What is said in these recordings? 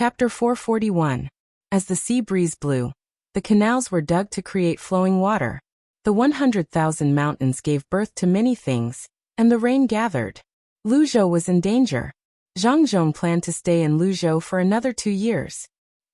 Chapter 441. As the sea breeze blew, the canals were dug to create flowing water. The 100,000 mountains gave birth to many things, and the rain gathered. Luzhou was in danger. Zhang Zhong planned to stay in Luzhou for another 2 years.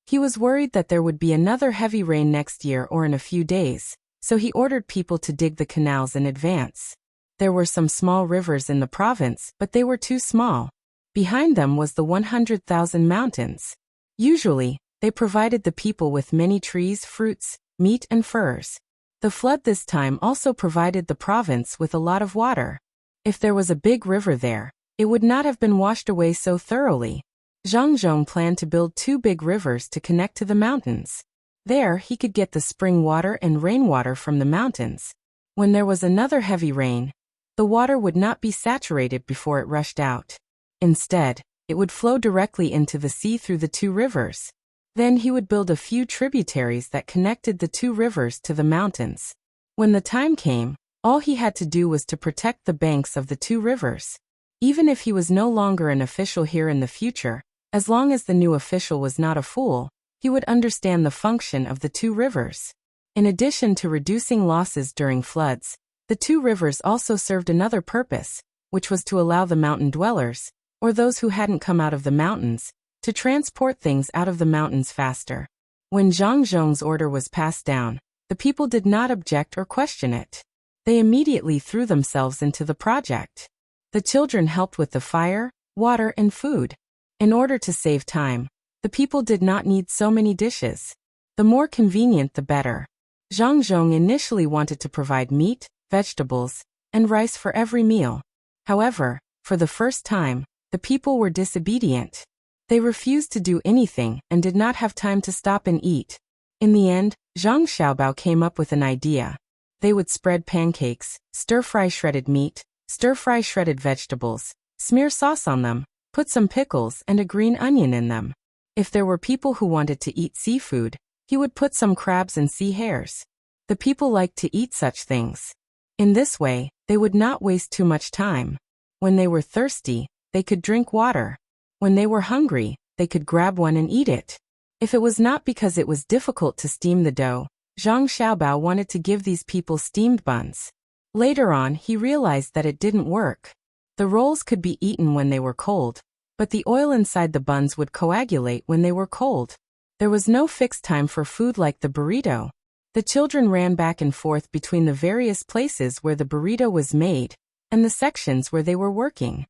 He was worried that there would be another heavy rain next year or in a few days, so he ordered people to dig the canals in advance. There were some small rivers in the province, but they were too small. Behind them was the 100,000 mountains. Usually, they provided the people with many trees, fruits, meat and furs. The flood this time also provided the province with a lot of water. If there was a big river there, it would not have been washed away so thoroughly. Zhang Zhong planned to build 2 big rivers to connect to the mountains. There he could get the spring water and rainwater from the mountains. When there was another heavy rain, the water would not be saturated before it rushed out. Instead, it would flow directly into the sea through the 2 rivers. Then he would build a few tributaries that connected the 2 rivers to the mountains. When the time came, all he had to do was to protect the banks of the 2 rivers. Even if he was no longer an official here in the future, as long as the new official was not a fool, he would understand the function of the 2 rivers. In addition to reducing losses during floods, the 2 rivers also served another purpose, which was to allow the mountain dwellers, or those who hadn't come out of the mountains, to transport things out of the mountains faster. When Zhang Zhong's order was passed down, the people did not object or question it. They immediately threw themselves into the project. The children helped with the fire, water and food. In order to save time, the people did not need so many dishes. The more convenient the better. Zhang Zhong initially wanted to provide meat, vegetables, and rice for every meal. However, for the first time, the people were disobedient. They refused to do anything and did not have time to stop and eat. In the end, Zhang Xiaobao came up with an idea. They would spread pancakes, stir-fry shredded meat, stir-fry shredded vegetables, smear sauce on them, put some pickles and a green onion in them. If there were people who wanted to eat seafood, he would put some crabs and sea hares. The people liked to eat such things. In this way, they would not waste too much time. When they were thirsty, they could drink water. When they were hungry, they could grab one and eat it. If it was not because it was difficult to steam the dough, Zhang Xiaobao wanted to give these people steamed buns. Later on, he realized that it didn't work. The rolls could be eaten when they were cold, but the oil inside the buns would coagulate when they were cold. There was no fixed time for food like the burrito. The children ran back and forth between the various places where the burrito was made and the sections where they were working.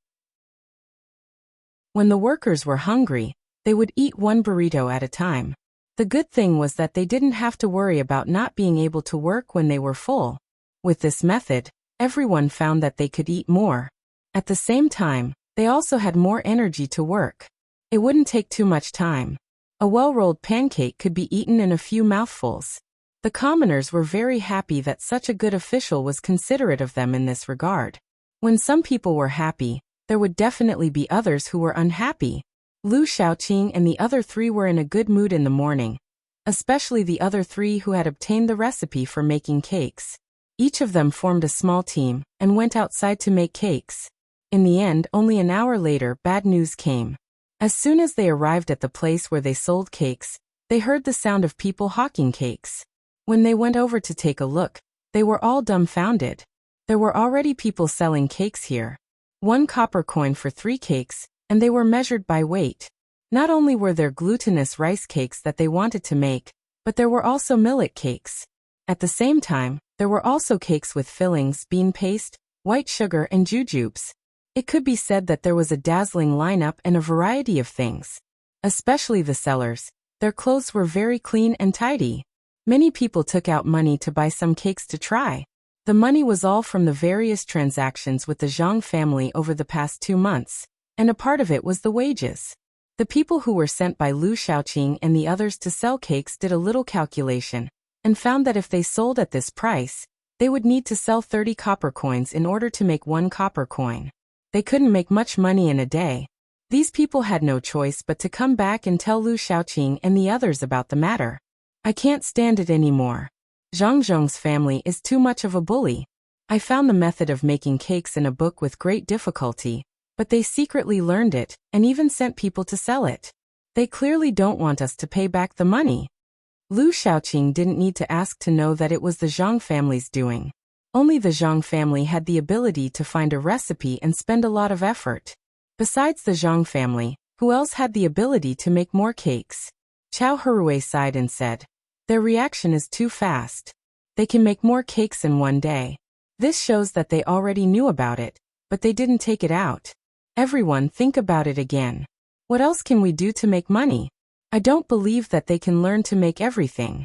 When the workers were hungry, they would eat 1 burrito at a time. The good thing was that they didn't have to worry about not being able to work when they were full. With this method, everyone found that they could eat more. At the same time, they also had more energy to work. It wouldn't take too much time. A well-rolled pancake could be eaten in a few mouthfuls. The commoners were very happy that such a good official was considerate of them in this regard. When some people were happy, there would definitely be others who were unhappy. Lu Shaoqing and the other 3 were in a good mood in the morning, especially the other 3 who had obtained the recipe for making cakes. Each of them formed a small team and went outside to make cakes. In the end, only an hour later, bad news came. As soon as they arrived at the place where they sold cakes, they heard the sound of people hawking cakes. When they went over to take a look, they were all dumbfounded. There were already people selling cakes here. 1 copper coin for 3 cakes, and they were measured by weight. Not only were there glutinous rice cakes that they wanted to make, but there were also millet cakes. At the same time, there were also cakes with fillings, bean paste, white sugar and jujubes. It could be said that there was a dazzling lineup and a variety of things. Especially the sellers, their clothes were very clean and tidy. Many people took out money to buy some cakes to try. The money was all from the various transactions with the Zhang family over the past 2 months, and a part of it was the wages. The people who were sent by Lu Shaoqing and the others to sell cakes did a little calculation, and found that if they sold at this price, they would need to sell 30 copper coins in order to make 1 copper coin. They couldn't make much money in a day. These people had no choice but to come back and tell Lu Shaoqing and the others about the matter. I can't stand it anymore. Zhang Zhong's family is too much of a bully. I found the method of making cakes in a book with great difficulty, but they secretly learned it and even sent people to sell it. They clearly don't want us to pay back the money. Lu Shaoqing didn't need to ask to know that it was the Zhang family's doing. Only the Zhang family had the ability to find a recipe and spend a lot of effort. Besides the Zhang family, who else had the ability to make more cakes? Chao Hurui sighed and said, "Their reaction is too fast. They can make more cakes in one day. This shows that they already knew about it, but they didn't take it out. Everyone think about it again. What else can we do to make money? I don't believe that they can learn to make everything.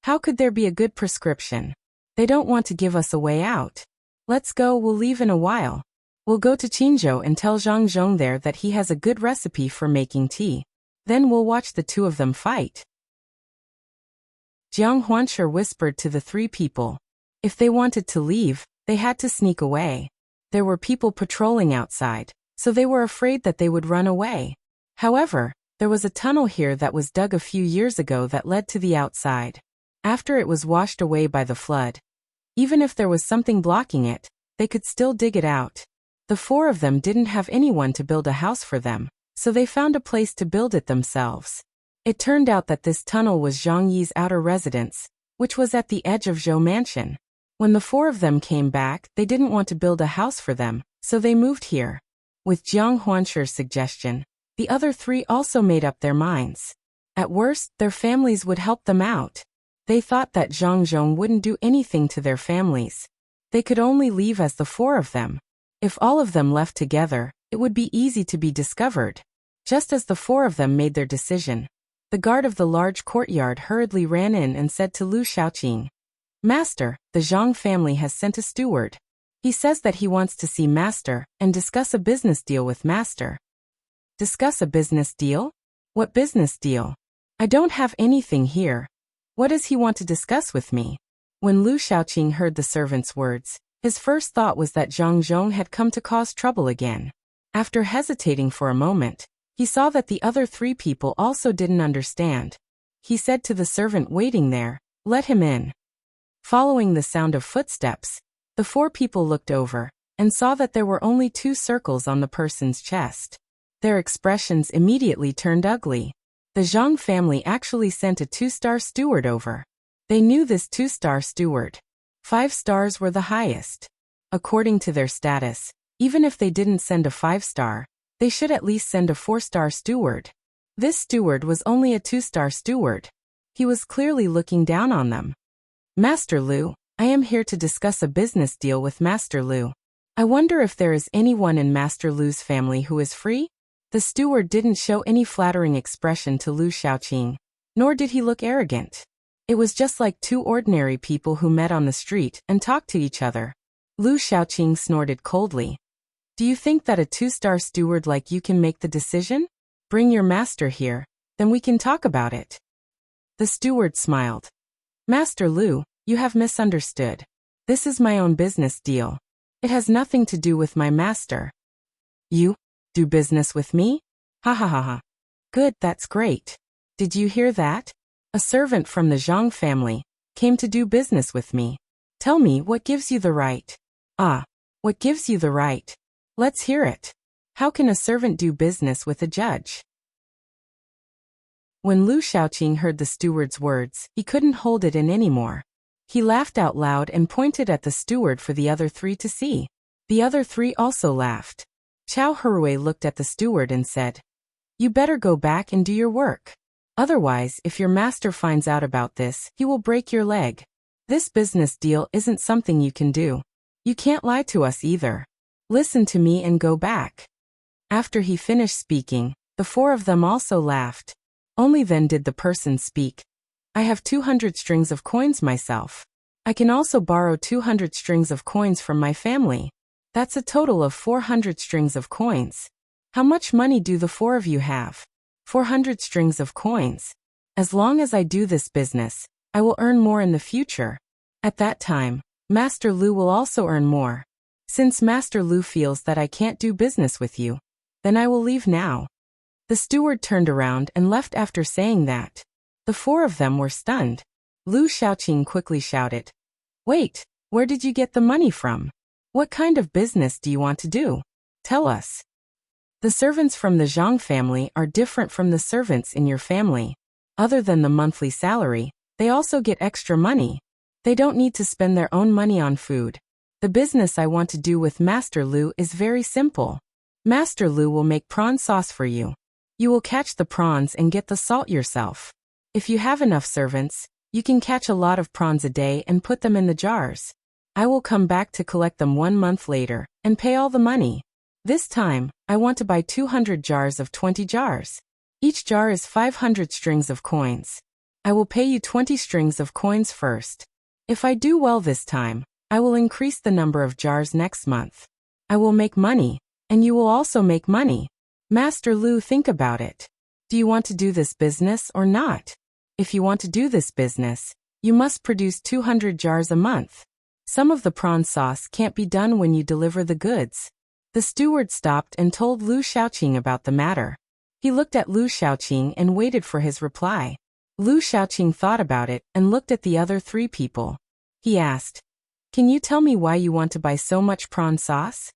How could there be a good prescription? They don't want to give us a way out. Let's go, we'll leave in a while. We'll go to Qinzhou and tell Zhang Zhong there that he has a good recipe for making tea. Then we'll watch the two of them fight." Jiang Huanshi whispered to the three people. If they wanted to leave, they had to sneak away. There were people patrolling outside, so they were afraid that they would run away. However, there was a tunnel here that was dug a few years ago that led to the outside. After it was washed away by the flood, even if there was something blocking it, they could still dig it out. The four of them didn't have anyone to build a house for them, so they found a place to build it themselves. It turned out that this tunnel was Zhang Yi's outer residence, which was at the edge of Zhou Mansion. When the four of them came back, they didn't want to build a house for them, so they moved here. With Jiang Huanshi's suggestion, the other three also made up their minds. At worst, their families would help them out. They thought that Zhang Zhong wouldn't do anything to their families. They could only leave as the four of them. If all of them left together, it would be easy to be discovered. Just as the four of them made their decision, the guard of the large courtyard hurriedly ran in and said to Lu Shaoqing, "Master, the Zhang family has sent a steward. He says that he wants to see Master and discuss a business deal with Master." "Discuss a business deal? What business deal? I don't have anything here. What does he want to discuss with me?" When Lu Shaoqing heard the servant's words, his first thought was that Zhang Zhong had come to cause trouble again. After hesitating for a moment, he saw that the other three people also didn't understand. He said to the servant waiting there, "Let him in." Following the sound of footsteps, the four people looked over and saw that there were only 2 circles on the person's chest. Their expressions immediately turned ugly. The Zhang family actually sent a 2-star steward over. They knew this 2-star steward. 5 stars were the highest. According to their status, even if they didn't send a 5-star, they should at least send a 4-star steward. This steward was only a 2-star steward. He was clearly looking down on them. "Master Lu, I am here to discuss a business deal with Master Lu. I wonder if there is anyone in Master Lu's family who is free?" The steward didn't show any flattering expression to Lu Shaoqing, nor did he look arrogant. It was just like 2 ordinary people who met on the street and talked to each other. Lu Shaoqing snorted coldly. "Do you think that a 2-star steward like you can make the decision? Bring your master here, then we can talk about it." The steward smiled. "Master Lu, you have misunderstood. This is my own business deal. It has nothing to do with my master." "You do business with me? Ha ha ha ha. Good, that's great. Did you hear that? A servant from the Zhang family came to do business with me. Tell me, what gives you the right?" "Ah, what gives you the right? Let's hear it. How can a servant do business with a judge?" When Lu Shaoqing heard the steward's words, he couldn't hold it in anymore. He laughed out loud and pointed at the steward for the other 3 to see. The other 3 also laughed. Chao Hurui looked at the steward and said, "You better go back and do your work. Otherwise, if your master finds out about this, he will break your leg. This business deal isn't something you can do. You can't lie to us either. Listen to me and go back." After he finished speaking, the 4 of them also laughed. Only then did the person speak. "I have 200 strings of coins myself. I can also borrow 200 strings of coins from my family. That's a total of 400 strings of coins. How much money do the 4 of you have?" 400 strings of coins. As long as I do this business, I will earn more in the future. At that time, Master Lu will also earn more. Since Master Lu feels that I can't do business with you, then I will leave now." The steward turned around and left after saying that. The 4 of them were stunned. Lu Shaoqing quickly shouted, "Wait, where did you get the money from? What kind of business do you want to do? Tell us." The servants from the Zhang family are different from the servants in your family. Other than the monthly salary, they also get extra money. They don't need to spend their own money on food. The business I want to do with Master Lu is very simple. Master Lu will make prawn sauce for you. You will catch the prawns and get the salt yourself. If you have enough servants, you can catch a lot of prawns a day and put them in the jars. I will come back to collect them 1 month later and pay all the money. This time, I want to buy 200 jars of 20 jars. Each jar is 500 strings of coins. I will pay you 20 strings of coins first. If I do well this time, I will increase the number of jars next month. I will make money, and you will also make money. Master Lu, think about it. Do you want to do this business or not? If you want to do this business, you must produce 200 jars a month. Some of the prawn sauce can't be done when you deliver the goods. The steward stopped and told Lu Shaoqing about the matter. He looked at Lu Shaoqing and waited for his reply. Lu Shaoqing thought about it and looked at the other 3 people. He asked, "Can you tell me why you want to buy so much prawn sauce?"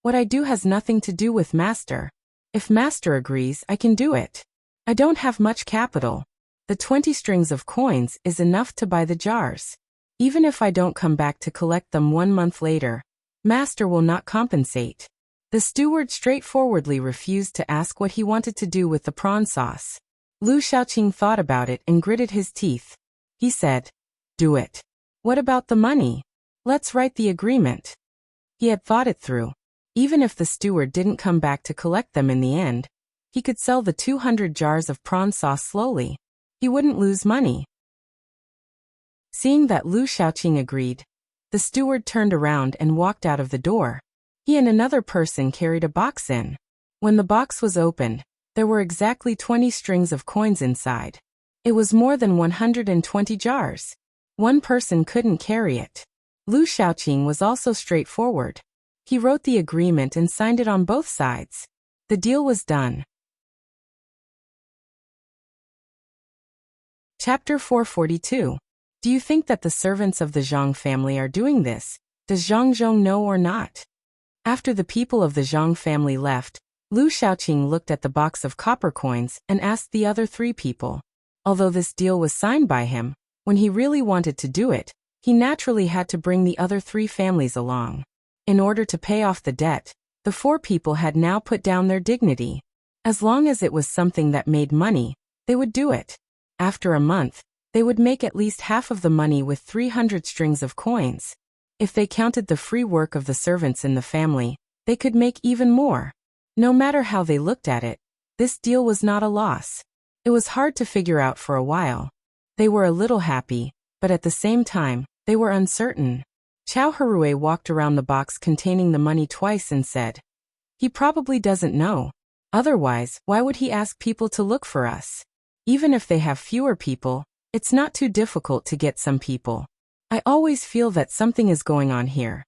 "What I do has nothing to do with Master. If Master agrees, I can do it. I don't have much capital. The 20 strings of coins is enough to buy the jars. Even if I don't come back to collect them 1 month later, Master will not compensate." The steward straightforwardly refused to ask what he wanted to do with the prawn sauce. Lu Shaoqing thought about it and gritted his teeth. He said, "Do it. What about the money? Let's write the agreement." He had thought it through. Even if the steward didn't come back to collect them in the end, he could sell the 200 jars of prawn sauce slowly. He wouldn't lose money. Seeing that Lu Shaoqing agreed, the steward turned around and walked out of the door. He and another person carried a box in. When the box was opened, there were exactly 20 strings of coins inside. It was more than 120 jars. One person couldn't carry it. Lu Shaoqing was also straightforward. He wrote the agreement and signed it on both sides. The deal was done. Chapter 442. Do you think that the servants of the Zhang family are doing this? Does Zhang Zhong know or not? After the people of the Zhang family left, Lu Shaoqing looked at the box of copper coins and asked the other 3 people. Although this deal was signed by him, when he really wanted to do it, he naturally had to bring the other 3 families along. In order to pay off the debt, the 4 people had now put down their dignity. As long as it was something that made money, they would do it. After a month, they would make at least half of the money with 300 strings of coins. If they counted the free work of the servants in the family, they could make even more. No matter how they looked at it, this deal was not a loss. It was hard to figure out for a while. They were a little happy, but at the same time, they were uncertain. Chao Harue walked around the box containing the money twice and said, "He probably doesn't know. Otherwise, why would he ask people to look for us? Even if they have fewer people, it's not too difficult to get some people. I always feel that something is going on here.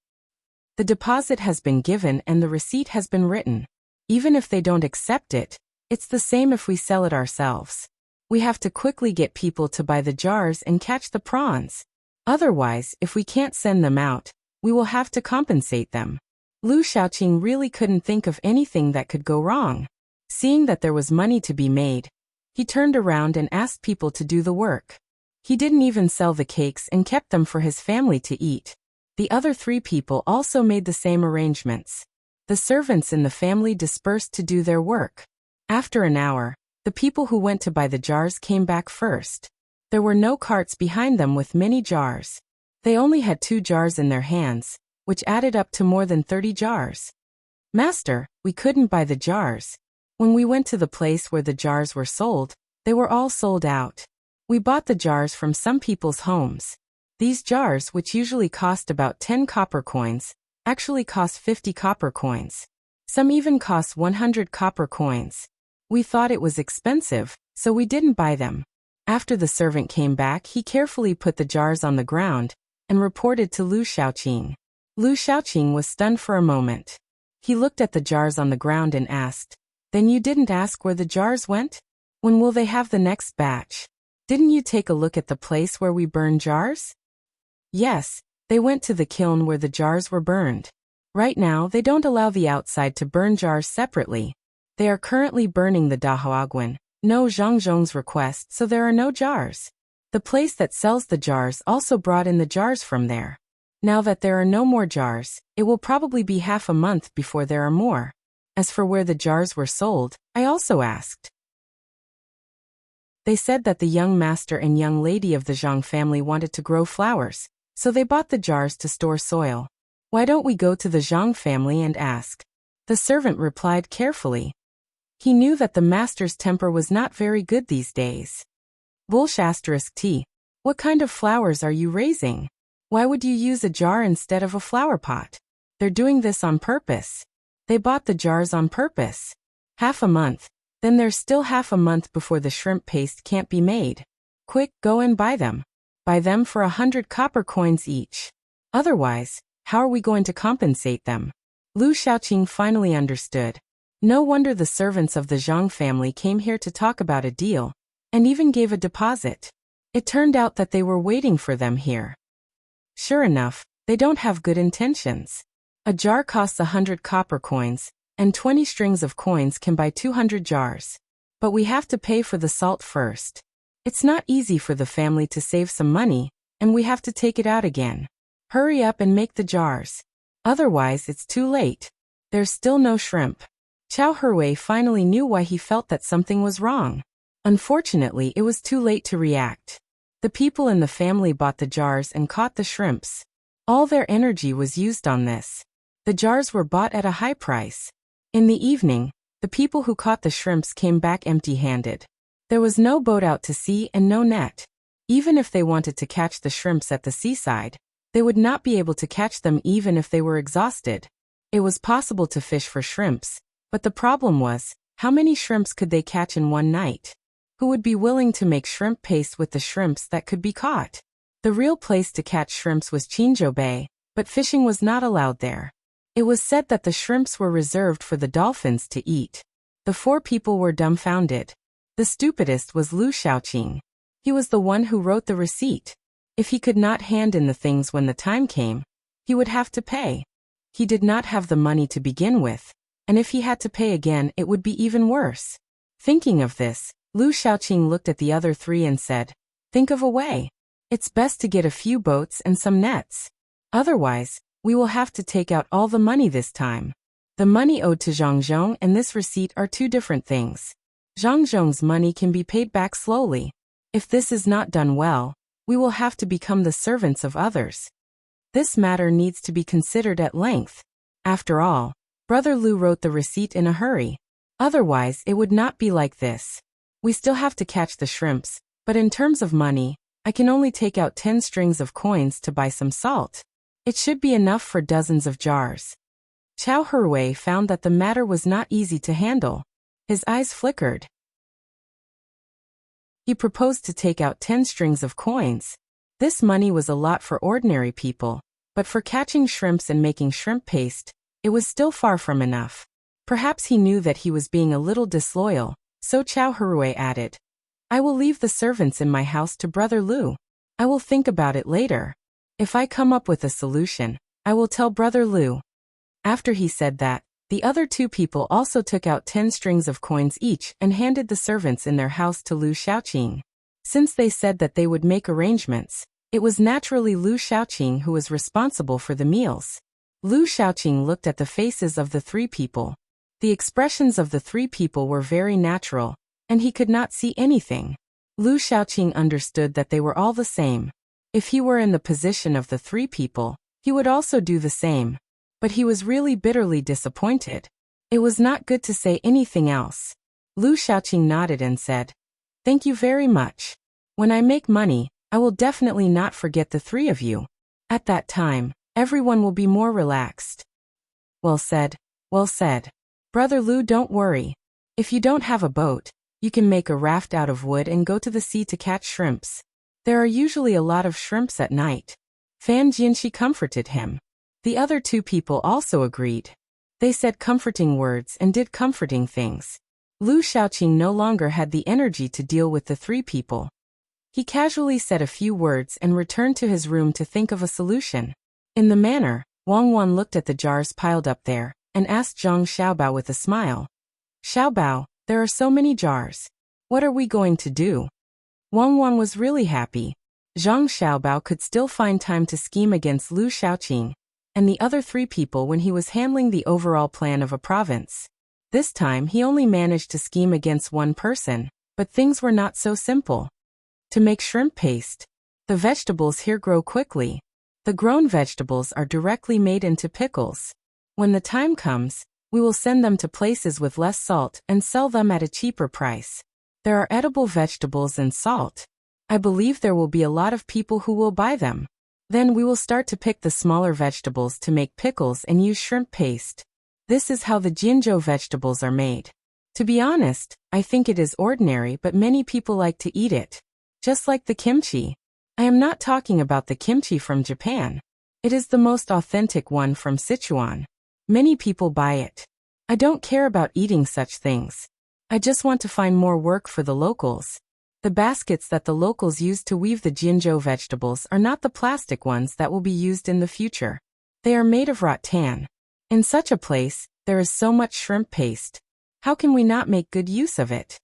The deposit has been given and the receipt has been written. Even if they don't accept it, it's the same if we sell it ourselves. We have to quickly get people to buy the jars and catch the prawns. Otherwise, if we can't send them out, we will have to compensate them." Lu Shaoqing really couldn't think of anything that could go wrong. Seeing that there was money to be made, he turned around and asked people to do the work. He didn't even sell the cakes and kept them for his family to eat. The other 3 people also made the same arrangements. The servants in the family dispersed to do their work. After an hour, the people who went to buy the jars came back first. There were no carts behind them with many jars. They only had 2 jars in their hands, which added up to more than 30 jars. "Master, we couldn't buy the jars. When we went to the place where the jars were sold, they were all sold out. We bought the jars from some people's homes. These jars, which usually cost about 10 copper coins, actually cost 50 copper coins. Some even cost 100 copper coins. We thought it was expensive, so we didn't buy them." After the servant came back, he carefully put the jars on the ground and reported to Lu Shaoqing. Lu Shaoqing was stunned for a moment. He looked at the jars on the ground and asked, "Then you didn't ask where the jars went? When will they have the next batch? Didn't you take a look at the place where we burn jars?" "Yes, they went to the kiln where the jars were burned. Right now, they don't allow the outside to burn jars separately. They are currently burning the Dahuaguan, no Zhangzhong's request, so there are no jars. The place that sells the jars also brought in the jars from there. Now that there are no more jars, it will probably be half a month before there are more. As for where the jars were sold, I also asked. They said that the young master and young lady of the Zhang family wanted to grow flowers, so they bought the jars to store soil. Why don't we go to the Zhang family and ask? The servant replied carefully. He knew that the master's temper was not very good these days. *T. What kind of flowers are you raising? Why would you use a jar instead of a flower pot? They're doing this on purpose. They bought the jars on purpose. Half a month. Then there's still half a month before the shrimp paste can't be made. Quick, go and buy them. Buy them for 100 copper coins each. Otherwise, how are we going to compensate them? Lu Xiaoqing finally understood. No wonder the servants of the Zhang family came here to talk about a deal, and even gave a deposit. It turned out that they were waiting for them here. Sure enough, they don't have good intentions. A jar costs 100 copper coins, and 20 strings of coins can buy 200 jars. But we have to pay for the salt first. It's not easy for the family to save some money, and we have to take it out again. Hurry up and make the jars. Otherwise it's too late. There's still no shrimp. Chao Herwei finally knew why he felt that something was wrong. Unfortunately, it was too late to react. The people in the family bought the jars and caught the shrimps. All their energy was used on this. The jars were bought at a high price. In the evening, the people who caught the shrimps came back empty-handed. There was no boat out to sea and no net. Even if they wanted to catch the shrimps at the seaside, they would not be able to catch them even if they were exhausted. It was possible to fish for shrimps, but the problem was, how many shrimps could they catch in one night? Who would be willing to make shrimp paste with the shrimps that could be caught? The real place to catch shrimps was Qinzhou Bay, but fishing was not allowed there. It was said that the shrimps were reserved for the dolphins to eat. The four people were dumbfounded. The stupidest was Lu Xiaoqing. He was the one who wrote the receipt. If he could not hand in the things when the time came, he would have to pay. He did not have the money to begin with, and if he had to pay again it would be even worse. Thinking of this, Lu Xiaoqing looked at the other three and said, "Think of a way. It's best to get a few boats and some nets. Otherwise, we will have to take out all the money this time." The money owed to Zhangzhong and this receipt are two different things. Zhangzhong's money can be paid back slowly. If this is not done well, we will have to become the servants of others. This matter needs to be considered at length. After all, Brother Lu wrote the receipt in a hurry. Otherwise, it would not be like this. We still have to catch the shrimps, but in terms of money, I can only take out 10 strings of coins to buy some salt. It should be enough for dozens of jars. Chao Herwei found that the matter was not easy to handle. His eyes flickered. He proposed to take out 10 strings of coins. This money was a lot for ordinary people, but for catching shrimps and making shrimp paste, it was still far from enough. Perhaps he knew that he was being a little disloyal, so Chao Herwei added, "I will leave the servants in my house to Brother Lu. I will think about it later. If I come up with a solution, I will tell Brother Lu." After he said that, the other two people also took out 10 strings of coins each and handed the servants in their house to Lu Xiaoqing. Since they said that they would make arrangements, it was naturally Lu Xiaoqing who was responsible for the meals. Lu Xiaoqing looked at the faces of the three people. The expressions of the three people were very natural, and he could not see anything. Lu Xiaoqing understood that they were all the same. If he were in the position of the three people, he would also do the same. But he was really bitterly disappointed. It was not good to say anything else. Lu Xiaoqing nodded and said, "Thank you very much. When I make money, I will definitely not forget the three of you. At that time, everyone will be more relaxed." Well said, well said. Brother Lu, don't worry. If you don't have a boat, you can make a raft out of wood and go to the sea to catch shrimps. There are usually a lot of shrimps at night. Fan Jianxi comforted him. The other two people also agreed. They said comforting words and did comforting things. Lu Xiaoqing no longer had the energy to deal with the three people. He casually said a few words and returned to his room to think of a solution. In the manner, Wang Wan looked at the jars piled up there, and asked Zhang Xiaobao with a smile, Xiaobao, there are so many jars. What are we going to do? Wang Wan was really happy. Zhang Xiaobao could still find time to scheme against Lu Shaoqing and the other 3 people when he was handling the overall plan of a province. This time he only managed to scheme against one person, but things were not so simple. To make shrimp paste, the vegetables here grow quickly. The grown vegetables are directly made into pickles. When the time comes, we will send them to places with less salt and sell them at a cheaper price. There are edible vegetables and salt. I believe there will be a lot of people who will buy them. Then we will start to pick the smaller vegetables to make pickles and use shrimp paste. This is how the jinzhou vegetables are made. To be honest, I think it is ordinary, but many people like to eat it. Just like the kimchi. I am not talking about the kimchi from Japan. It is the most authentic one from Sichuan. Many people buy it. I don't care about eating such things. I just want to find more work for the locals. The baskets that the locals use to weave the jinzhou vegetables are not the plastic ones that will be used in the future. They are made of rattan. In such a place, there is so much shrimp paste. How can we not make good use of it?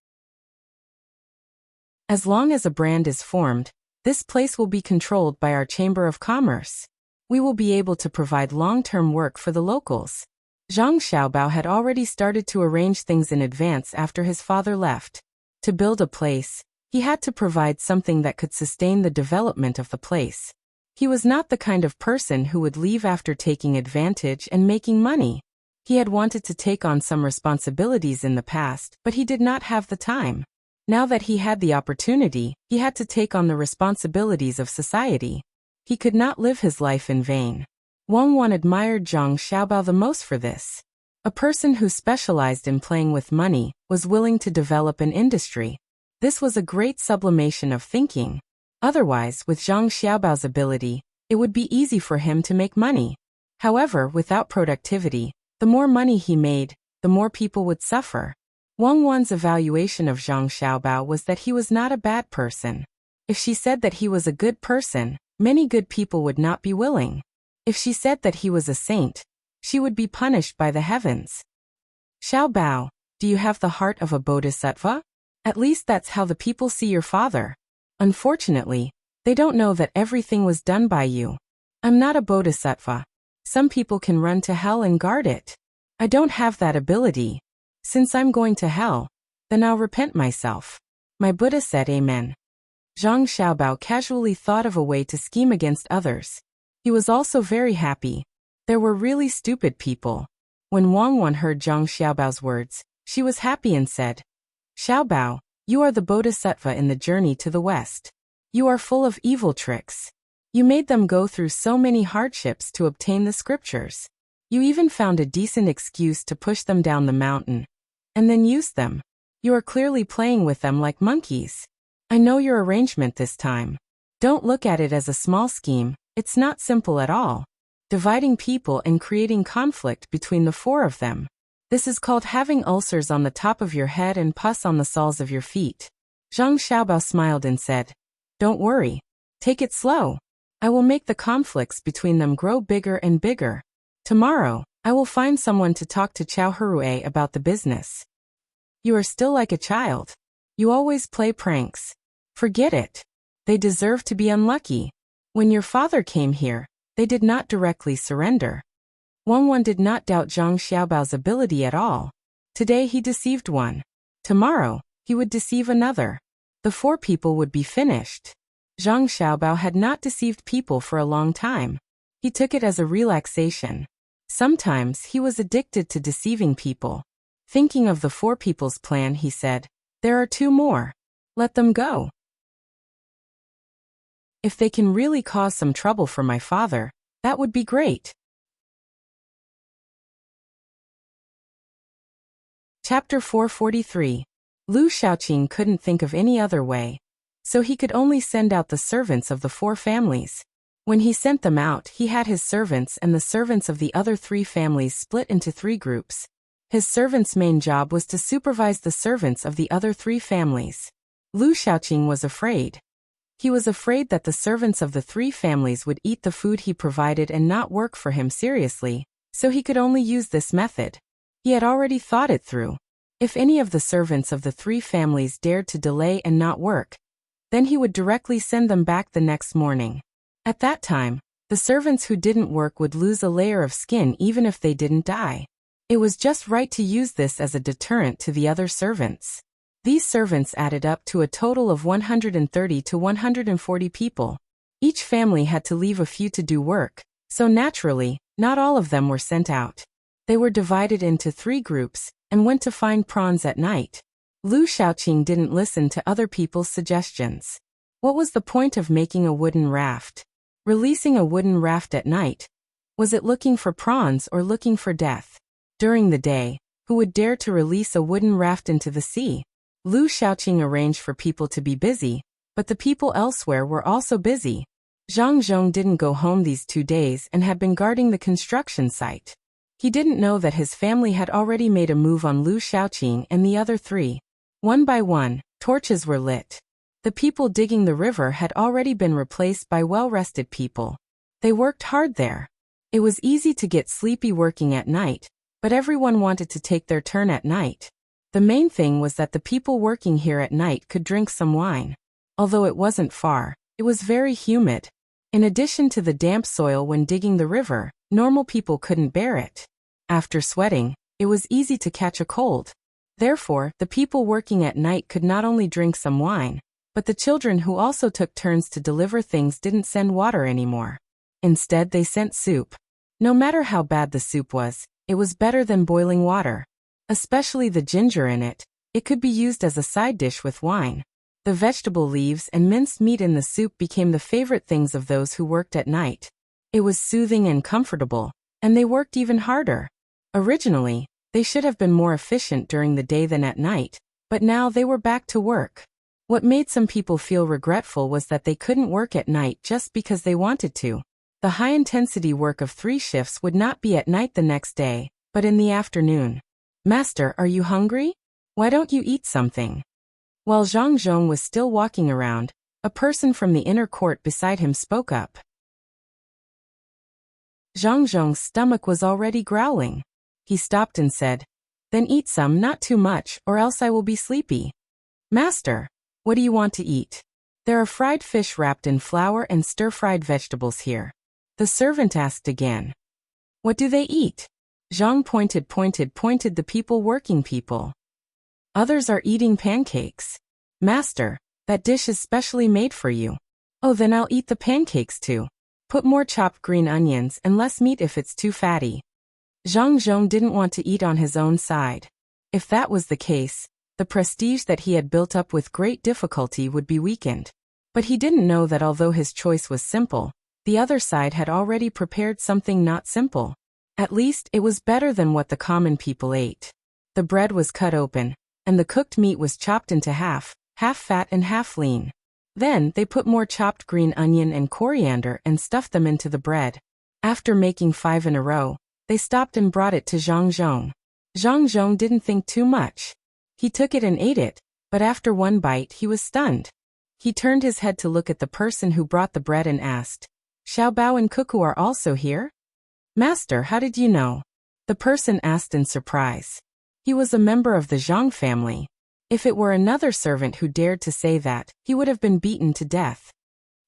As long as a brand is formed, this place will be controlled by our Chamber of Commerce. We will be able to provide long-term work for the locals. Zhang Xiaobao had already started to arrange things in advance after his father left. To build a place, he had to provide something that could sustain the development of the place. He was not the kind of person who would leave after taking advantage and making money. He had wanted to take on some responsibilities in the past, but he did not have the time. Now that he had the opportunity, he had to take on the responsibilities of society. He could not live his life in vain. Wang Wan admired Zhang Xiaobao the most for this. A person who specialized in playing with money was willing to develop an industry. This was a great sublimation of thinking. Otherwise, with Zhang Xiaobao's ability, it would be easy for him to make money. However, without productivity, the more money he made, the more people would suffer. Wang Wan's evaluation of Zhang Xiaobao was that he was not a bad person. If she said that he was a good person, many good people would not be willing. If she said that he was a saint, she would be punished by the heavens. Xiaobao, do you have the heart of a bodhisattva? At least that's how the people see your father. Unfortunately, they don't know that everything was done by you. I'm not a bodhisattva. Some people can run to hell and guard it. I don't have that ability. Since I'm going to hell, then I'll repent myself. My Buddha said amen. Zhang Xiaobao casually thought of a way to scheme against others. He was also very happy. There were really stupid people. When Wang Wan heard Zhang Xiaobao's words, she was happy and said, Xiaobao, you are the bodhisattva in the journey to the west. You are full of evil tricks. You made them go through so many hardships to obtain the scriptures. You even found a decent excuse to push them down the mountain, and then used them. You are clearly playing with them like monkeys. I know your arrangement this time. Don't look at it as a small scheme, it's not simple at all. Dividing people and creating conflict between the 4 of them. This is called having ulcers on the top of your head and pus on the soles of your feet. Zhang Xiaobao smiled and said, Don't worry. Take it slow. I will make the conflicts between them grow bigger and bigger. Tomorrow, I will find someone to talk to Chao Herue about the business. You are still like a child. You always play pranks. Forget it. They deserve to be unlucky. When your father came here, they did not directly surrender. Wang Wan did not doubt Zhang Xiaobao's ability at all. Today he deceived one. Tomorrow, he would deceive another. The 4 people would be finished. Zhang Xiaobao had not deceived people for a long time. He took it as a relaxation. Sometimes he was addicted to deceiving people. Thinking of the 4 people's plan, he said, There are 2 more. Let them go. If they can really cause some trouble for my father, that would be great. Chapter 443. Lu Shaoqing couldn't think of any other way, so he could only send out the servants of the 4 families. When he sent them out, he had his servants and the servants of the other 3 families split into 3 groups. His servants' main job was to supervise the servants of the other 3 families. Lu Shaoqing was afraid. He was afraid that the servants of the 3 families would eat the food he provided and not work for him seriously, so he could only use this method. He had already thought it through. If any of the servants of the three families dared to delay and not work, then he would directly send them back the next morning. At that time, the servants who didn't work would lose a layer of skin even if they didn't die. It was just right to use this as a deterrent to the other servants. These servants added up to a total of 130 to 140 people. Each family had to leave a few to do work, so naturally, not all of them were sent out. They were divided into 3 groups and went to find prawns at night. Lu Shaoqing didn't listen to other people's suggestions. What was the point of making a wooden raft? Releasing a wooden raft at night? Was it looking for prawns or looking for death? During the day, who would dare to release a wooden raft into the sea? Lu Shaoqing arranged for people to be busy, but the people elsewhere were also busy. Zhang Zhong didn't go home these 2 days and had been guarding the construction site. He didn't know that his family had already made a move on Lu Shaoqing and the other 3. One by one, torches were lit. The people digging the river had already been replaced by well-rested people. They worked hard there. It was easy to get sleepy working at night, but everyone wanted to take their turn at night. The main thing was that the people working here at night could drink some wine. Although it wasn't far, it was very humid. In addition to the damp soil when digging the river, normal people couldn't bear it. After sweating, it was easy to catch a cold. Therefore, the people working at night could not only drink some wine, but the children who also took turns to deliver things didn't send water anymore. Instead, they sent soup. No matter how bad the soup was, it was better than boiling water. Especially the ginger in it, it could be used as a side dish with wine. The vegetable leaves and minced meat in the soup became the favorite things of those who worked at night. It was soothing and comfortable, and they worked even harder. Originally, they should have been more efficient during the day than at night, but now they were back to work. What made some people feel regretful was that they couldn't work at night just because they wanted to. The high-intensity work of 3 shifts would not be at night the next day, but in the afternoon. "Master, are you hungry? Why don't you eat something?" While Zhang Zhong was still walking around, a person from the inner court beside him spoke up. Zhang Zhong's stomach was already growling. He stopped and said, "Then eat some, not too much, or else I will be sleepy." "Master, what do you want to eat? There are fried fish wrapped in flour and stir-fried vegetables here." The servant asked again. "What do they eat?" Zhang pointed the people working people. "Others are eating pancakes." "Master, that dish is specially made for you." "Oh, then I'll eat the pancakes too. Put more chopped green onions and less meat if it's too fatty." Zhang Zhong didn't want to eat on his own side. If that was the case, the prestige that he had built up with great difficulty would be weakened. But he didn't know that although his choice was simple, the other side had already prepared something not simple. At least, it was better than what the common people ate. The bread was cut open, and the cooked meat was chopped into half fat and half lean. Then, they put more chopped green onion and coriander and stuffed them into the bread. After making 5 in a row, they stopped and brought it to Zhang Zhong. Zhang Zhong didn't think too much. He took it and ate it, but after 1 bite he was stunned. He turned his head to look at the person who brought the bread and asked, "Xiao Bao and Cuckoo are also here?" "Master, how did you know?" the person asked in surprise. He was a member of the Zhang family. If it were another servant who dared to say that, he would have been beaten to death.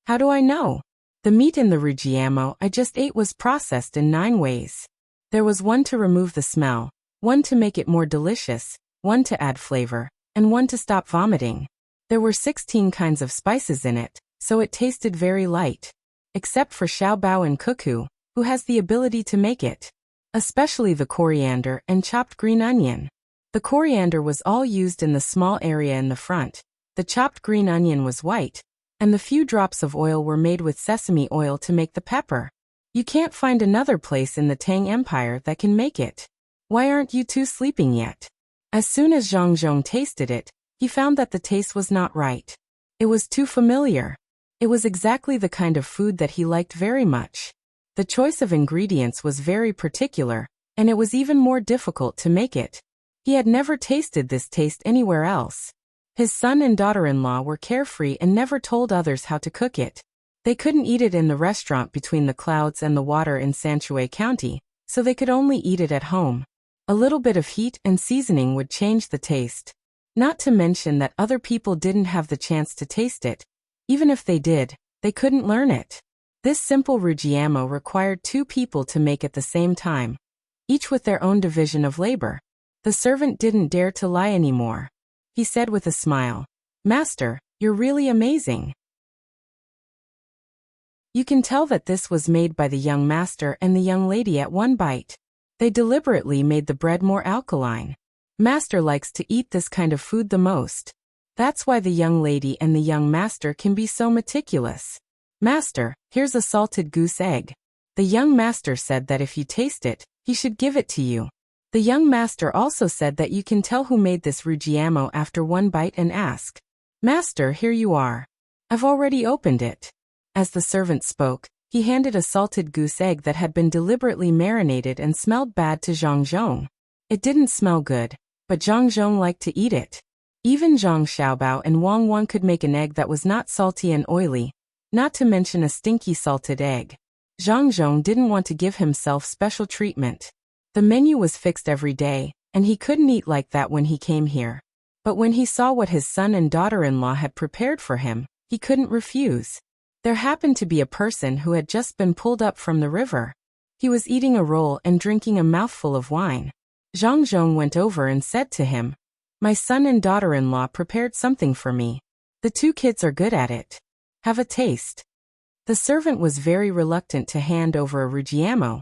"How do I know? The meat in the rujiamo I just ate was processed in 9 ways. There was 1 to remove the smell, 1 to make it more delicious, 1 to add flavor, and 1 to stop vomiting. There were 16 kinds of spices in it, so it tasted very light. Except for Xiao Bao and Cuckoo, who has the ability to make it. Especially the coriander and chopped green onion. The coriander was all used in the small area in the front, the chopped green onion was white, and the few drops of oil were made with sesame oil to make the pepper. You can't find another place in the Tang Empire that can make it. Why aren't you 2 sleeping yet?" As soon as Zhang Zhong tasted it, he found that the taste was not right. It was too familiar. It was exactly the kind of food that he liked very much. The choice of ingredients was very particular, and it was even more difficult to make it. He had never tasted this taste anywhere else. His son and daughter-in-law were carefree and never told others how to cook it. They couldn't eat it in the restaurant between the clouds and the water in Sanshui County, so they could only eat it at home. A little bit of heat and seasoning would change the taste. Not to mention that other people didn't have the chance to taste it. Even if they did, they couldn't learn it. This simple rugiamo required 2 people to make at the same time, each with their own division of labor. The servant didn't dare to lie anymore. He said with a smile, "Master, you're really amazing." You can tell that this was made by the young master and the young lady at one bite. They deliberately made the bread more alkaline. Master likes to eat this kind of food the most. That's why the young lady and the young master can be so meticulous. "Master, here's a salted goose egg." The young master said that if you taste it, he should give it to you. The young master also said that you can tell who made this rugiamo after one bite and ask, "Master, here you are. I've already opened it." As the servant spoke, he handed a salted goose egg that had been deliberately marinated and smelled bad to Zhang Zhong. It didn't smell good, but Zhang Zhong liked to eat it. Even Zhang Xiaobao and Wang Wan could make an egg that was not salty and oily, not to mention a stinky salted egg. Zhang Zhong didn't want to give himself special treatment. The menu was fixed every day, and he couldn't eat like that when he came here. But when he saw what his son and daughter-in-law had prepared for him, he couldn't refuse. There happened to be a person who had just been pulled up from the river. He was eating a roll and drinking a mouthful of wine. Zhang Zhong went over and said to him, "My son and daughter-in-law prepared something for me. The 2 kids are good at it. Have a taste." The servant was very reluctant to hand over a rugiamo,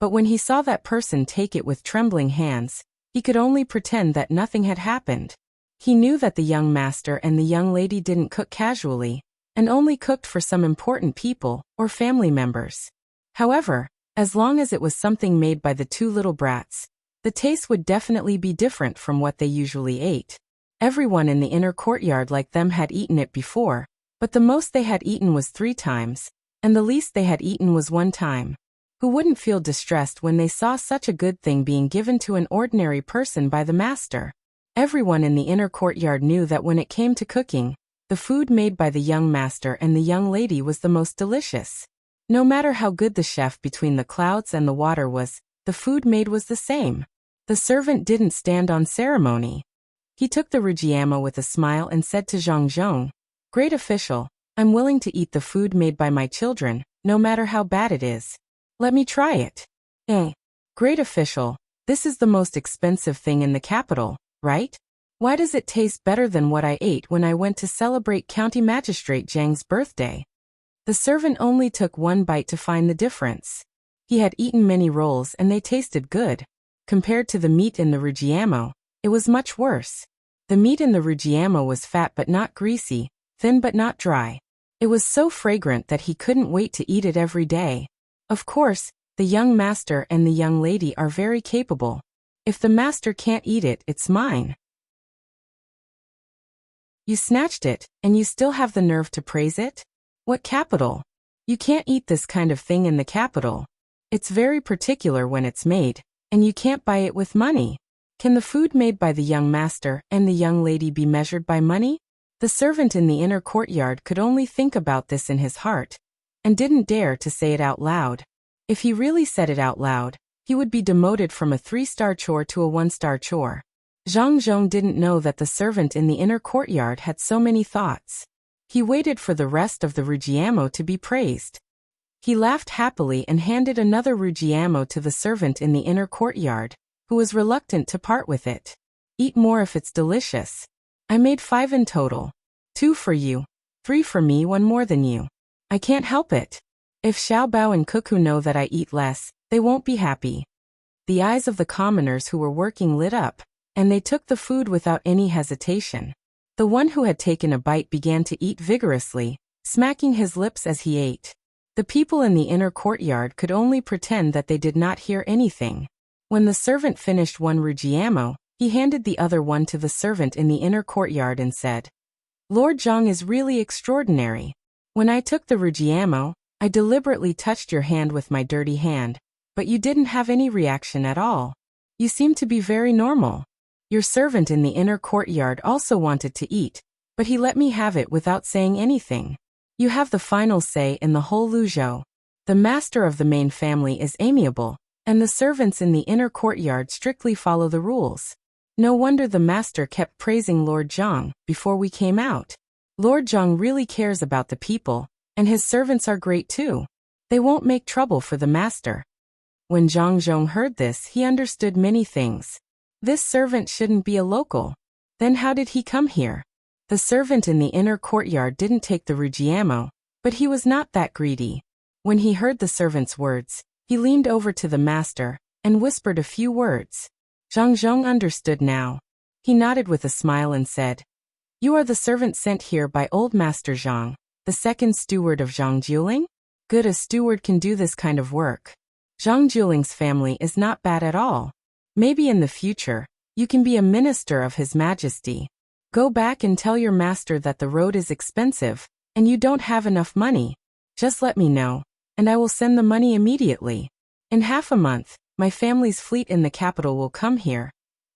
but when he saw that person take it with trembling hands, he could only pretend that nothing had happened. He knew that the young master and the young lady didn't cook casually, and only cooked for some important people or family members. However, as long as it was something made by the 2 little brats, the taste would definitely be different from what they usually ate. Everyone in the inner courtyard like them had eaten it before, but the most they had eaten was 3 times, and the least they had eaten was 1 time. Who wouldn't feel distressed when they saw such a good thing being given to an ordinary person by the master? Everyone in the inner courtyard knew that when it came to cooking, the food made by the young master and the young lady was the most delicious. No matter how good the chef between the clouds and the water was, the food made was the same. The servant didn't stand on ceremony. He took the rugiamo with a smile and said to Zhang Zhong, "Great official, I'm willing to eat the food made by my children, no matter how bad it is. Let me try it." Great official, this is the most expensive thing in the capital, right? Why does it taste better than what I ate when I went to celebrate County Magistrate Zhang's birthday? The servant only took 1 bite to find the difference. He had eaten many rolls and they tasted good. Compared to the meat in the rugiamo, it was much worse. The meat in the rugiamo was fat but not greasy, thin but not dry. It was so fragrant that he couldn't wait to eat it every day. Of course, the young master and the young lady are very capable. If the master can't eat it, it's mine. You snatched it, and you still have the nerve to praise it? What capital? You can't eat this kind of thing in the capital. It's very particular when it's made, and you can't buy it with money. Can the food made by the young master and the young lady be measured by money? The servant in the inner courtyard could only think about this in his heart, and didn't dare to say it out loud. If he really said it out loud, he would be demoted from a 3-star chore to a 1-star chore. Zhang Zhong didn't know that the servant in the inner courtyard had so many thoughts. He waited for the rest of the rugiamo to be praised. He laughed happily and handed another rugiamo to the servant in the inner courtyard, who was reluctant to part with it. "Eat more if it's delicious. I made 5 in total. 2 for you, 3 for me, 1 more than you. I can't help it. If Xiaobao and Cuckoo know that I eat less, they won't be happy." The eyes of the commoners who were working lit up, and they took the food without any hesitation. The one who had taken a bite began to eat vigorously, smacking his lips as he ate. The people in the inner courtyard could only pretend that they did not hear anything. When the servant finished 1 rugiamo, he handed the other one to the servant in the inner courtyard and said, "Lord Zhang is really extraordinary. When I took the rugiamo, I deliberately touched your hand with my dirty hand, but you didn't have any reaction at all. You seem to be very normal." Your servant in the inner courtyard also wanted to eat, but he let me have it without saying anything. You have the final say in the whole Luzhou. The master of the main family is amiable, and the servants in the inner courtyard strictly follow the rules. No wonder the master kept praising Lord Zhang before we came out. Lord Zhang really cares about the people, and his servants are great too. They won't make trouble for the master. When Zhang Zhong heard this, he understood many things. This servant shouldn't be a local. Then how did he come here? The servant in the inner courtyard didn't take the Rujiamo, but he was not that greedy. When he heard the servant's words, he leaned over to the master and whispered a few words. Zhang Zhong understood now. He nodded with a smile and said, "You are the servant sent here by old Master Zhang, the second steward of Zhang Juling? Good, a steward can do this kind of work. Zhang Juling's family is not bad at all. Maybe in the future, you can be a minister of His Majesty. Go back and tell your master that the road is expensive, and you don't have enough money. Just let me know, and I will send the money immediately. In half a month, my family's fleet in the capital will come here,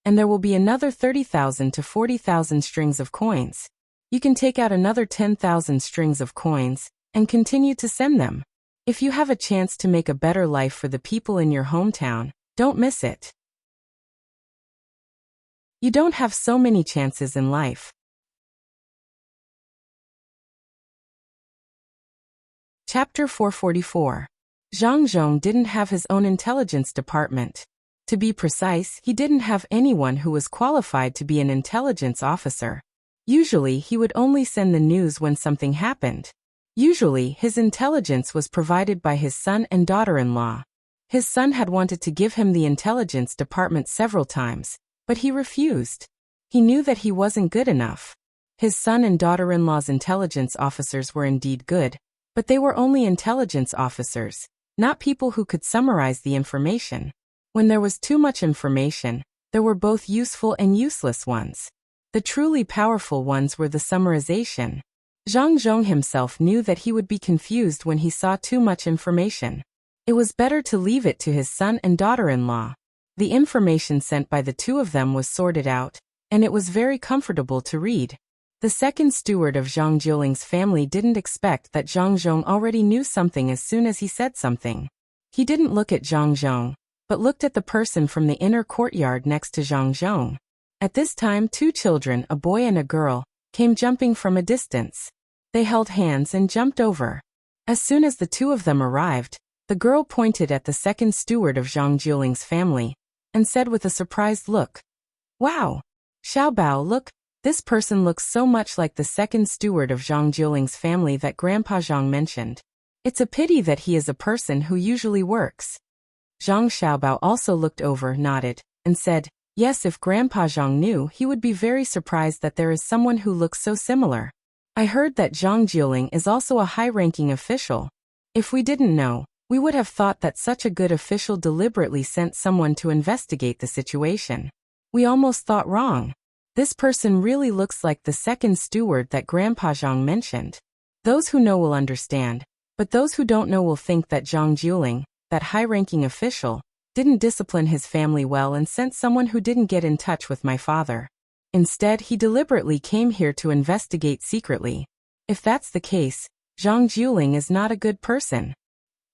and there will be another 30,000 to 40,000 strings of coins. You can take out another 10,000 strings of coins, and continue to send them. If you have a chance to make a better life for the people in your hometown, don't miss it. You don't have so many chances in life." Chapter 444. Zhang Zhong didn't have his own intelligence department. To be precise, he didn't have anyone who was qualified to be an intelligence officer. Usually, he would only send the news when something happened. Usually, his intelligence was provided by his son and daughter-in-law. His son had wanted to give him the intelligence department several times, but he refused. He knew that he wasn't good enough. His son and daughter-in-law's intelligence officers were indeed good, but they were only intelligence officers, not people who could summarize the information. When there was too much information, there were both useful and useless ones. The truly powerful ones were the summarization. Zhang Zhong himself knew that he would be confused when he saw too much information. It was better to leave it to his son and daughter-in-law. The information sent by the two of them was sorted out, and it was very comfortable to read. The second steward of Zhang Jiuling's family didn't expect that Zhang Zhong already knew something as soon as he said something. He didn't look at Zhang Zhong, but looked at the person from the inner courtyard next to Zhang Zhong. At this time, two children, a boy and a girl, came jumping from a distance. They held hands and jumped over. As soon as the two of them arrived, the girl pointed at the second steward of Zhang Jiuling's family and said with a surprised look, "Wow! Xiaobao, look, this person looks so much like the second steward of Zhang Jiuling's family that Grandpa Zhang mentioned. It's a pity that he is a person who usually works." Zhang Xiaobao also looked over, nodded, and said, "Yes, if Grandpa Zhang knew, he would be very surprised that there is someone who looks so similar. I heard that Zhang Jiuling is also a high-ranking official. If we didn't know, we would have thought that such a good official deliberately sent someone to investigate the situation. We almost thought wrong. This person really looks like the second steward that Grandpa Zhang mentioned. Those who know will understand, but those who don't know will think that Zhang Jiuling, that high-ranking official, didn't discipline his family well and sent someone who didn't get in touch with my father. Instead, he deliberately came here to investigate secretly. If that's the case, Zhang Jiuling is not a good person.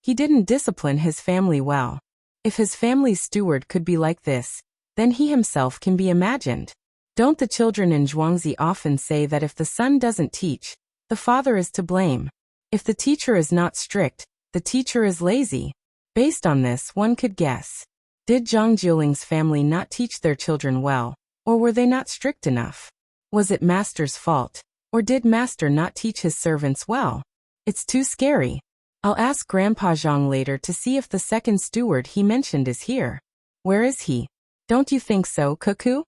He didn't discipline his family well. If his family's steward could be like this, then he himself can be imagined. Don't the children in Zhuangzi often say that if the son doesn't teach, the father is to blame? If the teacher is not strict, the teacher is lazy. Based on this, one could guess. Did Zhang Jiuling's family not teach their children well, or were they not strict enough? Was it master's fault, or did master not teach his servants well? It's too scary. I'll ask Grandpa Zhang later to see if the second steward he mentioned is here. Where is he? Don't you think so, Cuckoo?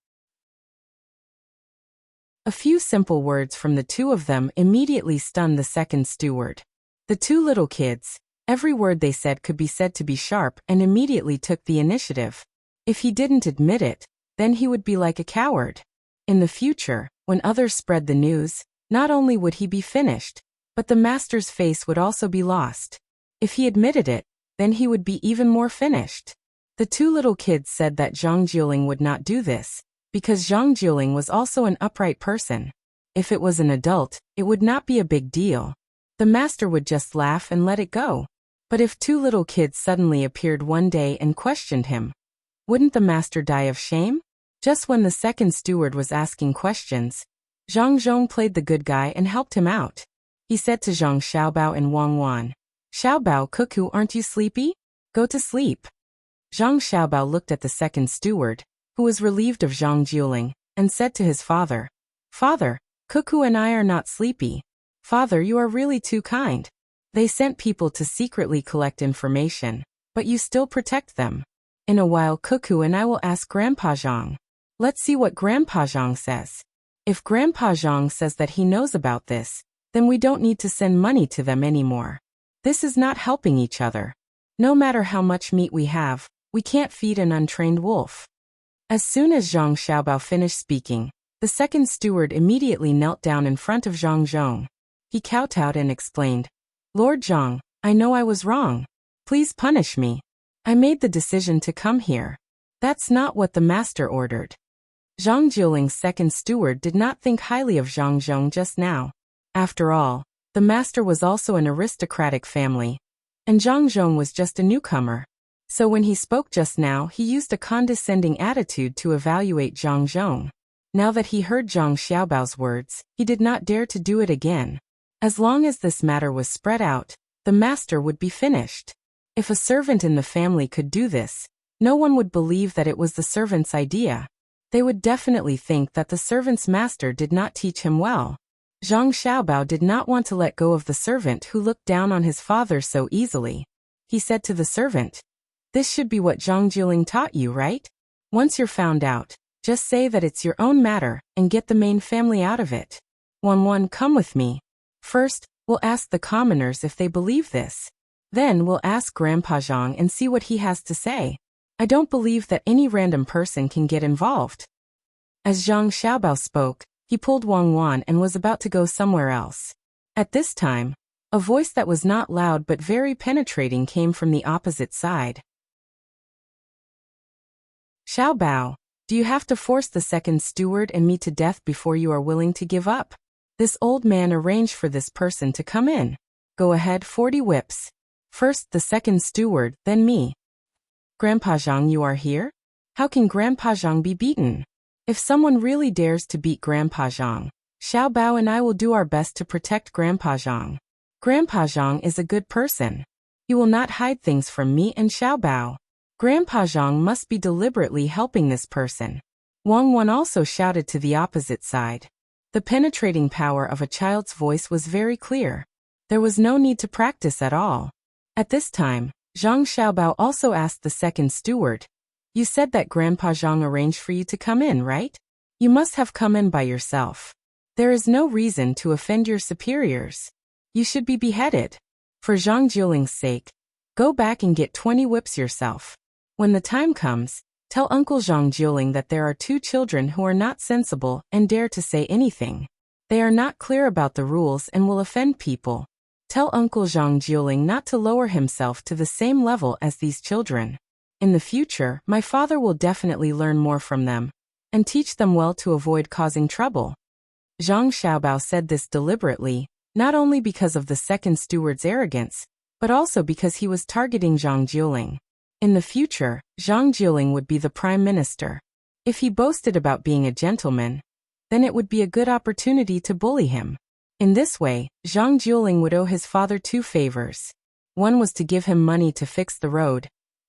A few simple words from the two of them immediately stunned the second steward. The two little kids, every word they said could be said to be sharp, and immediately took the initiative. If he didn't admit it, then he would be like a coward. In the future, when others spread the news, not only would he be finished, but the master's face would also be lost. If he admitted it, then he would be even more finished. The two little kids said that Zhang Jiuling would not do this, because Zhang Jiuling was also an upright person. If it was an adult, it would not be a big deal. The master would just laugh and let it go. But if two little kids suddenly appeared one day and questioned him, wouldn't the master die of shame? Just when the second steward was asking questions, Zhang Zhong played the good guy and helped him out. He said to Zhang Xiaobao and Wang Wan, "Xiaobao, cuckoo, aren't you sleepy? Go to sleep." Zhang Xiaobao looked at the second steward, who was relieved of Zhang Jiuling, and said to his father, "Father, Cuckoo and I are not sleepy. Father, you are really too kind. They sent people to secretly collect information, but you still protect them. In a while Cuckoo and I will ask Grandpa Zhang. Let's see what Grandpa Zhang says. If Grandpa Zhang says that he knows about this, then we don't need to send money to them anymore. This is not helping each other. No matter how much meat we have, we can't feed an untrained wolf." As soon as Zhang Xiaobao finished speaking, the second steward immediately knelt down in front of Zhang Zhong. He kowtowed and explained, "Lord Zhang, I know I was wrong. Please punish me. I made the decision to come here. That's not what the master ordered." Zhang Jiuling's second steward did not think highly of Zhang Zhong just now. After all, the master was also an aristocratic family, and Zhang Zhong was just a newcomer. So when he spoke just now, he used a condescending attitude to evaluate Zhang Zhong. Now that he heard Zhang Xiaobao's words, he did not dare to do it again. As long as this matter was spread out, the master would be finished. If a servant in the family could do this, no one would believe that it was the servant's idea. They would definitely think that the servant's master did not teach him well. Zhang Xiaobao did not want to let go of the servant who looked down on his father so easily. He said to the servant, "This should be what Zhang Jiuling taught you, right? Once you're found out, just say that it's your own matter and get the main family out of it. Wan, come with me. First, we'll ask the commoners if they believe this. Then we'll ask Grandpa Zhang and see what he has to say. I don't believe that any random person can get involved." As Zhang Xiaobao spoke, he pulled Wang Wan and was about to go somewhere else. At this time, a voice that was not loud but very penetrating came from the opposite side. "Xiaobao, do you have to force the second steward and me to death before you are willing to give up? This old man arranged for this person to come in. Go ahead, 40 whips. First the second steward, then me." "Grandpa Zhang, you are here? How can Grandpa Zhang be beaten? If someone really dares to beat Grandpa Zhang, Xiaobao and I will do our best to protect Grandpa Zhang. Grandpa Zhang is a good person. He will not hide things from me and Xiaobao. Grandpa Zhang must be deliberately helping this person." Wang Wan also shouted to the opposite side. The penetrating power of a child's voice was very clear. There was no need to practice at all. At this time, Zhang Xiaobao also asked the second steward, "You said that Grandpa Zhang arranged for you to come in, right? You must have come in by yourself. There is no reason to offend your superiors. You should be beheaded. For Zhang Jiuling's sake, go back and get 20 whips yourself. When the time comes, tell Uncle Zhang Jiuling that there are 2 children who are not sensible and dare to say anything. They are not clear about the rules and will offend people. Tell Uncle Zhang Jiuling not to lower himself to the same level as these children. In the future, my father will definitely learn more from them and teach them well to avoid causing trouble." Zhang Xiaobao said this deliberately, not only because of the second steward's arrogance, but also because he was targeting Zhang Jiuling. In the future, Zhang Jiuling would be the prime minister. If he boasted about being a gentleman, then it would be a good opportunity to bully him. In this way, Zhang Jiuling would owe his father 2 favors. One was to give him money to fix the road,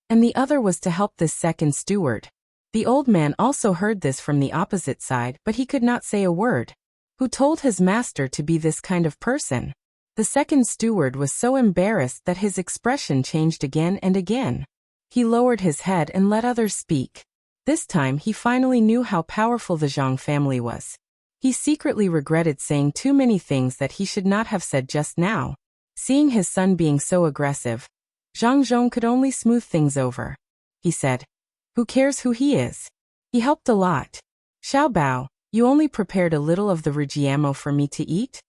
and the other was to help this second steward. The old man also heard this from the opposite side, but he could not say a word. Who told his master to be this kind of person? The second steward was so embarrassed that his expression changed again and again. He lowered his head and let others speak. This time he finally knew how powerful the Zhang family was. He secretly regretted saying too many things that he should not have said just now. Seeing his son being so aggressive, Zhang Zhong could only smooth things over. He said, "Who cares who he is? He helped a lot. Xiaobao, you only prepared a little of the rujiamo for me to eat?"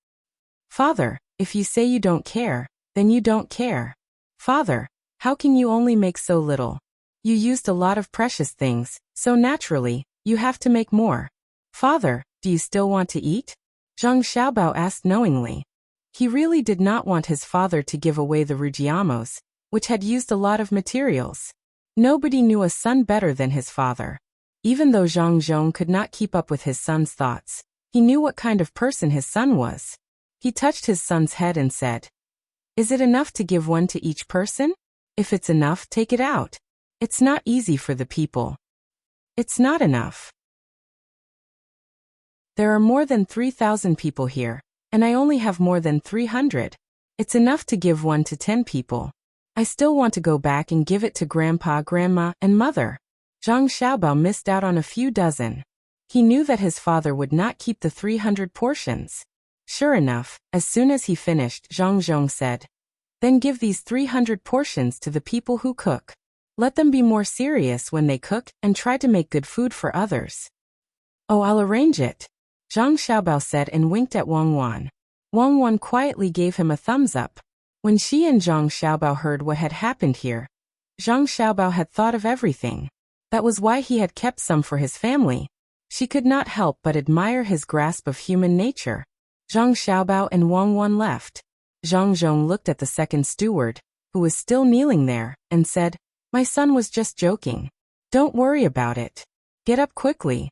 "Father, if you say you don't care, then you don't care. Father, how can you only make so little? You used a lot of precious things, so naturally, you have to make more. Father, do you still want to eat?" Zhang Xiaobao asked knowingly. He really did not want his father to give away the rujiamos, which had used a lot of materials. Nobody knew a son better than his father. Even though Zhang Zhong could not keep up with his son's thoughts, he knew what kind of person his son was. He touched his son's head and said, "Is it enough to give one to each person? If it's enough, take it out. It's not easy for the people. It's not enough. There are more than 3,000 people here, and I only have more than 300. It's enough to give one to 10 people. I still want to go back and give it to grandpa, grandma, and mother." Zhang Xiaobao missed out on a few dozen. He knew that his father would not keep the 300 portions. Sure enough, as soon as he finished, Zhang Zhong said, "Then give these 300 portions to the people who cook. Let them be more serious when they cook and try to make good food for others." "Oh, I'll arrange it," Zhang Xiaobao said and winked at Wang Wan. Wang Wan quietly gave him a thumbs up. When she and Zhang Xiaobao heard what had happened here, Zhang Xiaobao had thought of everything. That was why he had kept some for his family. She could not help but admire his grasp of human nature. Zhang Xiaobao and Wang Wan left. Zhang Zhong looked at the second steward, who was still kneeling there, and said, "My son was just joking. Don't worry about it. Get up quickly."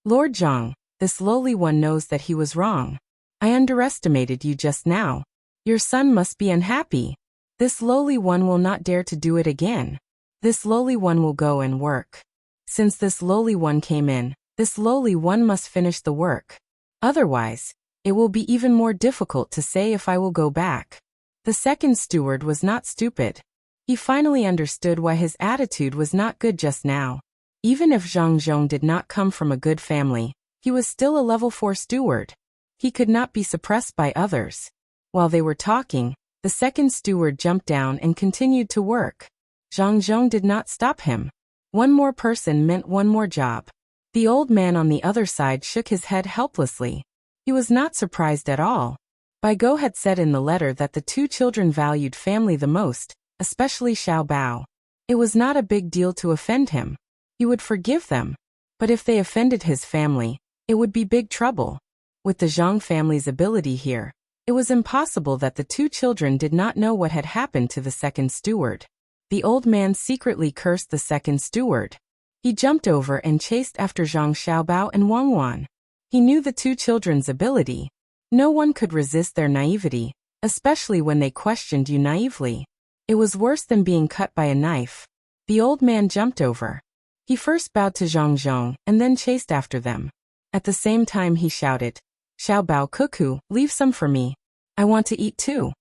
"Lord Zhang, this lowly one knows that he was wrong. I underestimated you just now. Your son must be unhappy. This lowly one will not dare to do it again. This lowly one will go and work. Since this lowly one came in, this lowly one must finish the work. Otherwise, it will be even more difficult to say if I will go back." The second steward was not stupid. He finally understood why his attitude was not good just now. Even if Zhang Zhong did not come from a good family, he was still a level 4 steward. He could not be suppressed by others. While they were talking, the second steward jumped down and continued to work. Zhang Zhong did not stop him. One more person meant one more job. The old man on the other side shook his head helplessly. He was not surprised at all. Bai Go had said in the letter that the two children valued family the most, especially Xiao Bao. It was not a big deal to offend him. He would forgive them. But if they offended his family, it would be big trouble. With the Zhang family's ability here, it was impossible that the two children did not know what had happened to the second steward. The old man secretly cursed the second steward. He jumped over and chased after Zhang Xiaobao and Wang Wan. He knew the two children's ability. No one could resist their naivety, especially when they questioned you naively. It was worse than being cut by a knife. The old man jumped over. He first bowed to Zhang Zhong and then chased after them. At the same time he shouted, "Xiaobao cuckoo, leave some for me. I want to eat too."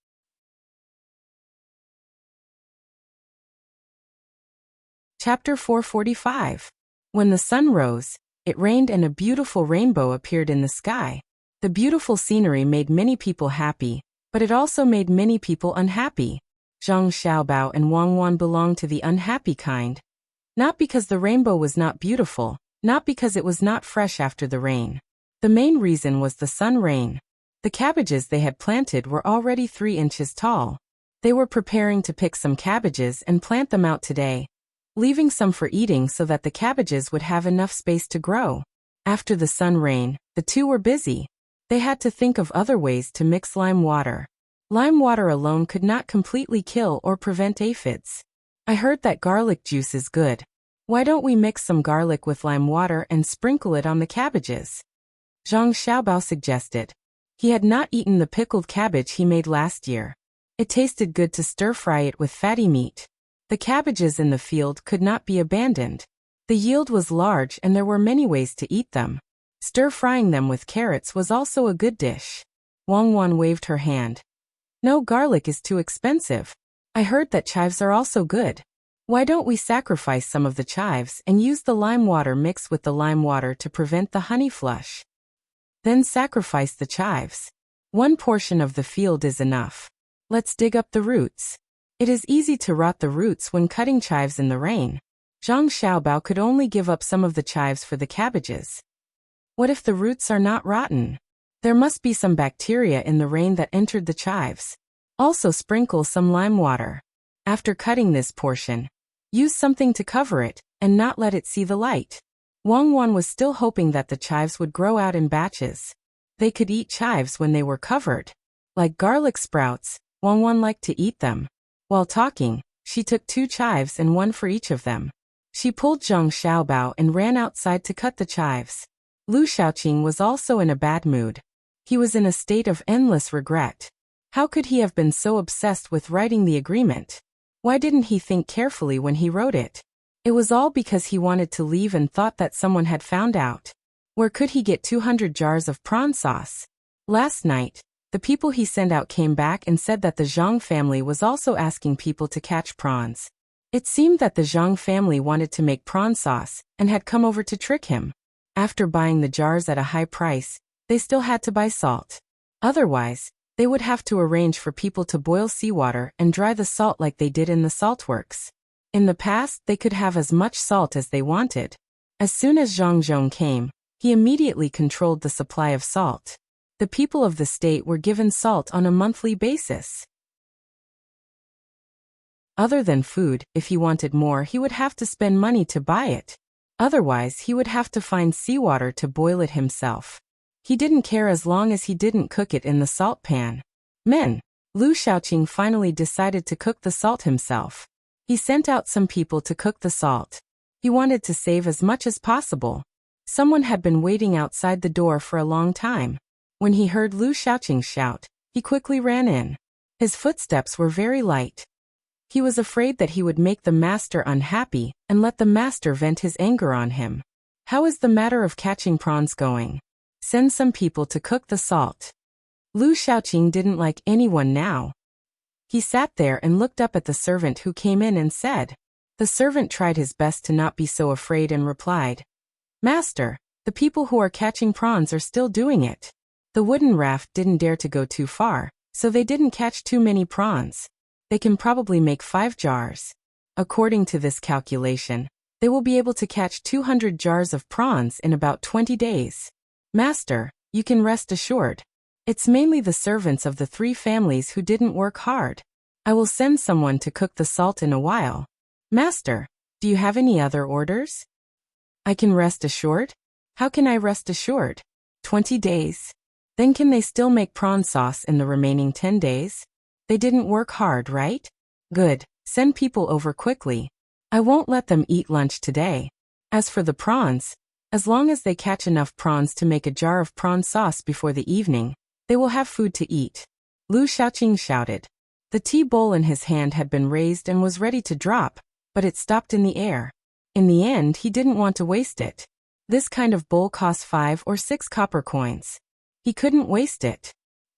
Chapter 445. When the sun rose, it rained and a beautiful rainbow appeared in the sky. The beautiful scenery made many people happy, but it also made many people unhappy. Zhang Xiaobao and Wang Wan belonged to the unhappy kind. Not because the rainbow was not beautiful, not because it was not fresh after the rain. The main reason was the sun rain. The cabbages they had planted were already 3 inches tall. They were preparing to pick some cabbages and plant them out today, leaving some for eating so that the cabbages would have enough space to grow. After the sun rain, the two were busy. They had to think of other ways to mix lime water. Lime water alone could not completely kill or prevent aphids. "I heard that garlic juice is good. Why don't we mix some garlic with lime water and sprinkle it on the cabbages?" Zhang Xiaobao suggested. He had not eaten the pickled cabbage he made last year. It tasted good to stir-fry it with fatty meat. The cabbages in the field could not be abandoned. The yield was large and there were many ways to eat them. Stir-frying them with carrots was also a good dish. Wang Wan waved her hand. "No, garlic is too expensive. I heard that chives are also good. Why don't we sacrifice some of the chives and use the lime water mixed with the lime water to prevent the honey flush? Then sacrifice the chives. 1 portion of the field is enough. Let's dig up the roots. It is easy to rot the roots when cutting chives in the rain." Zhang Xiaobao could only give up some of the chives for the cabbages. What if the roots are not rotten? There must be some bacteria in the rain that entered the chives. Also sprinkle some lime water. After cutting this portion, use something to cover it, and not let it see the light. Wang Wan was still hoping that the chives would grow out in batches. They could eat chives when they were covered. Like garlic sprouts, Wang Wan liked to eat them. While talking, she took 2 chives and 1 for each of them. She pulled Zhang Xiaobao and ran outside to cut the chives. Lu Shaoqing was also in a bad mood. He was in a state of endless regret. How could he have been so obsessed with writing the agreement? Why didn't he think carefully when he wrote it? It was all because he wanted to leave and thought that someone had found out. Where could he get 200 jars of prawn sauce? Last night, the people he sent out came back and said that the Zhang family was also asking people to catch prawns. It seemed that the Zhang family wanted to make prawn sauce and had come over to trick him. After buying the jars at a high price, they still had to buy salt. Otherwise, they would have to arrange for people to boil seawater and dry the salt like they did in the saltworks. In the past, they could have as much salt as they wanted. As soon as Zhang Zhong came, he immediately controlled the supply of salt. The people of the state were given salt on a monthly basis. Other than food, if he wanted more, he would have to spend money to buy it. Otherwise, he would have to find seawater to boil it himself. He didn't care as long as he didn't cook it in the salt pan. Lu Shaoqing finally decided to cook the salt himself. He sent out some people to cook the salt. He wanted to save as much as possible. Someone had been waiting outside the door for a long time. When he heard Lu Shaoqing shout, he quickly ran in. His footsteps were very light. He was afraid that he would make the master unhappy and let the master vent his anger on him. How is the matter of catching prawns going? Send some people to cook the salt. Lu Shaoqing didn't like anyone now. He sat there and looked up at the servant who came in and said. The servant tried his best to not be so afraid and replied, Master, the people who are catching prawns are still doing it. The wooden raft didn't dare to go too far, so they didn't catch too many prawns. They can probably make 5 jars. According to this calculation, they will be able to catch 200 jars of prawns in about 20 days. Master, you can rest assured. It's mainly the servants of the 3 families who didn't work hard. I will send someone to cook the salt in a while. Master, do you have any other orders? I can rest assured? How can I rest assured? 20 days. Then can they still make prawn sauce in the remaining 10 days? They didn't work hard, right? Good, send people over quickly. I won't let them eat lunch today. As for the prawns, as long as they catch enough prawns to make a jar of prawn sauce before the evening, they will have food to eat. Lu Shaoqing shouted. The tea bowl in his hand had been raised and was ready to drop, but it stopped in the air. In the end, he didn't want to waste it. This kind of bowl cost 5 or 6 copper coins. He couldn't waste it.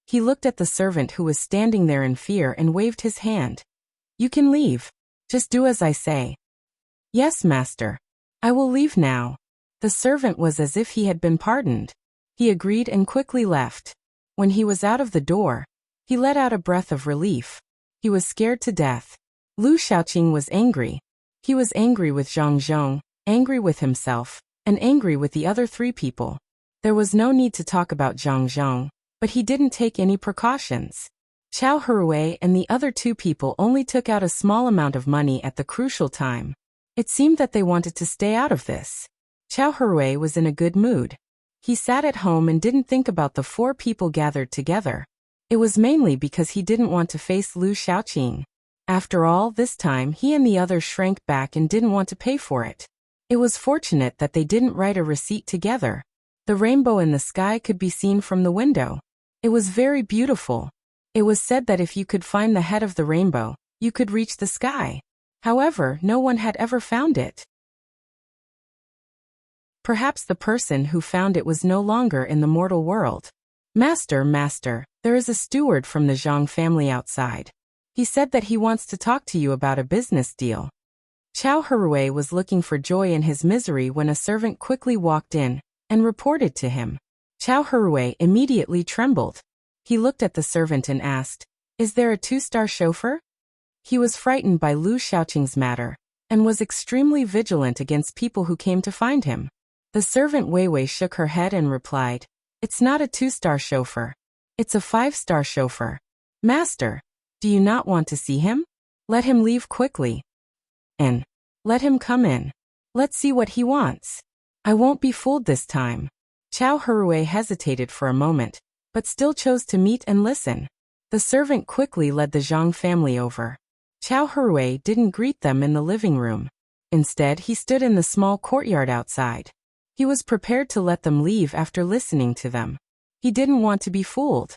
He looked at the servant who was standing there in fear and waved his hand. You can leave. Just do as I say. Yes, master. I will leave now. The servant was as if he had been pardoned. He agreed and quickly left. When he was out of the door, he let out a breath of relief. He was scared to death. Lu Shaoqing was angry. He was angry with Zhang Zhong, angry with himself, and angry with the other 3 people. There was no need to talk about Zhang Zhong, but he didn't take any precautions. Chao Hui and the other 2 people only took out a small amount of money at the crucial time. It seemed that they wanted to stay out of this. Chao Hui was in a good mood. He sat at home and didn't think about the 4 people gathered together. It was mainly because he didn't want to face Lu Shaoqing. After all, this time he and the others shrank back and didn't want to pay for it. It was fortunate that they didn't write a receipt together. The rainbow in the sky could be seen from the window. It was very beautiful. It was said that if you could find the head of the rainbow, you could reach the sky. However, no one had ever found it. Perhaps the person who found it was no longer in the mortal world. Master, there is a steward from the Zhang family outside. He said that he wants to talk to you about a business deal. Chao Hui was looking for joy in his misery when a servant quickly walked in and reported to him. Chao Hui immediately trembled. He looked at the servant and asked, Is there a 2-star chauffeur? He was frightened by Lu Shaoqing's matter and was extremely vigilant against people who came to find him. The servant Wei shook her head and replied, It's not a 2-star chauffeur. It's a 5-star chauffeur. Master, do you not want to see him? Let him leave quickly. And let him come in. Let's see what he wants. I won't be fooled this time. Chao Hui hesitated for a moment, but still chose to meet and listen. The servant quickly led the Zhang family over. Chow Hui didn't greet them in the living room. Instead, he stood in the small courtyard outside. He was prepared to let them leave after listening to them. He didn't want to be fooled.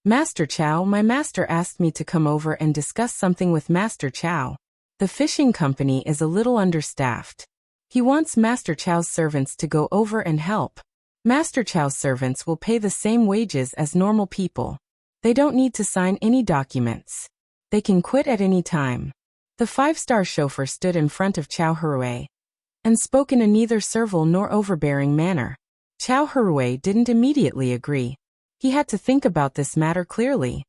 Master Chow, my master asked me to come over and discuss something with Master Chow. The fishing company is a little understaffed. He wants Master Chow's servants to go over and help. Master Chow's servants will pay the same wages as normal people. They don't need to sign any documents. They can quit at any time. The five-star chauffeur stood in front of Chow Hui and spoke in a neither servile nor overbearing manner. Chow Hui didn't immediately agree. He had to think about this matter clearly.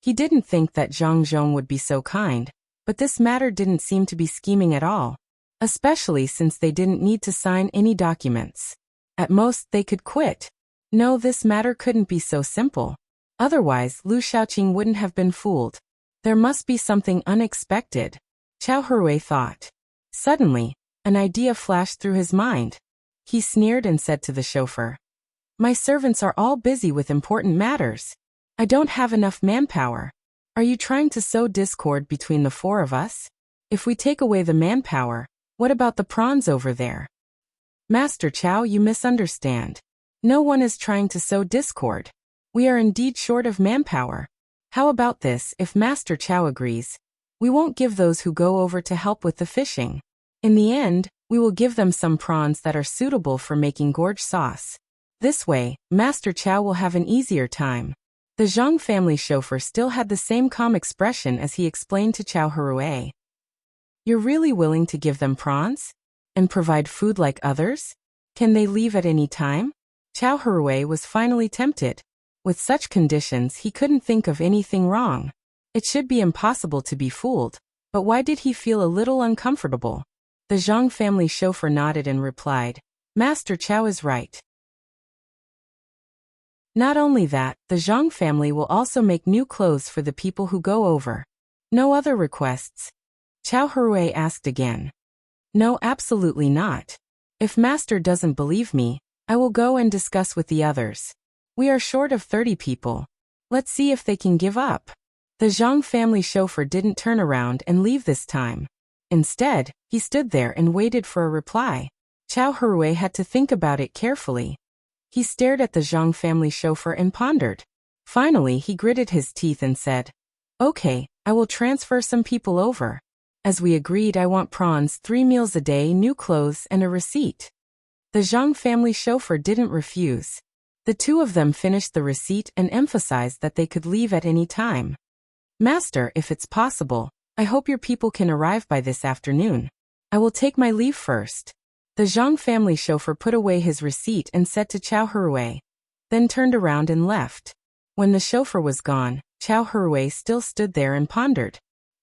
He didn't think that Zhang Zhong would be so kind, but this matter didn't seem to be scheming at all, especially since they didn't need to sign any documents. At most, they could quit. No, this matter couldn't be so simple. Otherwise, Lu Shaoqing wouldn't have been fooled. There must be something unexpected, Chow Hui thought. Suddenly, an idea flashed through his mind. He sneered and said to the chauffeur, "My servants are all busy with important matters. I don't have enough manpower. Are you trying to sow discord between the four of us? If we take away the manpower, what about the prawns over there?" "Master Chow, you misunderstand. No one is trying to sow discord. We are indeed short of manpower. How about this, if Master Chow agrees? We won't give those who go over to help with the fishing. In the end, we will give them some prawns that are suitable for making gorge sauce. This way, Master Chow will have an easier time." The Zhang family chauffeur still had the same calm expression as he explained to Chow Hui. "You're really willing to give them prawns? And provide food like others? Can they leave at any time?" Chow Hui was finally tempted. With such conditions, he couldn't think of anything wrong. It should be impossible to be fooled, but why did he feel a little uncomfortable? The Zhang family chauffeur nodded and replied, "Master Chow is right. Not only that, the Zhang family will also make new clothes for the people who go over." "No other requests?" Chow Hui asked again. "No, absolutely not. If Master doesn't believe me, I will go and discuss with the others. We are short of 30 people. Let's see if they can give up." The Zhang family chauffeur didn't turn around and leave this time. Instead, he stood there and waited for a reply. Chow Hui had to think about it carefully. He stared at the Zhang family chauffeur and pondered. Finally, he gritted his teeth and said, "Okay, I will transfer some people over. As we agreed, I want prawns, 3 meals a day, new clothes, and a receipt." The Zhang family chauffeur didn't refuse. The two of them finished the receipt and emphasized that they could leave at any time. "Master, if it's possible, I hope your people can arrive by this afternoon. I will take my leave first." The Zhang family chauffeur put away his receipt and said to Chow Hui, then turned around and left. When the chauffeur was gone, Chow Hui still stood there and pondered.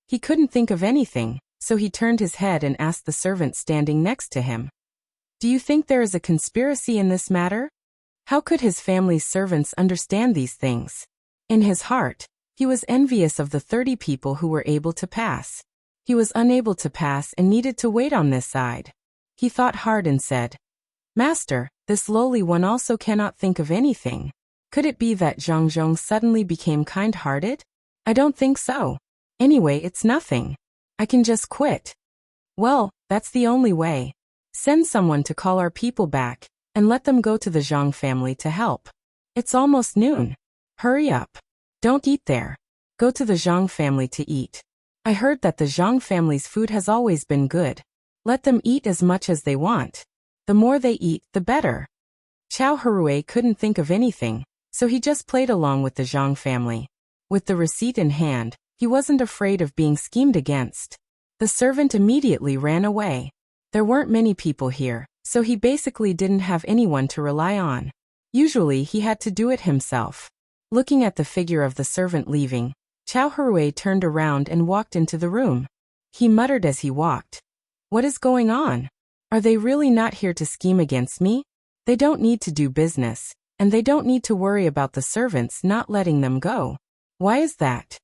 He couldn't think of anything, so he turned his head and asked the servant standing next to him, "Do you think there is a conspiracy in this matter?" How could his family's servants understand these things? In his heart, he was envious of the 30 people who were able to pass. He was unable to pass and needed to wait on this side. He thought hard and said, "Master, this lowly one also cannot think of anything. Could it be that Zhang Zhong suddenly became kind-hearted? I don't think so. Anyway, it's nothing. I can just quit." "Well, that's the only way. Send someone to call our people back, and let them go to the Zhang family to help. It's almost noon. Hurry up. Don't eat there. Go to the Zhang family to eat. I heard that the Zhang family's food has always been good. Let them eat as much as they want. The more they eat, the better." Chow Hui couldn't think of anything, so he just played along with the Zhang family. With the receipt in hand, he wasn't afraid of being schemed against. The servant immediately ran away. There weren't many people here, so he basically didn't have anyone to rely on. Usually he had to do it himself. Looking at the figure of the servant leaving, Chow Hui turned around and walked into the room. He muttered as he walked, "What is going on? Are they really not here to scheme against me? They don't need to do business, and they don't need to worry about the servants not letting them go. Why is that?"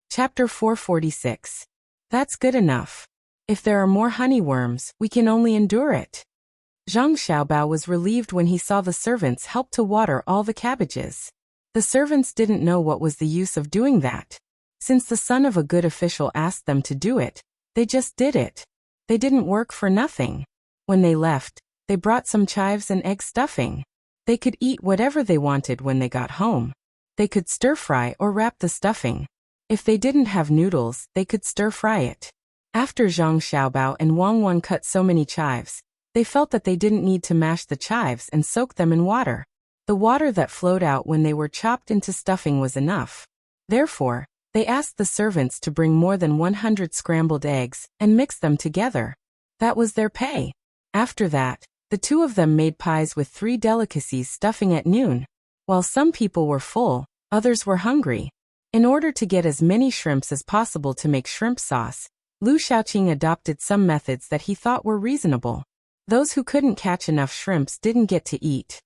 Chapter 446. That's good enough. If there are more honeyworms, we can only endure it. Zhang Xiaobao was relieved when he saw the servants help to water all the cabbages. The servants didn't know what was the use of doing that. Since the son of a good official asked them to do it, they just did it. They didn't work for nothing. When they left, they brought some chives and egg stuffing. They could eat whatever they wanted when they got home. They could stir-fry or wrap the stuffing. If they didn't have noodles, they could stir-fry it. After Zhang Xiaobao and Wang Wan cut so many chives, they felt that they didn't need to mash the chives and soak them in water. The water that flowed out when they were chopped into stuffing was enough. Therefore, they asked the servants to bring more than 100 scrambled eggs and mix them together. That was their pay. After that, the two of them made pies with 3 delicacies stuffing at noon. While some people were full, others were hungry. In order to get as many shrimps as possible to make shrimp sauce, Lu Shaoqing adopted some methods that he thought were reasonable. Those who couldn't catch enough shrimps didn't get to eat.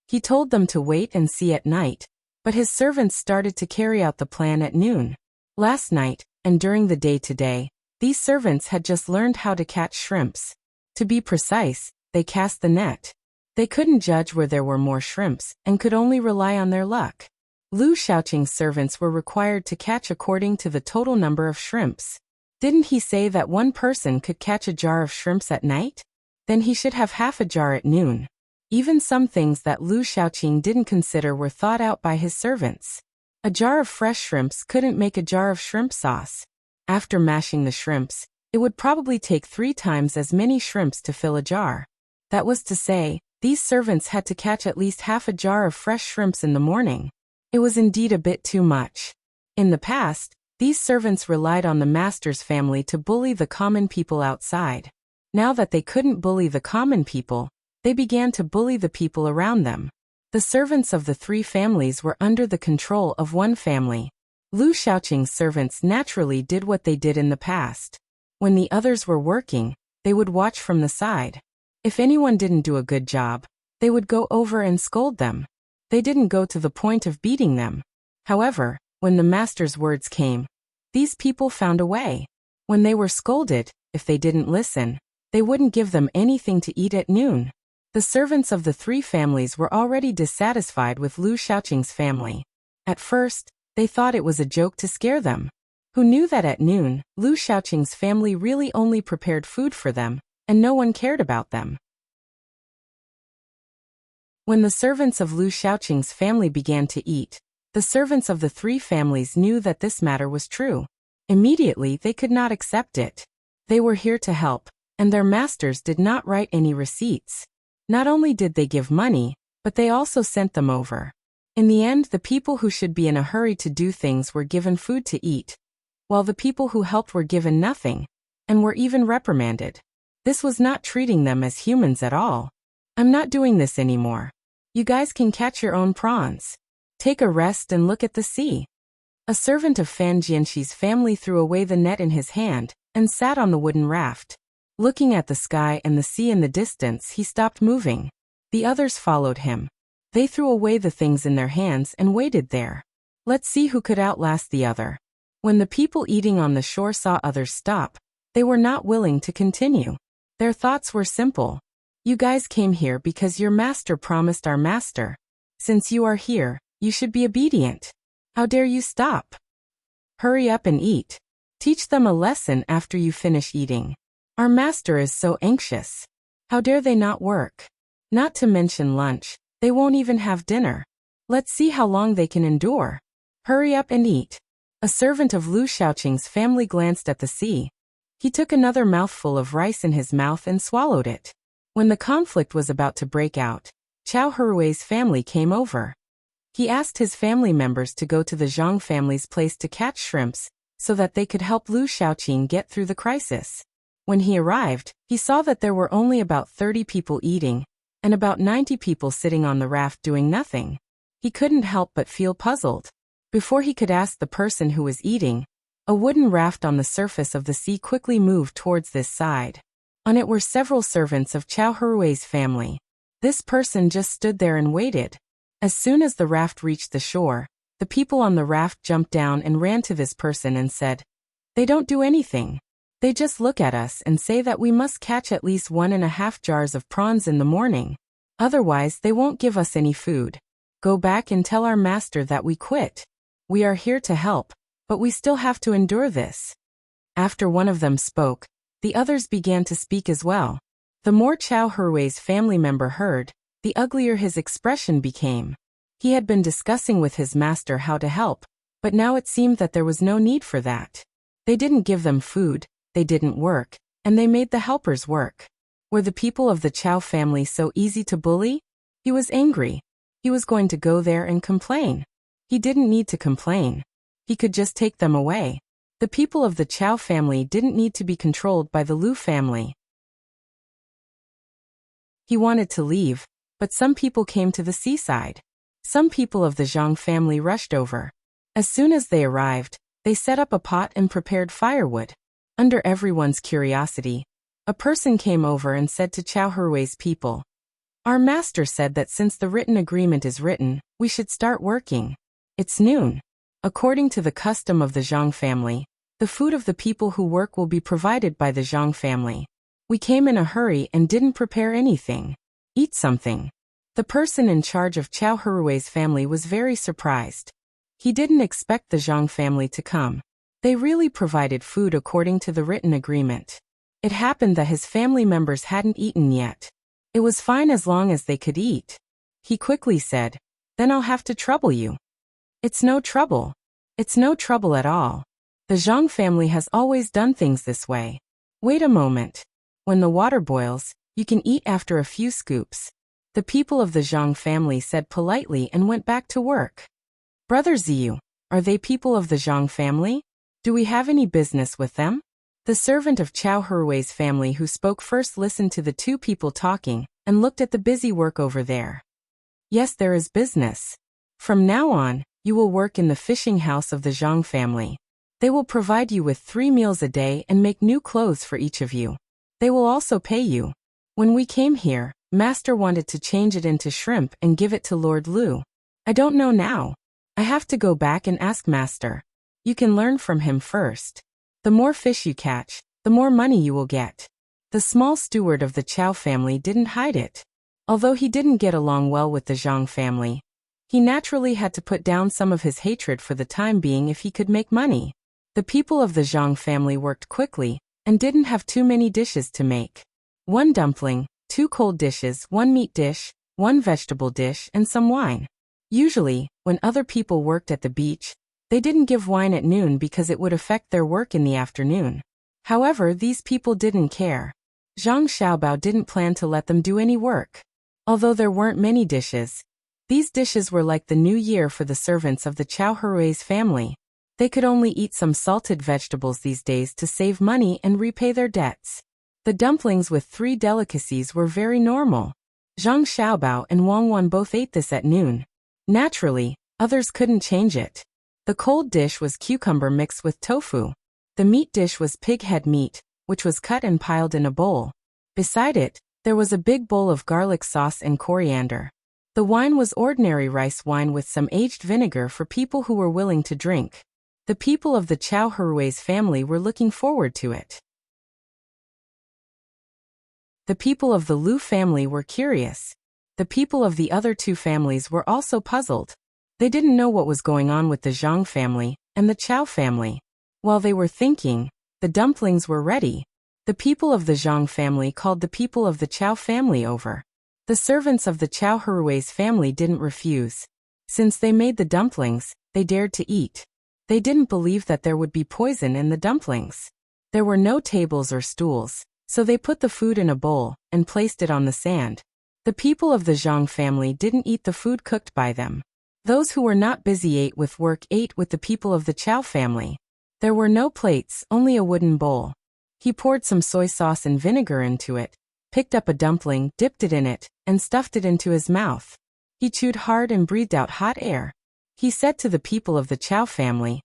He told them to wait and see at night, but his servants started to carry out the plan at noon. Last night, and during the day today, these servants had just learned how to catch shrimps. To be precise, they cast the net. They couldn't judge where there were more shrimps, and could only rely on their luck. Lu Shaoqing's servants were required to catch according to the total number of shrimps. Didn't he say that one person could catch a jar of shrimps at night? Then he should have half a jar at noon. Even some things that Lu Shaoqing didn't consider were thought out by his servants. A jar of fresh shrimps couldn't make a jar of shrimp sauce. After mashing the shrimps, it would probably take 3 times as many shrimps to fill a jar. That was to say, these servants had to catch at least half a jar of fresh shrimps in the morning. It was indeed a bit too much. In the past, these servants relied on the master's family to bully the common people outside. Now that they couldn't bully the common people, they began to bully the people around them. The servants of the 3 families were under the control of one family. Lu Shaoqing's servants naturally did what they did in the past. When the others were working, they would watch from the side. If anyone didn't do a good job, they would go over and scold them. They didn't go to the point of beating them. However, when the master's words came, these people found a way. When they were scolded, if they didn't listen, they wouldn't give them anything to eat at noon. The servants of the 3 families were already dissatisfied with Lu Shaoqing's family. At first, they thought it was a joke to scare them. Who knew that at noon, Lu Shaoqing's family really only prepared food for them, and no one cared about them. When the servants of Lu Shaoqing's family began to eat, the servants of the 3 families knew that this matter was true. Immediately they could not accept it. They were here to help, and their masters did not write any receipts. Not only did they give money, but they also sent them over. In the end, the people who should be in a hurry to do things were given food to eat, while the people who helped were given nothing, and were even reprimanded. This was not treating them as humans at all. I'm not doing this anymore. You guys can catch your own prawns. Take a rest and look at the sea. A servant of Fan Jianxi's family threw away the net in his hand, and sat on the wooden raft. Looking at the sky and the sea in the distance, he stopped moving. The others followed him. They threw away the things in their hands and waited there. Let's see who could outlast the other. When the people eating on the shore saw others stop, they were not willing to continue. Their thoughts were simple. You guys came here because your master promised our master. Since you are here, you should be obedient. How dare you stop? Hurry up and eat. Teach them a lesson after you finish eating. Our master is so anxious. How dare they not work? Not to mention lunch, they won't even have dinner. Let's see how long they can endure. Hurry up and eat. A servant of Lu Shaoqing's family glanced at the sea. He took another mouthful of rice in his mouth and swallowed it. When the conflict was about to break out, Chao Herui's family came over. He asked his family members to go to the Zhang family's place to catch shrimps, so that they could help Lu Shaoqing get through the crisis. When he arrived, he saw that there were only about 30 people eating, and about 90 people sitting on the raft doing nothing. He couldn't help but feel puzzled. Before he could ask the person who was eating, a wooden raft on the surface of the sea quickly moved towards this side. On it were several servants of Chao Herui's family. This person just stood there and waited. As soon as the raft reached the shore, the people on the raft jumped down and ran to this person and said, "They don't do anything. They just look at us and say that we must catch at least 1.5 jars of prawns in the morning. Otherwise, they won't give us any food. Go back and tell our master that we quit. We are here to help, but we still have to endure this." After one of them spoke, the others began to speak as well. The more Chow Herwei's family member heard, the uglier his expression became. He had been discussing with his master how to help, but now it seemed that there was no need for that. They didn't give them food, they didn't work, and they made the helpers work. Were the people of the Chow family so easy to bully? He was angry. He was going to go there and complain. He didn't need to complain. He could just take them away. The people of the Chow family didn't need to be controlled by the Lu family. He wanted to leave, but some people came to the seaside. Some people of the Zhang family rushed over. As soon as they arrived, they set up a pot and prepared firewood. Under everyone's curiosity, a person came over and said to Chow Herwei's people, "Our master said that since the written agreement is written, we should start working. It's noon. According to the custom of the Zhang family, the food of the people who work will be provided by the Zhang family. We came in a hurry and didn't prepare anything. Eat something." The person in charge of Chow Herwei's family was very surprised. He didn't expect the Zhang family to come. They really provided food according to the written agreement. It happened that his family members hadn't eaten yet. It was fine as long as they could eat. He quickly said, "Then I'll have to trouble you." "It's no trouble. It's no trouble at all. The Zhang family has always done things this way. Wait a moment. When the water boils, you can eat after a few scoops." The people of the Zhang family said politely and went back to work. "Brother Ziyu, are they people of the Zhang family? Do we have any business with them?" The servant of Chow Herwei's family who spoke first listened to the two people talking and looked at the busy work over there. "Yes, there is business. From now on, you will work in the fishing house of the Zhang family. They will provide you with 3 meals a day and make new clothes for each of you. They will also pay you. When we came here, Master wanted to change it into shrimp and give it to Lord Lu. I don't know now. I have to go back and ask Master. You can learn from him first. The more fish you catch, the more money you will get." The small steward of the Chow family didn't hide it. Although he didn't get along well with the Zhang family, he naturally had to put down some of his hatred for the time being if he could make money. The people of the Zhang family worked quickly and didn't have too many dishes to make. 1 dumpling, 2 cold dishes, 1 meat dish, 1 vegetable dish, and some wine. Usually, when other people worked at the beach, they didn't give wine at noon because it would affect their work in the afternoon. However, these people didn't care. Zhang Xiaobao didn't plan to let them do any work. Although there weren't many dishes, these dishes were like the new year for the servants of the Chow Herwei's family. They could only eat some salted vegetables these days to save money and repay their debts. The dumplings with 3 delicacies were very normal. Zhang Xiaobao and Wang Wan both ate this at noon. Naturally, others couldn't change it. The cold dish was cucumber mixed with tofu. The meat dish was pig head meat, which was cut and piled in a bowl. Beside it, there was a big bowl of garlic sauce and coriander. The wine was ordinary rice wine with some aged vinegar for people who were willing to drink. The people of the Chow Herwei's family were looking forward to it. The people of the Lu family were curious. The people of the other 2 families were also puzzled. They didn't know what was going on with the Zhang family and the Chow family. While they were thinking, the dumplings were ready. The people of the Zhang family called the people of the Chow family over. The servants of the Chow Herwei's family didn't refuse. Since they made the dumplings, they dared to eat. They didn't believe that there would be poison in the dumplings. There were no tables or stools, so they put the food in a bowl and placed it on the sand. The people of the Zhang family didn't eat the food cooked by them. Those who were not busy ate with work ate with the people of the Chow family. There were no plates, only a wooden bowl. He poured some soy sauce and vinegar into it, picked up a dumpling, dipped it in it, and stuffed it into his mouth. He chewed hard and breathed out hot air. He said to the people of the Chow family,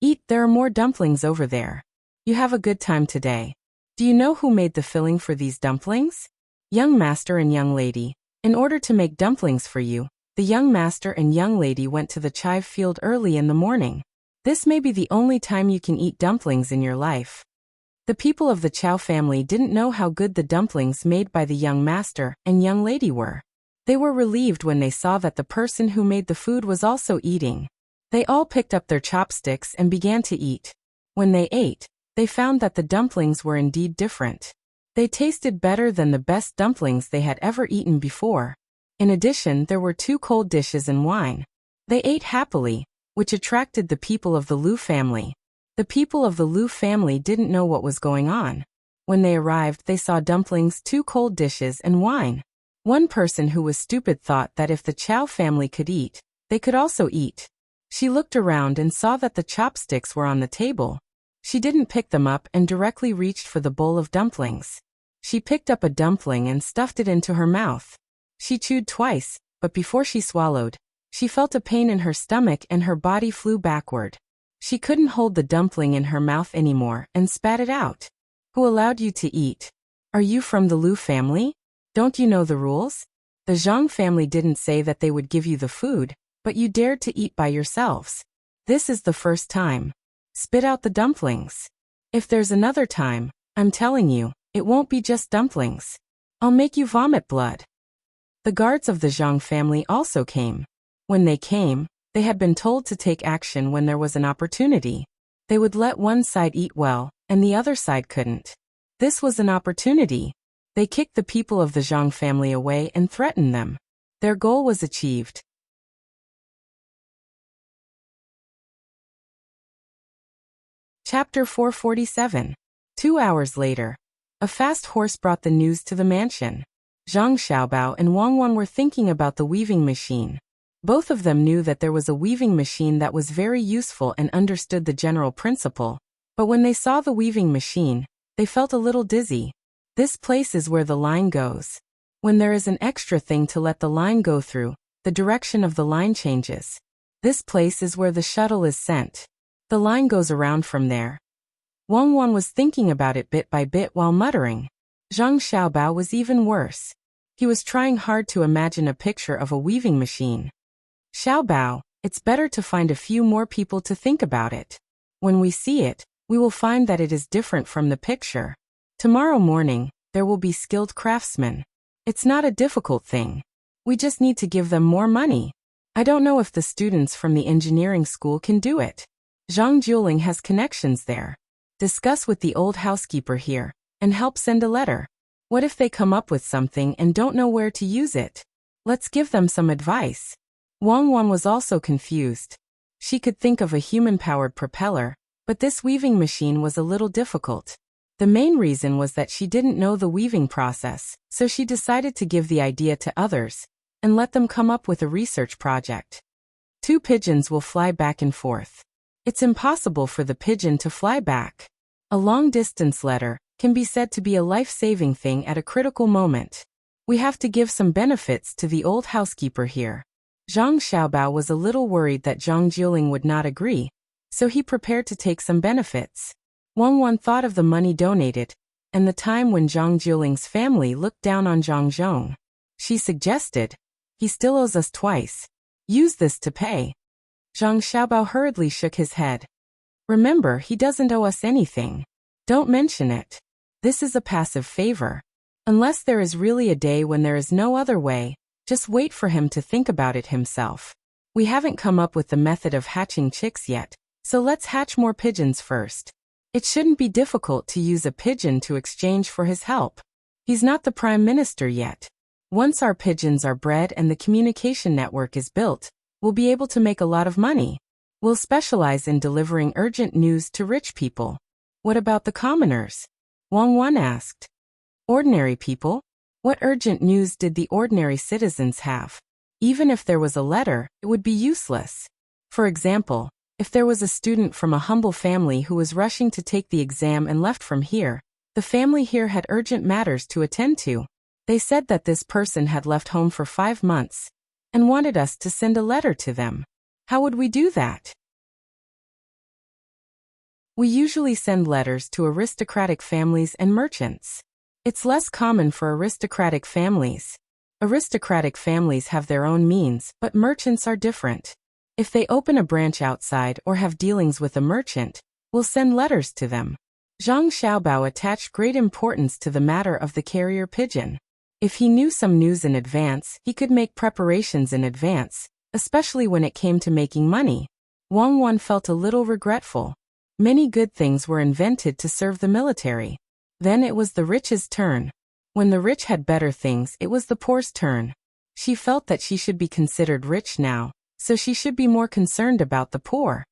"Eat, there are more dumplings over there. You have a good time today. Do you know who made the filling for these dumplings? Young master and young lady. In order to make dumplings for you, the young master and young lady went to the chive field early in the morning. This may be the only time you can eat dumplings in your life." The people of the Chow family didn't know how good the dumplings made by the young master and young lady were. They were relieved when they saw that the person who made the food was also eating. They all picked up their chopsticks and began to eat. When they ate, they found that the dumplings were indeed different. They tasted better than the best dumplings they had ever eaten before. In addition, there were 2 cold dishes and wine. They ate happily, which attracted the people of the Liu family. The people of the Liu family didn't know what was going on. When they arrived, they saw dumplings, 2 cold dishes, and wine. One person who was stupid thought that if the Chow family could eat, they could also eat. She looked around and saw that the chopsticks were on the table. She didn't pick them up and directly reached for the bowl of dumplings. She picked up a dumpling and stuffed it into her mouth. She chewed twice, but before she swallowed, she felt a pain in her stomach and her body flew backward. She couldn't hold the dumpling in her mouth anymore and spat it out. Who allowed you to eat? Are you from the Liu family? Don't you know the rules? The Zhang family didn't say that they would give you the food, but you dared to eat by yourselves. This is the first time. Spit out the dumplings. If there's another time, I'm telling you, it won't be just dumplings. I'll make you vomit blood. The guards of the Zhang family also came. When they came, they had been told to take action when there was an opportunity. They would let one side eat well, and the other side couldn't. This was an opportunity. They kicked the people of the Zhang family away and threatened them. Their goal was achieved. Chapter 447. 2 hours later, a fast horse brought the news to the mansion. Zhang Xiaobao and Wang Wan were thinking about the weaving machine. Both of them knew that there was a weaving machine that was very useful and understood the general principle, but when they saw the weaving machine, they felt a little dizzy. This place is where the line goes. When there is an extra thing to let the line go through, the direction of the line changes. This place is where the shuttle is sent. The line goes around from there. Wang Wan was thinking about it bit by bit while muttering. Zhang Xiaobao was even worse. He was trying hard to imagine a picture of a weaving machine. Xiaobao, it's better to find a few more people to think about it. When we see it, we will find that it is different from the picture. Tomorrow morning, there will be skilled craftsmen. It's not a difficult thing. We just need to give them more money. I don't know if the students from the engineering school can do it. Zhang Juling has connections there. Discuss with the old housekeeper here, and help send a letter. What if they come up with something and don't know where to use it? Let's give them some advice. Wang Wan was also confused. She could think of a human-powered propeller, but this weaving machine was a little difficult. The main reason was that she didn't know the weaving process, so she decided to give the idea to others, and let them come up with a research project. 2 pigeons will fly back and forth. It's impossible for the pigeon to fly back. A long-distance letter can be said to be a life-saving thing at a critical moment. We have to give some benefits to the old housekeeper here. Zhang Xiaobao was a little worried that Zhang Juling would not agree, so he prepared to take some benefits. Wang Wan thought of the money donated, and the time when Zhang Juling's family looked down on Zhang Zhong. She suggested, he still owes us twice. Use this to pay. Zhang Xiaobao hurriedly shook his head. Remember, he doesn't owe us anything. Don't mention it. This is a passive favor. Unless there is really a day when there is no other way, just wait for him to think about it himself. We haven't come up with the method of hatching chicks yet, so let's hatch more pigeons first. It shouldn't be difficult to use a pigeon to exchange for his help. He's not the prime minister yet. Once our pigeons are bred and the communication network is built, we'll be able to make a lot of money. We'll specialize in delivering urgent news to rich people. What about the commoners? Wang Wan asked. Ordinary people? What urgent news did the ordinary citizens have? Even if there was a letter, it would be useless. For example, if there was a student from a humble family who was rushing to take the exam and left from here, the family here had urgent matters to attend to. They said that this person had left home for 5 months and wanted us to send a letter to them. How would we do that? We usually send letters to aristocratic families and merchants. It's less common for aristocratic families. Aristocratic families have their own means, but merchants are different. If they open a branch outside or have dealings with a merchant, we'll send letters to them. Zhang Xiaobao attached great importance to the matter of the carrier pigeon. If he knew some news in advance, he could make preparations in advance, especially when it came to making money. Wang Wan felt a little regretful. Many good things were invented to serve the military. Then it was the rich's turn. When the rich had better things, it was the poor's turn. She felt that she should be considered rich now, so she should be more concerned about the poor.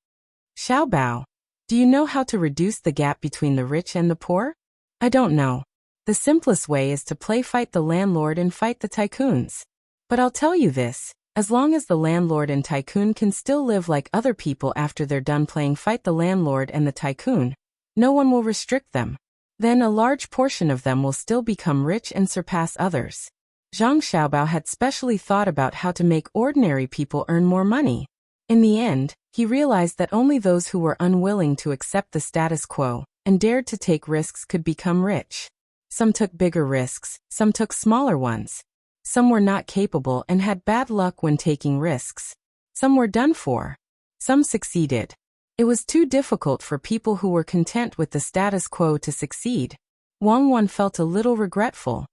Xiaobao, do you know how to reduce the gap between the rich and the poor? I don't know. The simplest way is to play fight the landlord and fight the tycoons. But I'll tell you this, as long as the landlord and tycoon can still live like other people after they're done playing fight the landlord and the tycoon, no one will restrict them. Then a large portion of them will still become rich and surpass others. Zhang Xiaobao had specially thought about how to make ordinary people earn more money. In the end, he realized that only those who were unwilling to accept the status quo and dared to take risks could become rich. Some took bigger risks, some took smaller ones. Some were not capable and had bad luck when taking risks. Some were done for. Some succeeded. It was too difficult for people who were content with the status quo to succeed. Wang Wan felt a little regretful.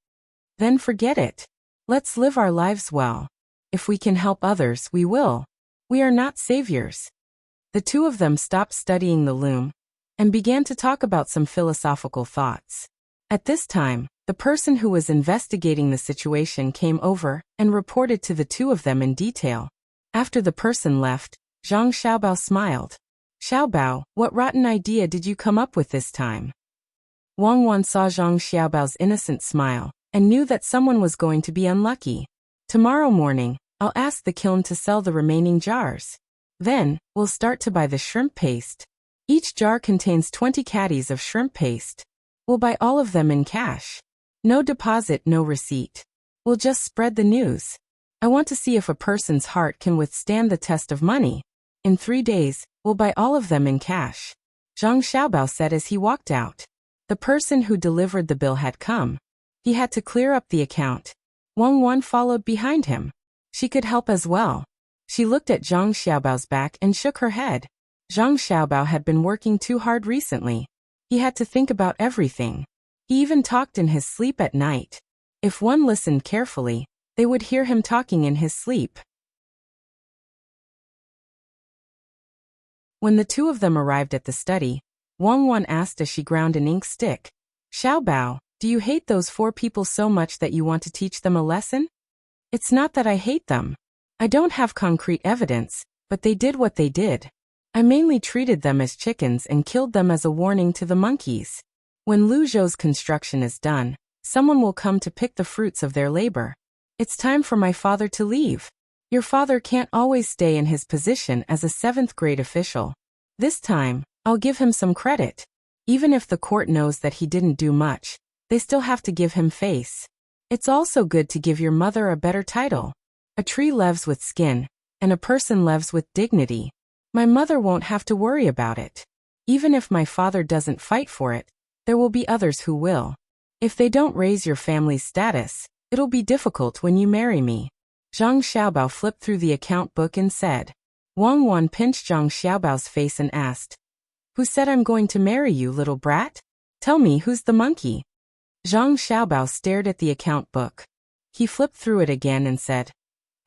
Then forget it. Let's live our lives well. If we can help others, we will. We are not saviors. The two of them stopped studying the loom and began to talk about some philosophical thoughts. At this time, the person who was investigating the situation came over and reported to the two of them in detail. After the person left, Zhang Xiaobao smiled. Xiaobao, what rotten idea did you come up with this time? Wang Wan saw Zhang Xiaobao's innocent smile and knew that someone was going to be unlucky. Tomorrow morning, I'll ask the kiln to sell the remaining jars. Then, we'll start to buy the shrimp paste. Each jar contains 20 caddies of shrimp paste. We'll buy all of them in cash. No deposit, no receipt. We'll just spread the news. I want to see if a person's heart can withstand the test of money. In 3 days, we'll buy all of them in cash. Zhang Xiaobao said as he walked out. The person who delivered the bill had come. He had to clear up the account. Wang Wan followed behind him. She could help as well. She looked at Zhang Xiaobao's back and shook her head. Zhang Xiaobao had been working too hard recently. He had to think about everything. He even talked in his sleep at night. If one listened carefully, they would hear him talking in his sleep. When the two of them arrived at the study, Wang Wan asked as she ground an ink stick, Xiaobao, do you hate those 4 people so much that you want to teach them a lesson? It's not that I hate them. I don't have concrete evidence, but they did what they did. I mainly treated them as chickens and killed them as a warning to the monkeys. When Lu Zhou's construction is done, someone will come to pick the fruits of their labor. It's time for my father to leave. Your father can't always stay in his position as a 7th grade official. This time, I'll give him some credit. Even if the court knows that he didn't do much, they still have to give him face. It's also good to give your mother a better title. A tree lives with skin, and a person lives with dignity. My mother won't have to worry about it. Even if my father doesn't fight for it, there will be others who will. If they don't raise your family's status, it'll be difficult when you marry me. Zhang Xiaobao flipped through the account book and said. Wang Wan pinched Zhang Xiaobao's face and asked, Who said I'm going to marry you, little brat? Tell me who's the monkey? Zhang Xiaobao stared at the account book. He flipped through it again and said,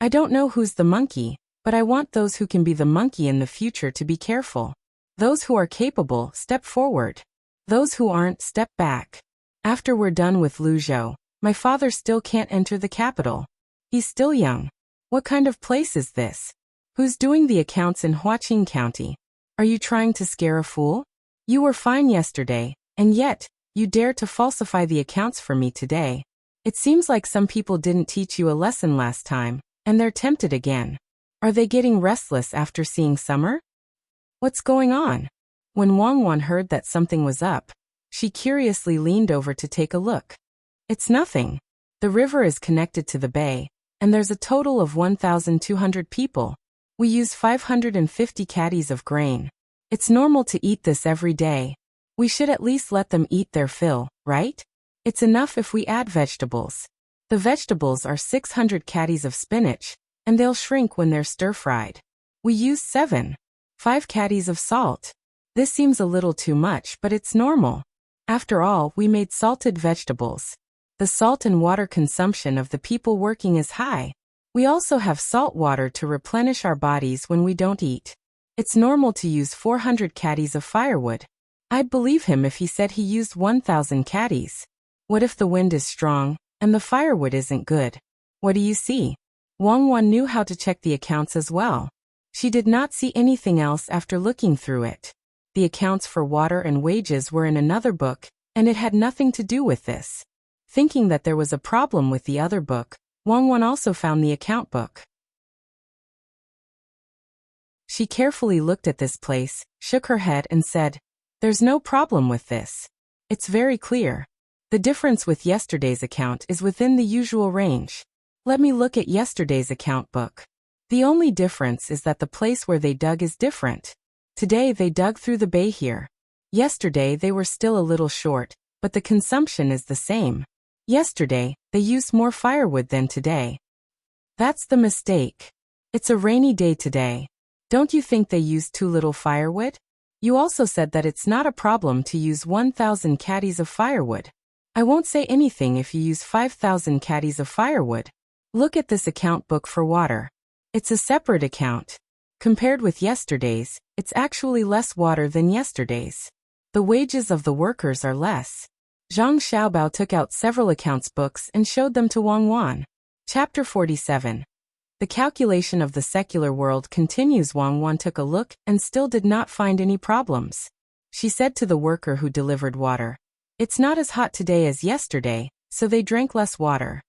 I don't know who's the monkey, but I want those who can be the monkey in the future to be careful. Those who are capable, step forward. Those who aren't, step back. After we're done with Lu Zhou, my father still can't enter the capital. He's still young. What kind of place is this? Who's doing the accounts in Huaqing County? Are you trying to scare a fool? You were fine yesterday, and yet, you dare to falsify the accounts for me today. It seems like some people didn't teach you a lesson last time, and they're tempted again. Are they getting restless after seeing summer? What's going on? When Wang Wan heard that something was up, she curiously leaned over to take a look. It's nothing. The river is connected to the bay, and there's a total of 1,200 people. We use 550 caddies of grain. It's normal to eat this every day. We should at least let them eat their fill, right? It's enough if we add vegetables. The vegetables are 600 caddies of spinach, and they'll shrink when they're stir-fried. We use 5 caddies of salt. This seems a little too much, but it's normal. After all, we made salted vegetables. The salt and water consumption of the people working is high. We also have salt water to replenish our bodies when we don't eat. It's normal to use 400 caddies of firewood. I'd believe him if he said he used 1,000 caddies. What if the wind is strong, and the firewood isn't good? What do you see? Wang Wan knew how to check the accounts as well. She did not see anything else after looking through it. The accounts for water and wages were in another book, and it had nothing to do with this. Thinking that there was a problem with the other book, Wang Wan also found the account book. She carefully looked at this place, shook her head and said, "There's no problem with this. It's very clear. The difference with yesterday's account is within the usual range. Let me look at yesterday's account book. The only difference is that the place where they dug is different. Today they dug through the bay here. Yesterday they were still a little short, but the consumption is the same. Yesterday, they used more firewood than today. That's the mistake. It's a rainy day today. Don't you think they used too little firewood? You also said that it's not a problem to use 1,000 caddies of firewood. I won't say anything if you use 5,000 caddies of firewood. Look at this account book for water. It's a separate account. Compared with yesterday's, it's actually less water than yesterday's. The wages of the workers are less." Zhang Xiaobao took out several accounts books and showed them to Wang Wan. Chapter 47. The calculation of the secular world continues. Wang Wan took a look and still did not find any problems. She said to the worker who delivered water, "It's not as hot today as yesterday, so they drank less water."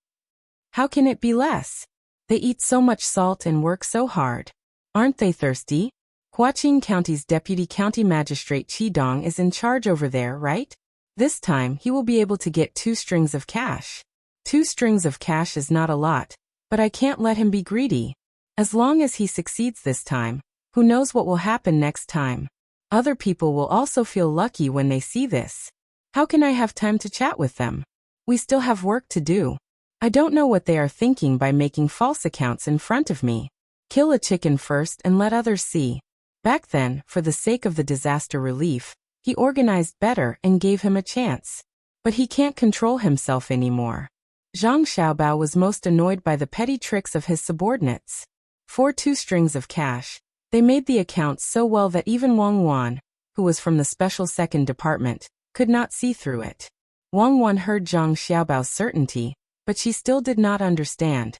"How can it be less? They eat so much salt and work so hard. Aren't they thirsty?" Huaqing County's deputy county magistrate Qi Dong is in charge over there, right? This time he will be able to get 2 strings of cash. 2 strings of cash is not a lot, but I can't let him be greedy. As long as he succeeds this time, who knows what will happen next time? Other people will also feel lucky when they see this. How can I have time to chat with them? We still have work to do. I don't know what they are thinking by making false accounts in front of me. Kill a chicken first and let others see. Back then, for the sake of the disaster relief, he organized better and gave him a chance. But he can't control himself anymore. Zhang Xiaobao was most annoyed by the petty tricks of his subordinates. For 2 strings of cash, they made the accounts so well that even Wang Wan, who was from the special second department, could not see through it. Wang Wan heard Zhang Xiaobao's certainty, but she still did not understand.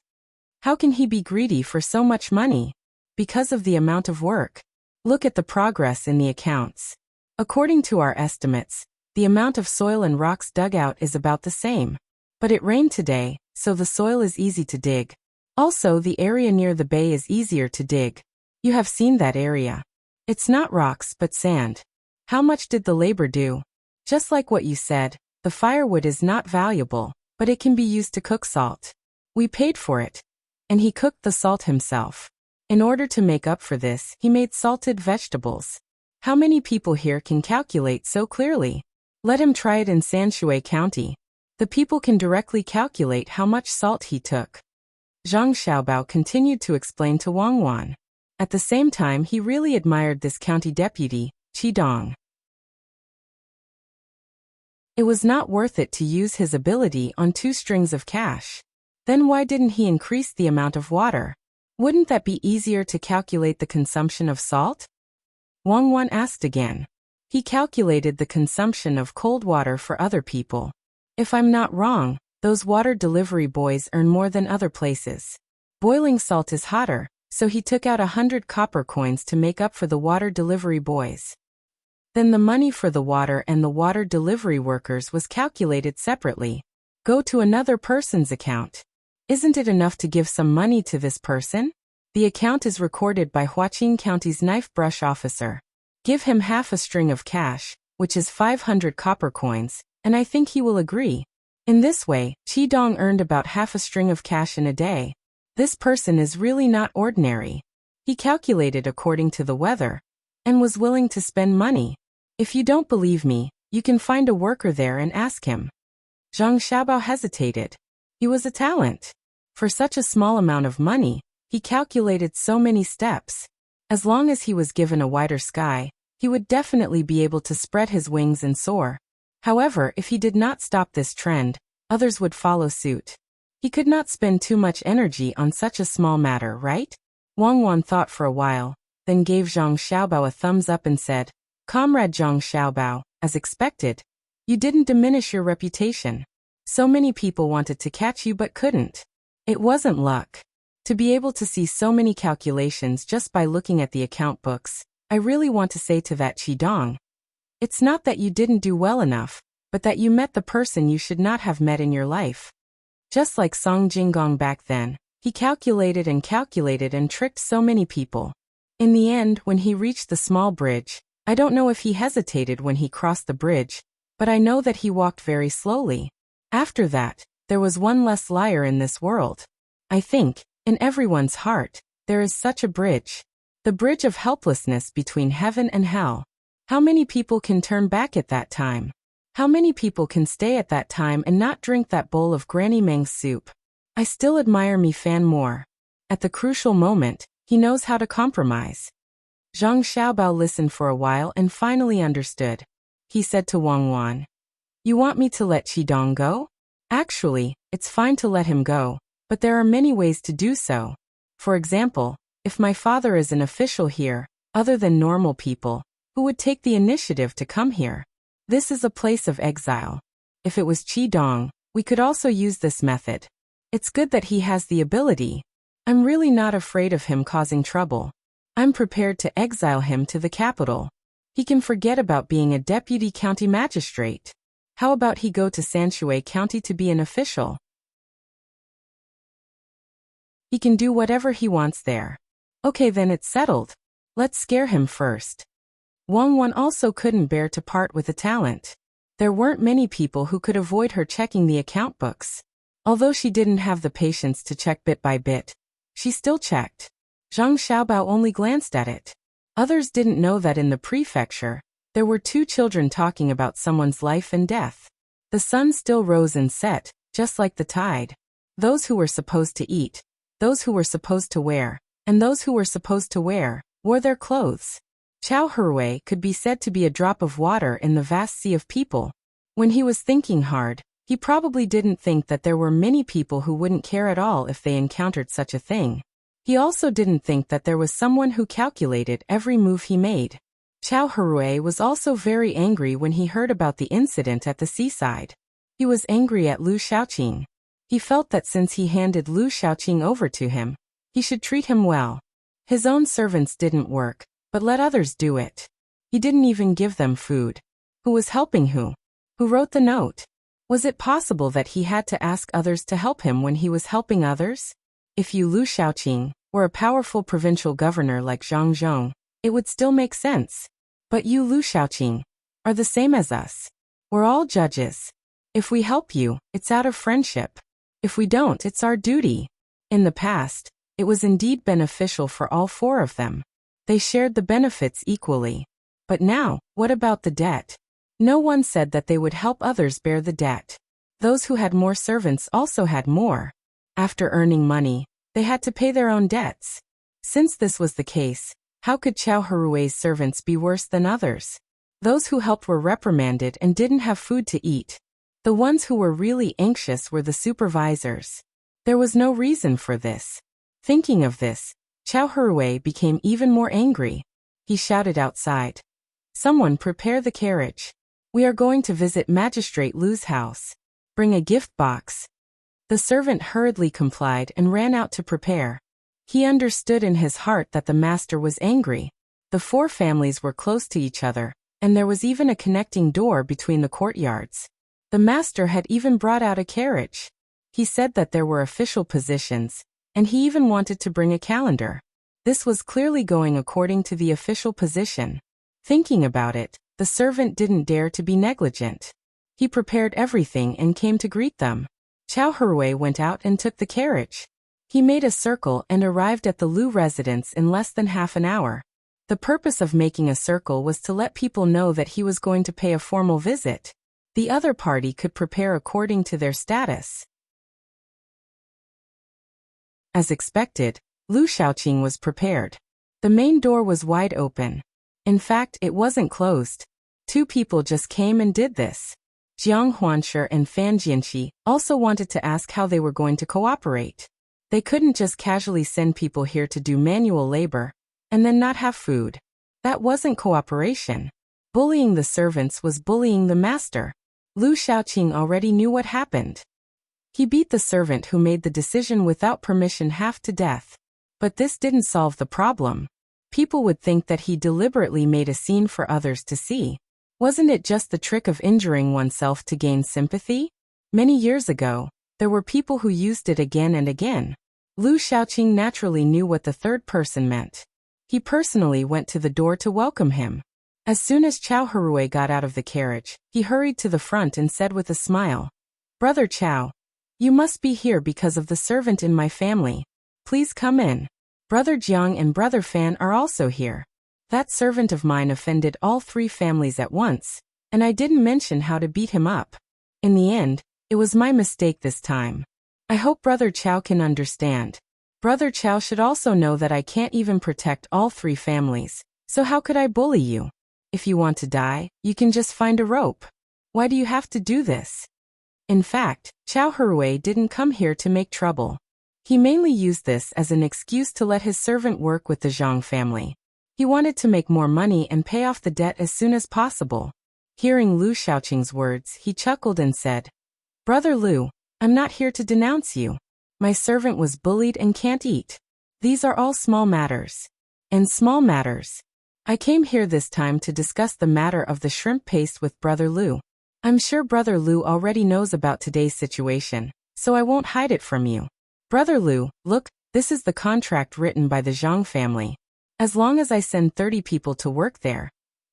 How can he be greedy for so much money? Because of the amount of work. Look at the progress in the accounts. According to our estimates, the amount of soil and rocks dug out is about the same. But it rained today, so the soil is easy to dig. Also, the area near the bay is easier to dig. You have seen that area. It's not rocks but sand. How much did the labor do? Just like what you said, the firewood is not valuable, but it can be used to cook salt. We paid for it. And he cooked the salt himself. In order to make up for this, he made salted vegetables. How many people here can calculate so clearly? Let him try it in Sanshui County. The people can directly calculate how much salt he took. Zhang Xiaobao continued to explain to Wang Wan. At the same time, he really admired this county deputy, Qi Dong. It was not worth it to use his ability on 2 strings of cash. Then why didn't he increase the amount of water? Wouldn't that be easier to calculate the consumption of salt? Wang Wan asked again. He calculated the consumption of cold water for other people. If I'm not wrong, those water delivery boys earn more than other places. Boiling salt is hotter, so he took out 100 copper coins to make up for the water delivery boys. Then the money for the water and the water delivery workers was calculated separately. Go to another person's account. Isn't it enough to give some money to this person? The account is recorded by Huaqing County's knife brush officer. Give him half a string of cash, which is 500 copper coins, and I think he will agree. In this way, Qi Dong earned about half a string of cash in a day. This person is really not ordinary. He calculated according to the weather, and was willing to spend money. If you don't believe me, you can find a worker there and ask him. Zhang Xiaobao hesitated. He was a talent. For such a small amount of money, he calculated so many steps. As long as he was given a wider sky, he would definitely be able to spread his wings and soar. However, if he did not stop this trend, others would follow suit. He could not spend too much energy on such a small matter, right? Wang Wan thought for a while, then gave Zhang Xiaobao a thumbs up and said, Comrade Zhang Xiaobao, as expected, you didn't diminish your reputation. So many people wanted to catch you but couldn't. It wasn't luck. To be able to see so many calculations just by looking at the account books, I really want to say to that Qidong, it's not that you didn't do well enough, but that you met the person you should not have met in your life. Just like Song Jinggong back then, he calculated and tricked so many people. In the end, when he reached the small bridge, I don't know if he hesitated when he crossed the bridge, but I know that he walked very slowly. After that, there was one less liar in this world. I think, in everyone's heart, there is such a bridge. The bridge of helplessness between heaven and hell. How many people can turn back at that time? How many people can stay at that time and not drink that bowl of Granny Meng's soup? I still admire Mi Fan more. At the crucial moment, he knows how to compromise. Zhang Xiaobao listened for a while and finally understood. He said to Wang Wan, you want me to let Qidong go? Actually, it's fine to let him go, but there are many ways to do so. For example, if my father is an official here, other than normal people, who would take the initiative to come here? This is a place of exile. If it was Qidong, we could also use this method. It's good that he has the ability. I'm really not afraid of him causing trouble. I'm prepared to exile him to the capital. He can forget about being a deputy county magistrate. How about he go to Sanshui County to be an official? He can do whatever he wants there. Okay, then it's settled. Let's scare him first. Wang Wan also couldn't bear to part with the talent. There weren't many people who could avoid her checking the account books. Although she didn't have the patience to check bit by bit, she still checked. Zhang Xiaobao only glanced at it. Others didn't know that in the prefecture, there were two children talking about someone's life and death. The sun still rose and set, just like the tide. Those who were supposed to eat, those who were supposed to wear, and those who were supposed to wear, wore their clothes. Chao Herwei could be said to be a drop of water in the vast sea of people. When he was thinking hard, he probably didn't think that there were many people who wouldn't care at all if they encountered such a thing. He also didn't think that there was someone who calculated every move he made. Chao Herwei was also very angry when he heard about the incident at the seaside. He was angry at Lu Shaoqing. He felt that since he handed Lu Shaoqing over to him, he should treat him well. His own servants didn't work, but let others do it. He didn't even give them food. Who was helping who? Who wrote the note? Was it possible that he had to ask others to help him when he was helping others? If you, Lu Shaoqing, were a powerful provincial governor like Zhang Zhong, it would still make sense. But you, Lu Shaoqing, are the same as us. We're all judges. If we help you, it's out of friendship. If we don't, it's our duty. In the past, it was indeed beneficial for all four of them. They shared the benefits equally. But now, what about the debt? No one said that they would help others bear the debt. Those who had more servants also had more. After earning money, they had to pay their own debts. Since this was the case, how could Chao Herui's servants be worse than others? Those who helped were reprimanded and didn't have food to eat. The ones who were really anxious were the supervisors. There was no reason for this. Thinking of this, Chao Herui became even more angry. He shouted outside, "Someone prepare the carriage. We are going to visit Magistrate Lu's house. Bring a gift box." The servant hurriedly complied and ran out to prepare. He understood in his heart that the master was angry. The four families were close to each other, and there was even a connecting door between the courtyards. The master had even brought out a carriage. He said that there were official positions, and he even wanted to bring a calendar. This was clearly going according to the official position. Thinking about it, the servant didn't dare to be negligent. He prepared everything and came to greet them. Chao Herui went out and took the carriage. He made a circle and arrived at the Lu residence in less than half an hour. The purpose of making a circle was to let people know that he was going to pay a formal visit. The other party could prepare according to their status. As expected, Lu Shaoqing was prepared. The main door was wide open. In fact, it wasn't closed. Two people just came and did this. Jiang Huanshi and Fan Jianxi, also wanted to ask how they were going to cooperate. They couldn't just casually send people here to do manual labor and then not have food. That wasn't cooperation. Bullying the servants was bullying the master. Lu Shaoqing already knew what happened. He beat the servant who made the decision without permission half to death. But this didn't solve the problem. People would think that he deliberately made a scene for others to see. Wasn't it just the trick of injuring oneself to gain sympathy? Many years ago, there were people who used it again and again. Lu Shaoqing naturally knew what the third person meant. He personally went to the door to welcome him. As soon as Chao Hui got out of the carriage, he hurried to the front and said with a smile, "Brother Chao, you must be here because of the servant in my family. Please come in. Brother Jiang and Brother Fan are also here. That servant of mine offended all three families at once, and I didn't mention how to beat him up. In the end, it was my mistake this time. I hope Brother Chao can understand. Brother Chao should also know that I can't even protect all three families, so how could I bully you? If you want to die, you can just find a rope. Why do you have to do this?" In fact, Chao Hui didn't come here to make trouble. He mainly used this as an excuse to let his servant work with the Zhang family. He wanted to make more money and pay off the debt as soon as possible. Hearing Lu Shaoqing's words, he chuckled and said, "Brother Lu, I'm not here to denounce you. My servant was bullied and can't eat. These are all small matters. And small matters. I came here this time to discuss the matter of the shrimp paste with Brother Lu. I'm sure Brother Lu already knows about today's situation, so I won't hide it from you. Brother Lu, look, this is the contract written by the Zhang family. As long as I send 30 people to work there,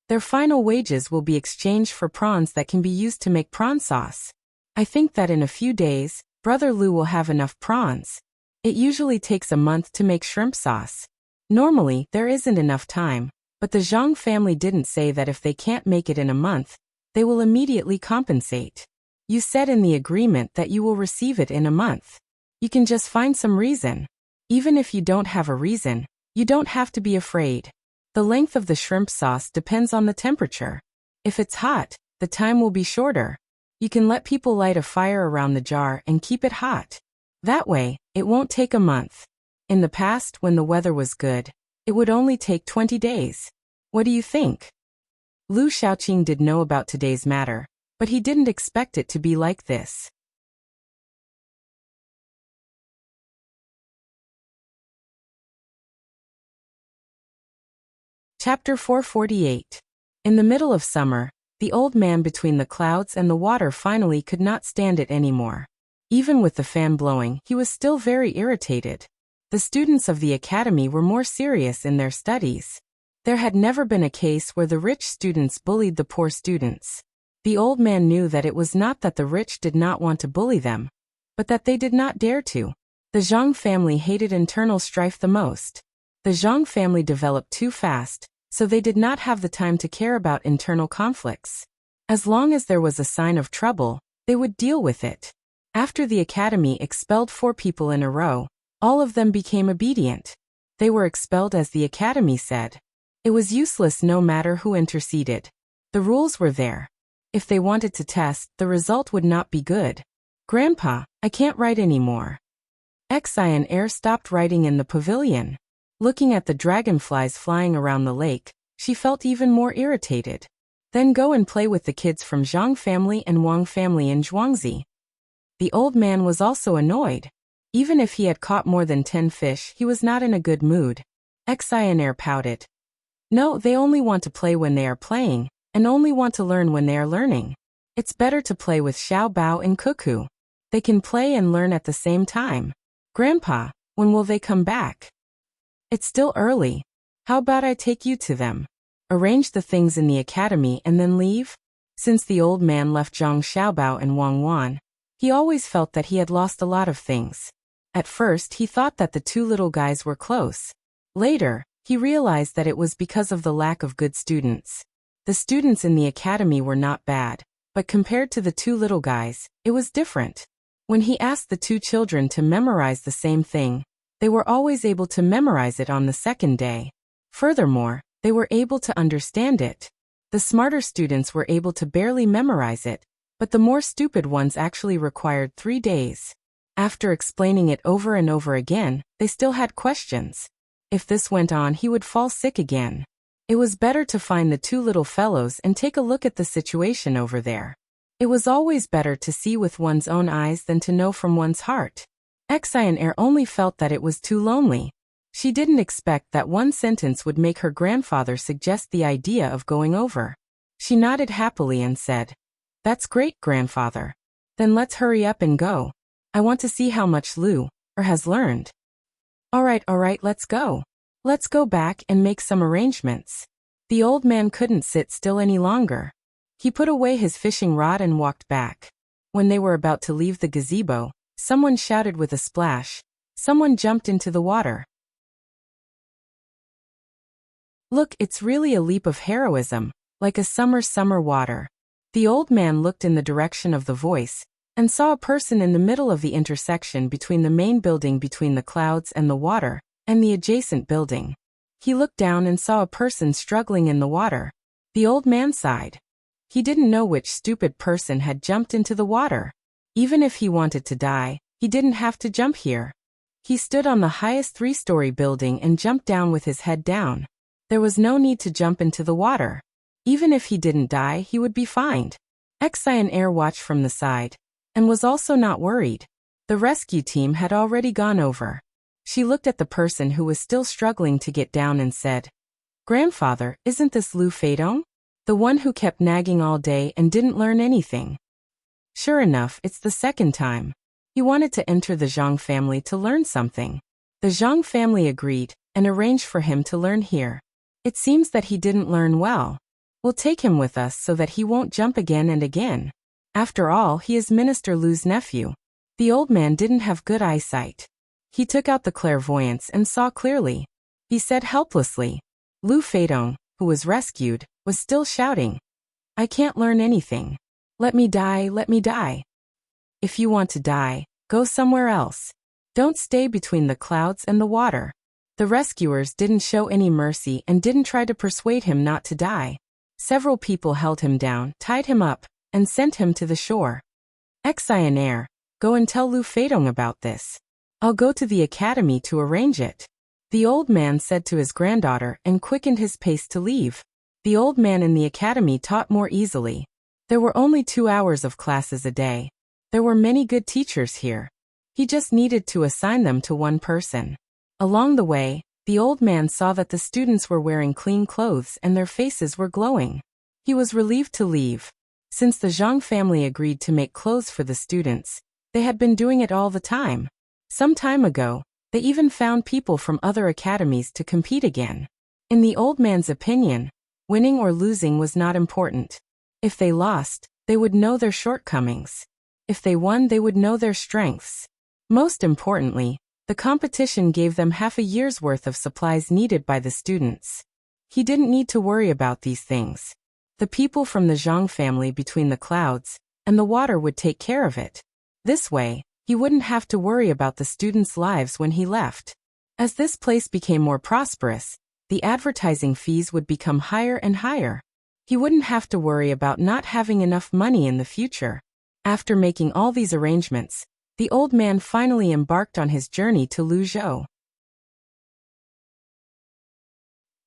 their final wages will be exchanged for prawns that can be used to make prawn sauce. I think that in a few days, Brother Lu will have enough prawns. It usually takes a month to make shrimp sauce. Normally, there isn't enough time, but the Zhang family didn't say that if they can't make it in a month, they will immediately compensate. You said in the agreement that you will receive it in a month. You can just find some reason. Even if you don't have a reason, you don't have to be afraid. The length of the shrimp sauce depends on the temperature. If it's hot, the time will be shorter. You can let people light a fire around the jar and keep it hot. That way, it won't take a month. In the past, when the weather was good, it would only take 20 days. What do you think?" Lu Shaoqing did know about today's matter, but he didn't expect it to be like this. Chapter 448. In the middle of summer, the old man between the clouds and the water finally could not stand it anymore. Even with the fan blowing, he was still very irritated. The students of the academy were more serious in their studies. There had never been a case where the rich students bullied the poor students. The old man knew that it was not that the rich did not want to bully them, but that they did not dare to. The Zhang family hated internal strife the most. The Zhang family developed too fast, so they did not have the time to care about internal conflicts. As long as there was a sign of trouble, they would deal with it. After the academy expelled 4 people in a row, all of them became obedient. They were expelled as the academy said. It was useless no matter who interceded. The rules were there. If they wanted to test, the result would not be good. "Grandpa, I can't write anymore." Xian stopped writing in the pavilion. Looking at the dragonflies flying around the lake, she felt even more irritated. "Then go and play with the kids from Zhang family and Wang family in Zhuangzi." The old man was also annoyed. Even if he had caught more than 10 fish, he was not in a good mood. Xian pouted. "No, they only want to play when they are playing, and only want to learn when they are learning. It's better to play with Xiao Bao and Cuckoo. They can play and learn at the same time. Grandpa, when will they come back?" "It's still early. How about I take you to them? Arrange the things in the academy and then leave?" Since the old man left Zhang Xiaobao and Wang Wan, he always felt that he had lost a lot of things. At first, he thought that the 2 little guys were close. Later, he realized that it was because of the lack of good students. The students in the academy were not bad, but compared to the 2 little guys, it was different. When he asked the 2 children to memorize the same thing, they were always able to memorize it on the second day. Furthermore, they were able to understand it. The smarter students were able to barely memorize it, but the more stupid ones actually required 3 days. After explaining it over and over again, they still had questions. If this went on, he would fall sick again. It was better to find the 2 little fellows and take a look at the situation over there. It was always better to see with one's own eyes than to know from one's heart. Exion only felt that it was too lonely. She didn't expect that one sentence would make her grandfather suggest the idea of going over. She nodded happily and said, "That's great, grandfather. Then let's hurry up and go. I want to see how much Lu has learned." All right, let's go. Let's go back and make some arrangements." The old man couldn't sit still any longer. He put away his fishing rod and walked back. When they were about to leave the gazebo, someone shouted with a splash. Someone jumped into the water. "Look, it's really a leap of heroism, like a summer water." The old man looked in the direction of the voice, and saw a person in the middle of the intersection between the main building between the clouds and the water, and the adjacent building. He looked down and saw a person struggling in the water. The old man sighed. He didn't know which stupid person had jumped into the water. Even if he wanted to die, he didn't have to jump here. He stood on the highest 3-story building and jumped down with his head down. There was no need to jump into the water. Even if he didn't die, he would be fined. Exion watched from the side, and was also not worried. The rescue team had already gone over. She looked at the person who was still struggling to get down and said, "Grandfather, isn't this Lu Feidong? The one who kept nagging all day and didn't learn anything?" Sure enough, it's the second time. He wanted to enter the Zhang family to learn something. The Zhang family agreed, and arranged for him to learn here. It seems that he didn't learn well. We'll take him with us so that he won't jump again and again. After all, he is Minister Lu's nephew. The old man didn't have good eyesight. He took out the clairvoyance and saw clearly. He said helplessly. Lu Feidong, who was rescued, was still shouting, "I can't learn anything. Let me die, let me die. If you want to die, go somewhere else. Don't stay between the clouds and the water." The rescuers didn't show any mercy and didn't try to persuade him not to die. Several people held him down, tied him up, and sent him to the shore. Exion, go and tell Lu Feidong about this. I'll go to the academy to arrange it. The old man said to his granddaughter and quickened his pace to leave. The old man in the academy taught more easily. There were only 2 hours of classes a day. There were many good teachers here. He just needed to assign them to one person. Along the way, the old man saw that the students were wearing clean clothes and their faces were glowing. He was relieved to leave. Since the Zhang family agreed to make clothes for the students, they had been doing it all the time. Some time ago, they even found people from other academies to compete again. In the old man's opinion, winning or losing was not important. If they lost, they would know their shortcomings. If they won, they would know their strengths. Most importantly, the competition gave them half a year's worth of supplies needed by the students. He didn't need to worry about these things. The people from the Zhang family between the clouds and the water would take care of it. This way, he wouldn't have to worry about the students' lives when he left. As this place became more prosperous, the advertising fees would become higher and higher. He wouldn't have to worry about not having enough money in the future. After making all these arrangements, the old man finally embarked on his journey to Luzhou.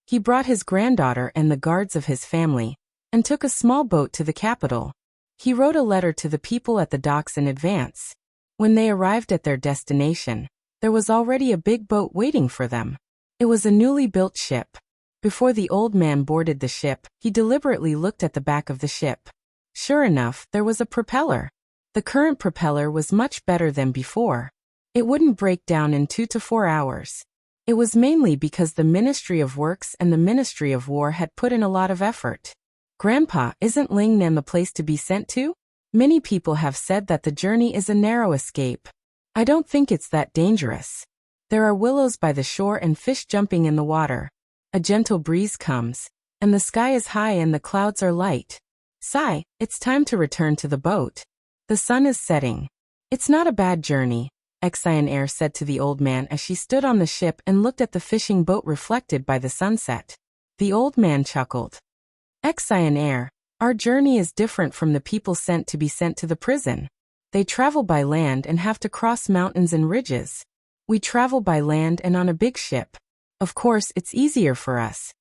He brought his granddaughter and the guards of his family, and took a small boat to the capital. He wrote a letter to the people at the docks in advance. When they arrived at their destination, there was already a big boat waiting for them. It was a newly built ship. Before the old man boarded the ship, he deliberately looked at the back of the ship. Sure enough, there was a propeller. The current propeller was much better than before. It wouldn't break down in 2 to 4 hours. It was mainly because the Ministry of Works and the Ministry of War had put in a lot of effort. Grandpa, isn't Lingnan the place to be sent to? Many people have said that the journey is a narrow escape. I don't think it's that dangerous. There are willows by the shore and fish jumping in the water. A gentle breeze comes, and the sky is high and the clouds are light. Sigh, it's time to return to the boat. The sun is setting. It's not a bad journey, Exion said to the old man as she stood on the ship and looked at the fishing boat reflected by the sunset. The old man chuckled. Exion, Our journey is different from the people sent to be sent to the prison. They travel by land and have to cross mountains and ridges. We travel by land and on a big ship. Of course, it's easier for us.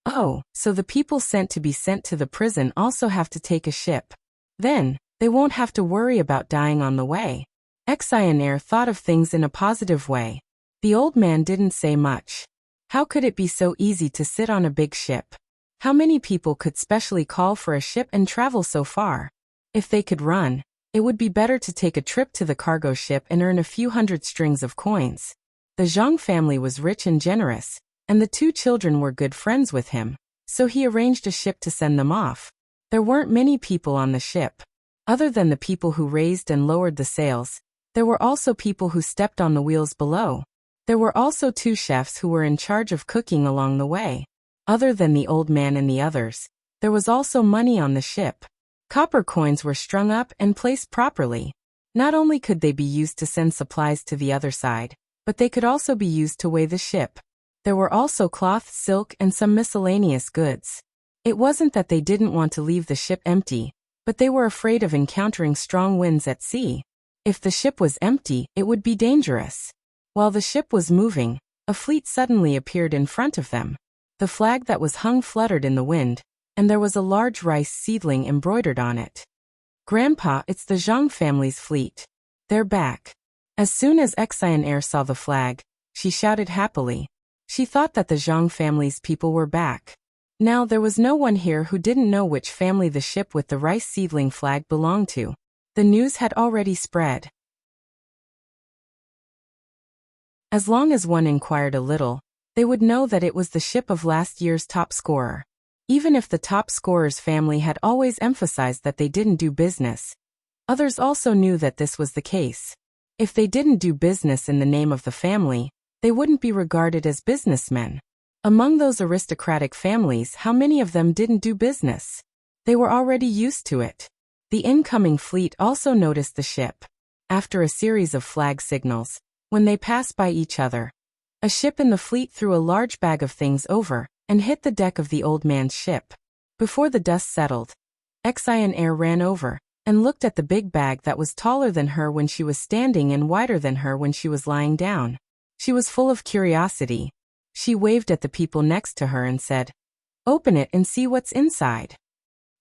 Oh, so the people sent to be sent to the prison also have to take a ship. Then, they won't have to worry about dying on the way. Exionaire thought of things in a positive way. The old man didn't say much. How could it be so easy to sit on a big ship? How many people could specially call for a ship and travel so far? If they could run, it would be better to take a trip to the cargo ship and earn a few hundred strings of coins. The Zhang family was rich and generous, and the two children were good friends with him, so he arranged a ship to send them off. There weren't many people on the ship. Other than the people who raised and lowered the sails, there were also people who stepped on the wheels below. There were also 2 chefs who were in charge of cooking along the way. Other than the old man and the others, there was also money on the ship. Copper coins were strung up and placed properly. Not only could they be used to send supplies to the other side, but they could also be used to weigh the ship. There were also cloth, silk, and some miscellaneous goods. It wasn't that they didn't want to leave the ship empty, but they were afraid of encountering strong winds at sea. If the ship was empty, it would be dangerous. While the ship was moving, a fleet suddenly appeared in front of them. The flag that was hung fluttered in the wind, and there was a large rice seedling embroidered on it. Grandpa, it's the Zhang family's fleet. They're back. As soon as Exionaire saw the flag, she shouted happily. She thought that the Zhang family's people were back. Now there was no one here who didn't know which family the ship with the rice seedling flag belonged to. The news had already spread. As long as one inquired a little, they would know that it was the ship of last year's top scorer. Even if the top scorer's family had always emphasized that they didn't do business, others also knew that this was the case. If they didn't do business in the name of the family, they wouldn't be regarded as businessmen. Among those aristocratic families, how many of them didn't do business? They were already used to it. The incoming fleet also noticed the ship. After a series of flag signals, when they passed by each other, a ship in the fleet threw a large bag of things over and hit the deck of the old man's ship. Before the dust settled, Exionaire ran over and looked at the big bag that was taller than her when she was standing and wider than her when she was lying down. She was full of curiosity. She waved at the people next to her and said, "Open it and see what's inside."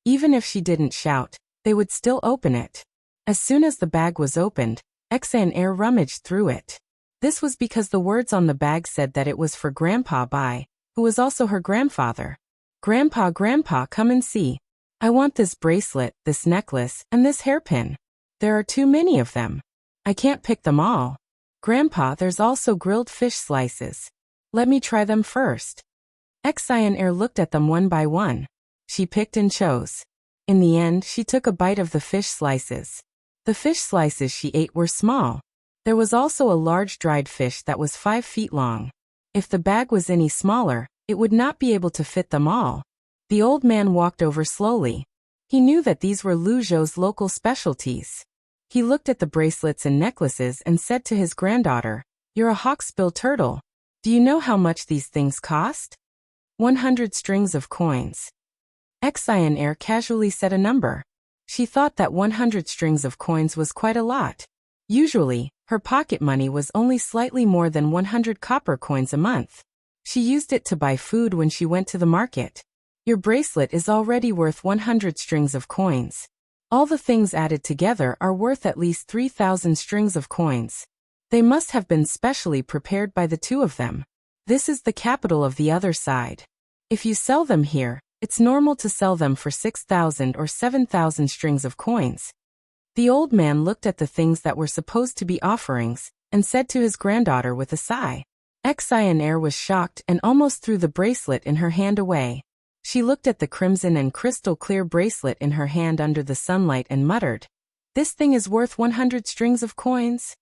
Even if she didn't shout, they would still open it. As soon as the bag was opened, Exionaire rummaged through it. This was because the words on the bag said that it was for Grandpa Bai, who was also her grandfather. "Grandpa, Grandpa, come and see. I want this bracelet, this necklace, and this hairpin. There are too many of them. I can't pick them all. Grandpa, there's also grilled fish slices. Let me try them first." Exionaire looked at them one by one. She picked and chose. In the end, she took a bite of the fish slices. The fish slices she ate were small. There was also a large dried fish that was 5 feet long. If the bag was any smaller, it would not be able to fit them all. The old man walked over slowly. He knew that these were Lu Zhou's local specialties. He looked at the bracelets and necklaces and said to his granddaughter, "You're a hawksbill turtle. Do you know how much these things cost?" 100 strings of coins. Exionaire casually said a number. She thought that 100 strings of coins was quite a lot. Usually, her pocket money was only slightly more than 100 copper coins a month. She used it to buy food when she went to the market. Your bracelet is already worth 100 strings of coins. All the things added together are worth at least 3,000 strings of coins. They must have been specially prepared by the two of them. This is the capital of the other side. If you sell them here, it's normal to sell them for 6,000 or 7,000 strings of coins. The old man looked at the things that were supposed to be offerings, and said to his granddaughter with a sigh. Exionaire was shocked and almost threw the bracelet in her hand away. She looked at the crimson and crystal-clear bracelet in her hand under the sunlight and muttered, "This thing is worth 100 strings of coins?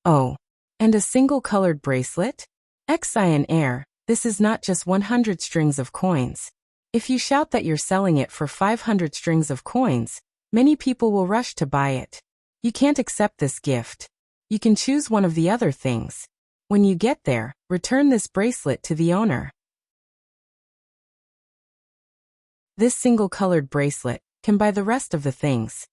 Oh, and a single-colored bracelet? Exionaire, this is not just 100 strings of coins. If you shout that you're selling it for 500 strings of coins, many people will rush to buy it. You can't accept this gift. You can choose one of the other things. When you get there, return this bracelet to the owner." This single-colored bracelet can buy the rest of the things.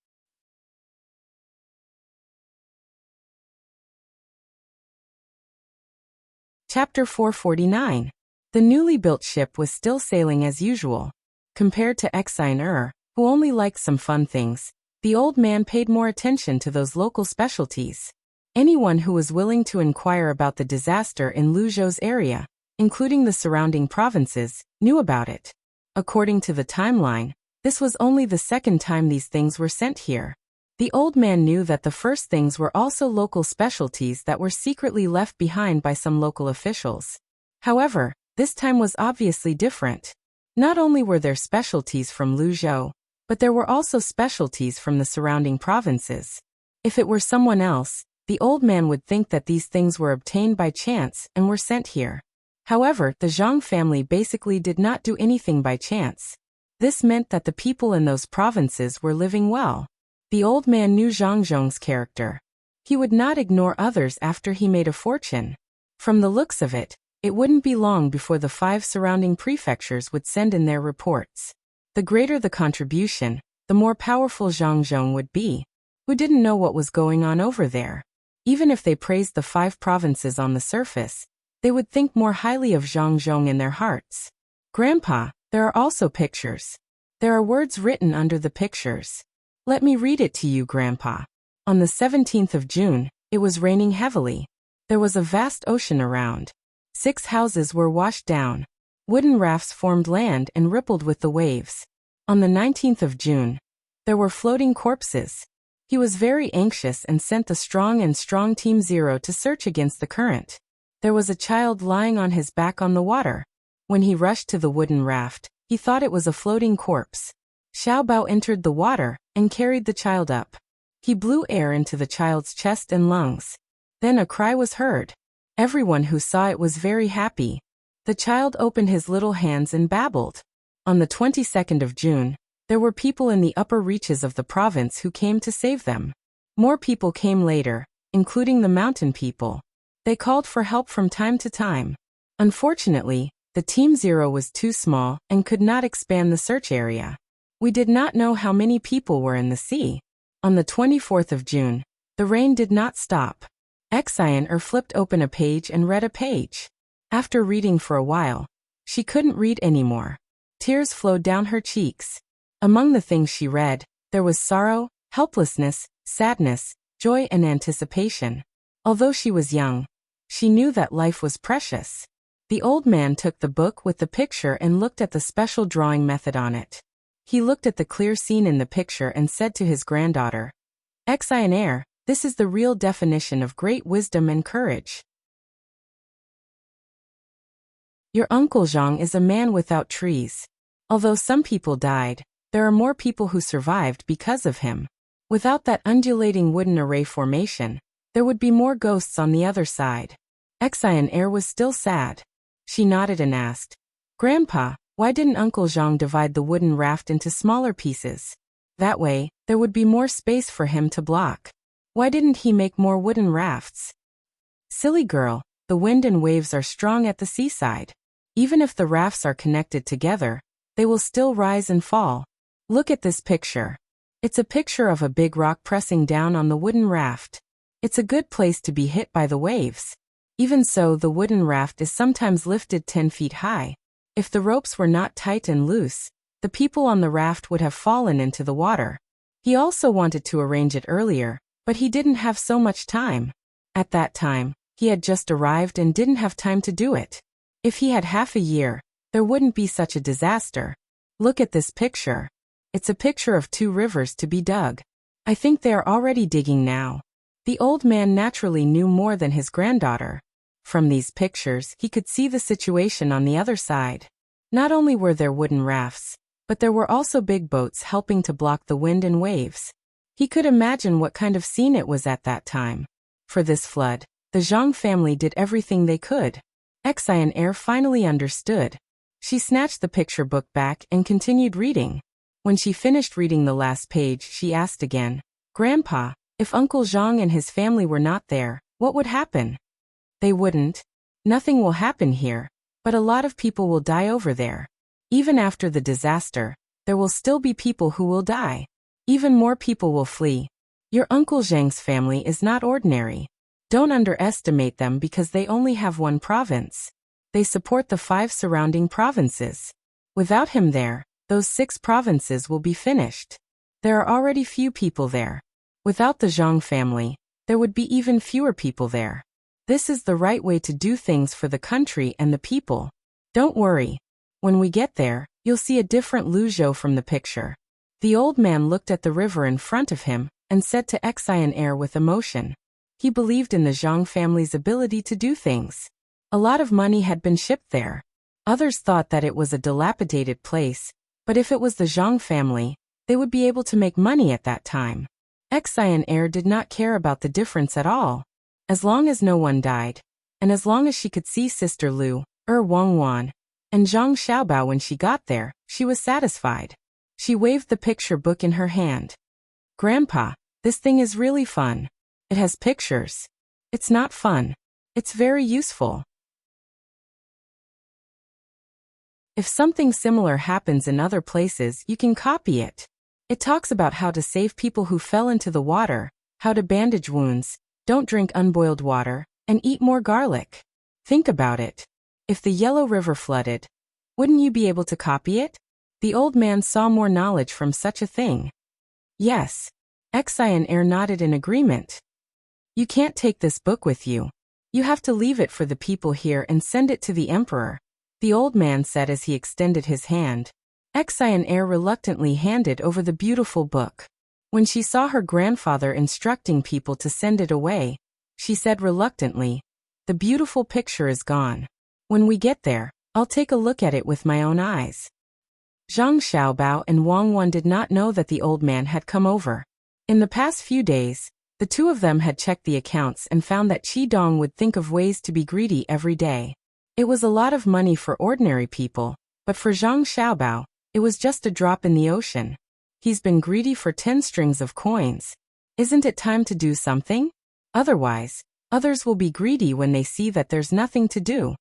Chapter 449. The newly built ship was still sailing as usual. Compared to Exine, who only liked some fun things, the old man paid more attention to those local specialties. Anyone who was willing to inquire about the disaster in Luzhou's area, including the surrounding provinces, knew about it. According to the timeline, this was only the second time these things were sent here. The old man knew that the first things were also local specialties that were secretly left behind by some local officials. However, this time was obviously different. Not only were there specialties from Luzhou, but there were also specialties from the surrounding provinces. If it were someone else, the old man would think that these things were obtained by chance and were sent here. However, the Zhang family basically did not do anything by chance. This meant that the people in those provinces were living well. The old man knew Zhang Zhong's character. He would not ignore others after he made a fortune. From the looks of it, it wouldn't be long before the 5 surrounding prefectures would send in their reports. The greater the contribution, the more powerful Zhang Zhong would be. Who didn't know what was going on over there? Even if they praised the 5 provinces on the surface, they would think more highly of Zhang Zhong in their hearts. Grandpa, there are also pictures. There are words written under the pictures. Let me read it to you, Grandpa. On the 17th of June, it was raining heavily. There was a vast ocean around. 6 houses were washed down. Wooden rafts formed land and rippled with the waves. On the 19th of June, there were floating corpses. He was very anxious and sent the strong Team 0 to search against the current. There was a child lying on his back on the water. When he rushed to the wooden raft, he thought it was a floating corpse. Xiao Bao entered the water and carried the child up. He blew air into the child's chest and lungs. Then a cry was heard. Everyone who saw it was very happy. The child opened his little hands and babbled. On the 22nd of June, there were people in the upper reaches of the province who came to save them. More people came later, including the mountain people. They called for help from time to time. Unfortunately, the Team 0 was too small and could not expand the search area. We did not know how many people were in the sea. On the 24th of June, the rain did not stop. Exine flipped open a page and read a page. After reading for a while, she couldn't read anymore. Tears flowed down her cheeks. Among the things she read, there was sorrow, helplessness, sadness, joy and anticipation. Although she was young, she knew that life was precious. The old man took the book with the picture and looked at the special drawing method on it. He looked at the clear scene in the picture and said to his granddaughter, Exine, this is the real definition of great wisdom and courage. Your Uncle Zhang is a man without trees. Although some people died, there are more people who survived because of him. Without that undulating wooden array formation, there would be more ghosts on the other side. Exine was still sad. She nodded and asked, Grandpa, why didn't Uncle Zhang divide the wooden raft into smaller pieces? That way, there would be more space for him to block. Why didn't he make more wooden rafts? Silly girl, the wind and waves are strong at the seaside. Even if the rafts are connected together, they will still rise and fall. Look at this picture. It's a picture of a big rock pressing down on the wooden raft. It's a good place to be hit by the waves. Even so, the wooden raft is sometimes lifted 10 feet high. If the ropes were not tight and loose, the people on the raft would have fallen into the water. He also wanted to arrange it earlier, but he didn't have so much time. At that time, he had just arrived and didn't have time to do it. If he had half a year, there wouldn't be such a disaster. Look at this picture. It's a picture of 2 rivers to be dug. I think they are already digging now. The old man naturally knew more than his granddaughter. From these pictures, he could see the situation on the other side. Not only were there wooden rafts, but there were also big boats helping to block the wind and waves. He could imagine what kind of scene it was at that time. For this flood, the Zhang family did everything they could. Exine finally understood. She snatched the picture book back and continued reading. When she finished reading the last page, she asked again, Grandpa, if Uncle Zhang and his family were not there, what would happen? They wouldn't. Nothing will happen here, but a lot of people will die over there. Even after the disaster, there will still be people who will die. Even more people will flee. Your Uncle Zhang's family is not ordinary. Don't underestimate them because they only have one province. They support the 5 surrounding provinces. Without him there, those 6 provinces will be finished. There are already few people there. Without the Zhang family, there would be even fewer people there. This is the right way to do things for the country and the people. Don't worry. When we get there, you'll see a different Lu Zhou from the picture. The old man looked at the river in front of him and said to Excian with emotion. He believed in the Zhang family's ability to do things. A lot of money had been shipped there. Others thought that it was a dilapidated place, but if it was the Zhang family, they would be able to make money at that time. Excian did not care about the difference at all. As long as no one died, and as long as she could see Sister Lu, Wangwan, and Zhang Xiaobao when she got there, she was satisfied. She waved the picture book in her hand. Grandpa, this thing is really fun. It has pictures. It's not fun. It's very useful. If something similar happens in other places, you can copy it. It talks about how to save people who fell into the water, how to bandage wounds, don't drink unboiled water, and eat more garlic. Think about it. If the Yellow River flooded, wouldn't you be able to copy it? The old man saw more knowledge from such a thing. Yes. Excian nodded in agreement. You can't take this book with you. You have to leave it for the people here and send it to the emperor, the old man said as he extended his hand. Excian reluctantly handed over the beautiful book. When she saw her grandfather instructing people to send it away, she said reluctantly, "The beautiful picture is gone. When we get there, I'll take a look at it with my own eyes." Zhang Xiaobao and Wang Wan did not know that the old man had come over. In the past few days, the two of them had checked the accounts and found that Qi Dong would think of ways to be greedy every day. It was a lot of money for ordinary people, but for Zhang Xiaobao, it was just a drop in the ocean. He's been greedy for 10 strings of coins. Isn't it time to do something? Otherwise, others will be greedy when they see that there's nothing to do.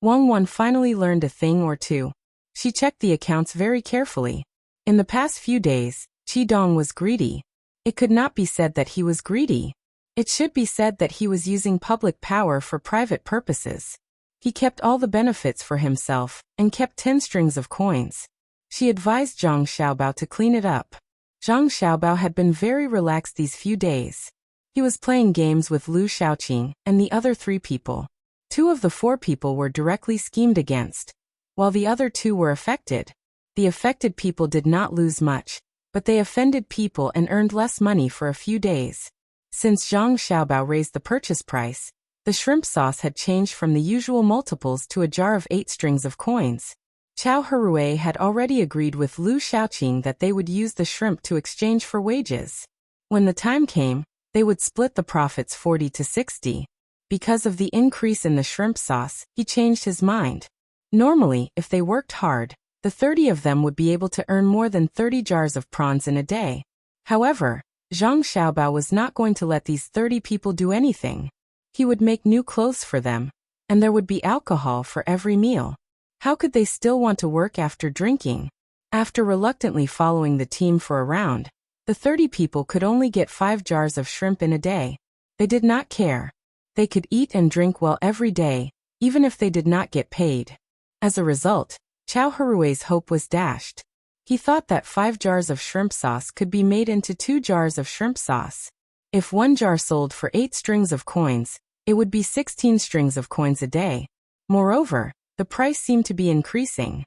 Wang Wan finally learned a thing or two. She checked the accounts very carefully. In the past few days, Qi Dong was greedy. It could not be said that he was greedy. It should be said that he was using public power for private purposes. He kept all the benefits for himself, and kept 10 strings of coins. She advised Zhang Xiaobao to clean it up. Zhang Xiaobao had been very relaxed these few days. He was playing games with Lu Xiaoqing and the other 3 people. 2 of the 4 people were directly schemed against, while the other 2 were affected. The affected people did not lose much, but they offended people and earned less money for a few days. Since Zhang Xiaobao raised the purchase price, the shrimp sauce had changed from the usual multiples to a jar of 8 strings of coins. Chao Herue had already agreed with Lu Xiaoqing that they would use the shrimp to exchange for wages. When the time came, they would split the profits 40 to 60. Because of the increase in the shrimp sauce, he changed his mind. Normally, if they worked hard, the 30 of them would be able to earn more than 30 jars of prawns in a day. However, Zhang Xiaobao was not going to let these 30 people do anything. He would make new clothes for them, and there would be alcohol for every meal. How could they still want to work after drinking? After reluctantly following the team for a round, the 30 people could only get 5 jars of shrimp in a day. They did not care. They could eat and drink well every day, even if they did not get paid. As a result, Chao Herue's hope was dashed. He thought that 5 jars of shrimp sauce could be made into 2 jars of shrimp sauce. If 1 jar sold for 8 strings of coins, it would be 16 strings of coins a day. Moreover, the price seemed to be increasing.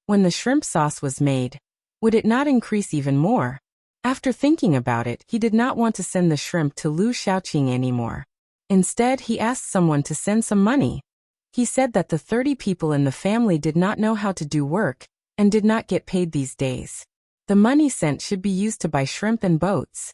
When the shrimp sauce was made, would it not increase even more? After thinking about it, he did not want to send the shrimp to Lu Xiaoqing anymore. Instead, he asked someone to send some money. He said that the 30 people in the family did not know how to do work, and did not get paid these days. The money sent should be used to buy shrimp and boats.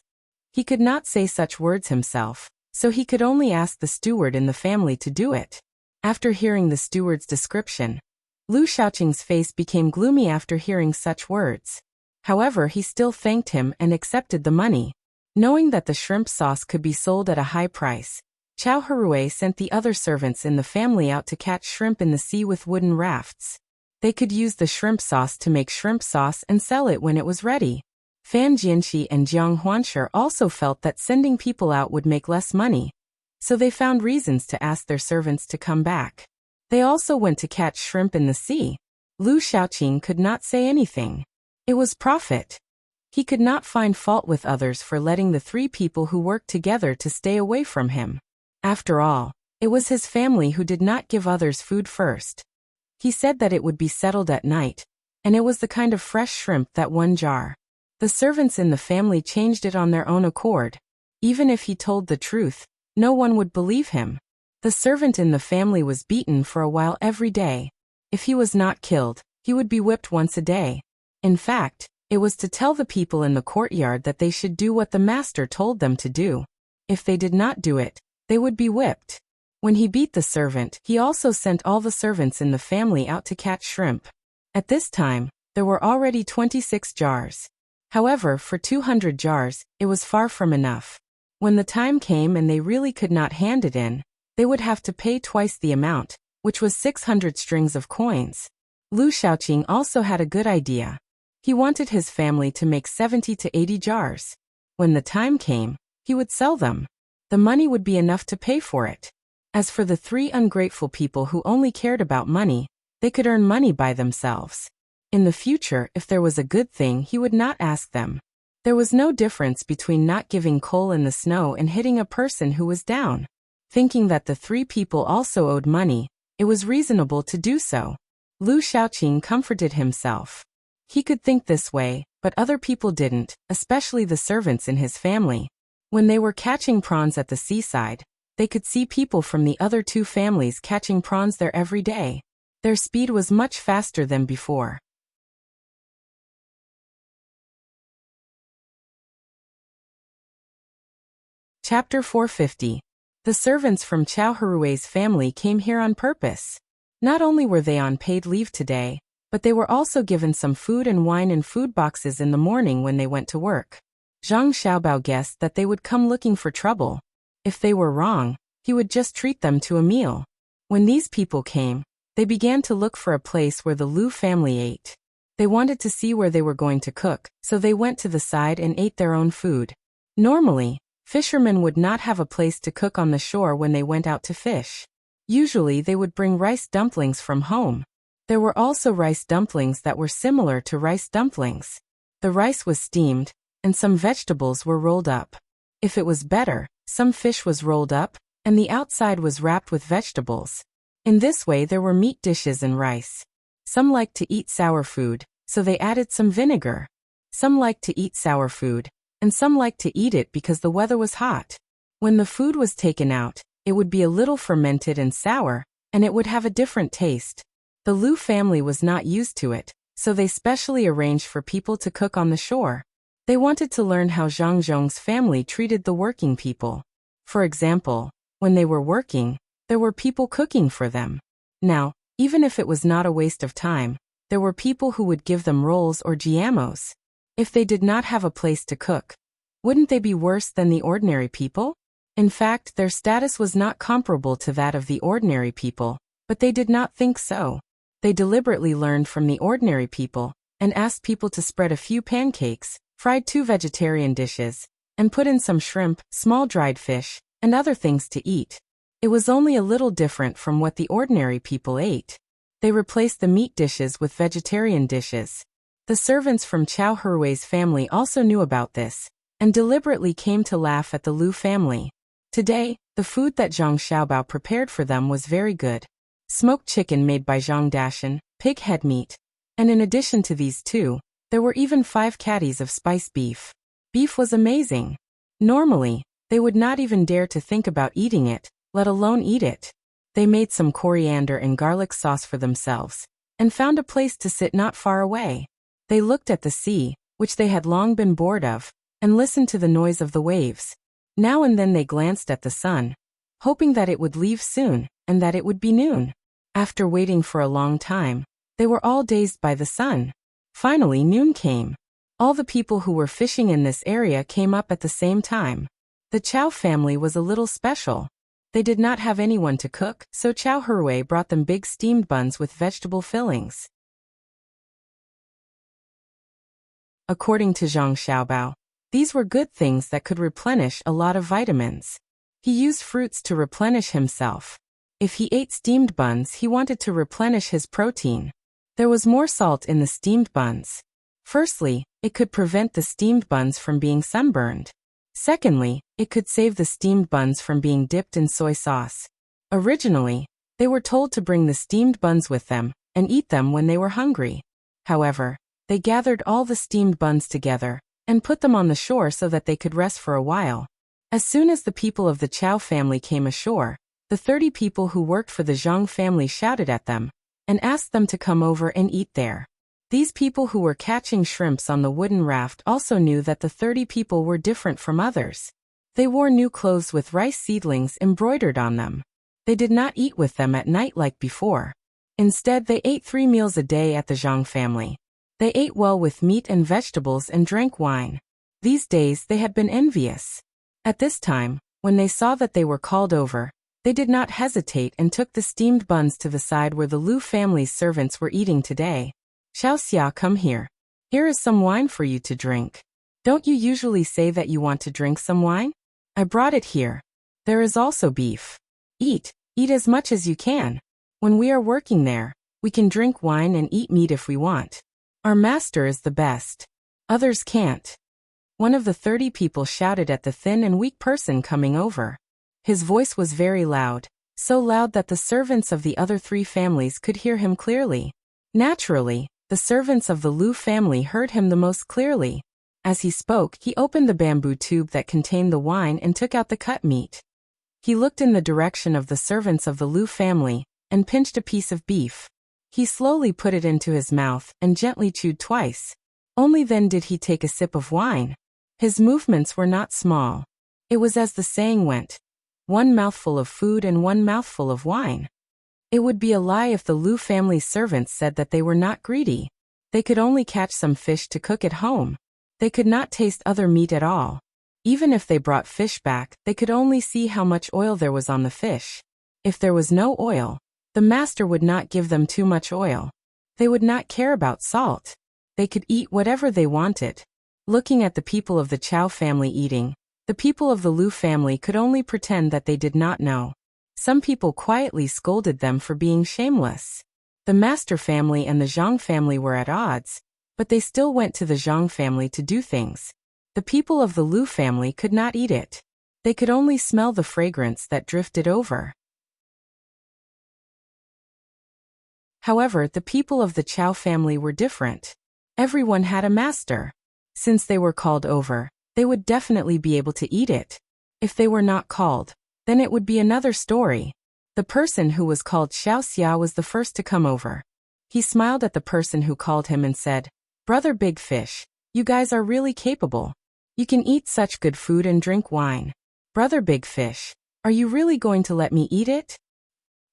He could not say such words himself, so he could only ask the steward in the family to do it. After hearing the steward's description, Lu Xiaoqing's face became gloomy after hearing such words. However, he still thanked him and accepted the money. Knowing that the shrimp sauce could be sold at a high price, Chao Herue sent the other servants in the family out to catch shrimp in the sea with wooden rafts. They could use the shrimp sauce to make shrimp sauce and sell it when it was ready. Fan Jianxi and Jiang Huanshi also felt that sending people out would make less money, so they found reasons to ask their servants to come back. They also went to catch shrimp in the sea. Lu Shaoqing could not say anything. It was profit. He could not find fault with others for letting the 3 people who worked together to stay away from him. After all, it was his family who did not give others food first. He said that it would be settled at night, and it was the kind of fresh shrimp that 1 jar. The servants in the family changed it on their own accord. Even if he told the truth, no one would believe him. The servant in the family was beaten for a while every day. If he was not killed, he would be whipped once a day. In fact, it was to tell the people in the courtyard that they should do what the master told them to do. If they did not do it, they would be whipped. When he beat the servant, he also sent all the servants in the family out to catch shrimp. At this time, there were already 26 jars. However, for 200 jars, it was far from enough. When the time came and they really could not hand it in, they would have to pay twice the amount, which was 600 strings of coins. Lu Shaoqing also had a good idea. He wanted his family to make 70 to 80 jars. When the time came, he would sell them. The money would be enough to pay for it. As for the 3 ungrateful people who only cared about money, they could earn money by themselves. In the future, if there was a good thing, he would not ask them. There was no difference between not giving coal in the snow and hitting a person who was down. Thinking that the 3 people also owed money, it was reasonable to do so. Lu Shaoqing comforted himself. He could think this way, but other people didn't, especially the servants in his family. When they were catching prawns at the seaside, they could see people from the other 2 families catching prawns there every day. Their speed was much faster than before. Chapter 450. The servants from Chao Herui's family came here on purpose. Not only were they on paid leave today, but they were also given some food and wine in food boxes in the morning when they went to work. Zhang Xiaobao guessed that they would come looking for trouble. If they were wrong, he would just treat them to a meal. When these people came, they began to look for a place where the Lu family ate. They wanted to see where they were going to cook, so they went to the side and ate their own food. Normally, fishermen would not have a place to cook on the shore when they went out to fish. Usually they would bring rice dumplings from home. There were also rice dumplings that were similar to rice dumplings. The rice was steamed, and some vegetables were rolled up. If it was better, some fish was rolled up, and the outside was wrapped with vegetables. In this way there were meat dishes and rice. Some liked to eat sour food, so they added some vinegar. Some liked to eat sour food, and some liked to eat it because the weather was hot. When the food was taken out, it would be a little fermented and sour, and it would have a different taste. The Lu family was not used to it, so they specially arranged for people to cook on the shore. They wanted to learn how Zhang Zhong's family treated the working people. For example, when they were working, there were people cooking for them. Now, even if it was not a waste of time, there were people who would give them rolls or giamos. If they did not have a place to cook, wouldn't they be worse than the ordinary people? In fact, their status was not comparable to that of the ordinary people, but they did not think so. They deliberately learned from the ordinary people, and asked people to spread a few pancakes, fried 2 vegetarian dishes, and put in some shrimp, small dried fish, and other things to eat. It was only a little different from what the ordinary people ate. They replaced the meat dishes with vegetarian dishes. The servants from Chao Herui's family also knew about this, and deliberately came to laugh at the Lu family. Today, the food that Zhang Xiaobao prepared for them was very good. Smoked chicken made by Zhang Dashan, pig head meat. And in addition to these 2, there were even 5 caddies of spiced beef. Beef was amazing. Normally, they would not even dare to think about eating it, let alone eat it. They made some coriander and garlic sauce for themselves, and found a place to sit not far away. They looked at the sea, which they had long been bored of, and listened to the noise of the waves. Now and then they glanced at the sun, hoping that it would leave soon, and that it would be noon. After waiting for a long time, they were all dazed by the sun. Finally noon came. All the people who were fishing in this area came up at the same time. The Chao family was a little special. They did not have anyone to cook, so Chao Herui brought them big steamed buns with vegetable fillings. According to Zhang Xiaobao, these were good things that could replenish a lot of vitamins. He used fruits to replenish himself. If he ate steamed buns, he wanted to replenish his protein. There was more salt in the steamed buns. Firstly, it could prevent the steamed buns from being sunburned. Secondly, it could save the steamed buns from being dipped in soy sauce. Originally, they were told to bring the steamed buns with them and eat them when they were hungry. However, they gathered all the steamed buns together and put them on the shore so that they could rest for a while. As soon as the people of the Chow family came ashore, the 30 people who worked for the Zhang family shouted at them and asked them to come over and eat there. These people who were catching shrimps on the wooden raft also knew that the 30 people were different from others. They wore new clothes with rice seedlings embroidered on them. They did not eat with them at night like before. Instead, they ate 3 meals a day at the Zhang family. They ate well with meat and vegetables and drank wine. These days they had been envious. At this time, when they saw that they were called over, they did not hesitate and took the steamed buns to the side where the Lu family's servants were eating today. Xiao Xia, come here. Here is some wine for you to drink. Don't you usually say that you want to drink some wine? I brought it here. There is also beef. Eat as much as you can. When we are working there, we can drink wine and eat meat if we want. Our master is the best. Others can't. One of the 30 people shouted at the thin and weak person coming over. His voice was very loud, so loud that the servants of the other 3 families could hear him clearly. Naturally, the servants of the Lu family heard him the most clearly. As he spoke, he opened the bamboo tube that contained the wine and took out the cut meat. He looked in the direction of the servants of the Lu family and pinched a piece of beef. He slowly put it into his mouth and gently chewed twice. Only then did he take a sip of wine. His movements were not small. It was as the saying went, 1 mouthful of food and 1 mouthful of wine. It would be a lie if the Lu family's servants said that they were not greedy. They could only catch some fish to cook at home. They could not taste other meat at all. Even if they brought fish back, they could only see how much oil there was on the fish. If there was no oil, the master would not give them too much oil. They would not care about salt. They could eat whatever they wanted. Looking at the people of the Chow family eating, the people of the Lu family could only pretend that they did not know. Some people quietly scolded them for being shameless. The master family and the Zhang family were at odds, but they still went to the Zhang family to do things. The people of the Lu family could not eat it. They could only smell the fragrance that drifted over. However, the people of the Chow family were different. Everyone had a master. Since they were called over, they would definitely be able to eat it. If they were not called, then it would be another story. The person who was called Xiao Xia was the first to come over. He smiled at the person who called him and said, "Brother Big Fish, you guys are really capable. You can eat such good food and drink wine. Brother Big Fish, are you really going to let me eat it?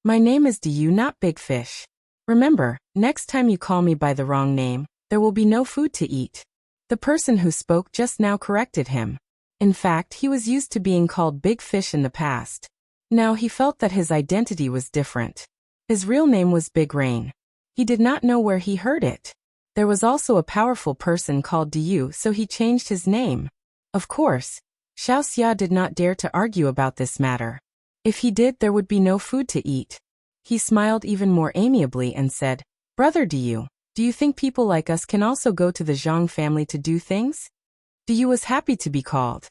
My name is Diyu, not Big Fish. Remember, next time you call me by the wrong name, there will be no food to eat." The person who spoke just now corrected him. In fact, he was used to being called Big Fish in the past. Now he felt that his identity was different. His real name was Big Rain. He did not know where he heard it. There was also a powerful person called Diyu, so he changed his name. Of course, Xiao Xia did not dare to argue about this matter. If he did, there would be no food to eat. He smiled even more amiably and said, "Brother Diyu, do you think people like us can also go to the Zhang family to do things?" Diyu was happy to be called.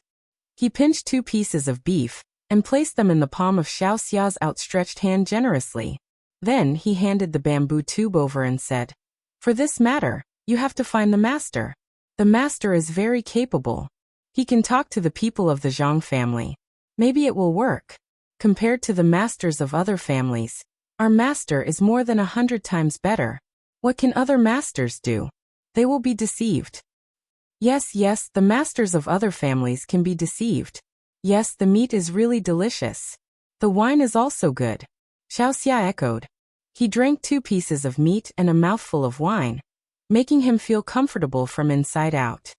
He pinched 2 pieces of beef and placed them in the palm of Xiao Xia's outstretched hand generously. Then he handed the bamboo tube over and said, "For this matter, you have to find the master. The master is very capable. He can talk to the people of the Zhang family. Maybe it will work. Compared to the masters of other families, our master is more than 100 times better. What can other masters do? They will be deceived." Yes, the masters of other families can be deceived. Yes, the meat is really delicious. The wine is also good. Xiao Xia echoed. He drank 2 pieces of meat and a mouthful of wine, making him feel comfortable from inside out.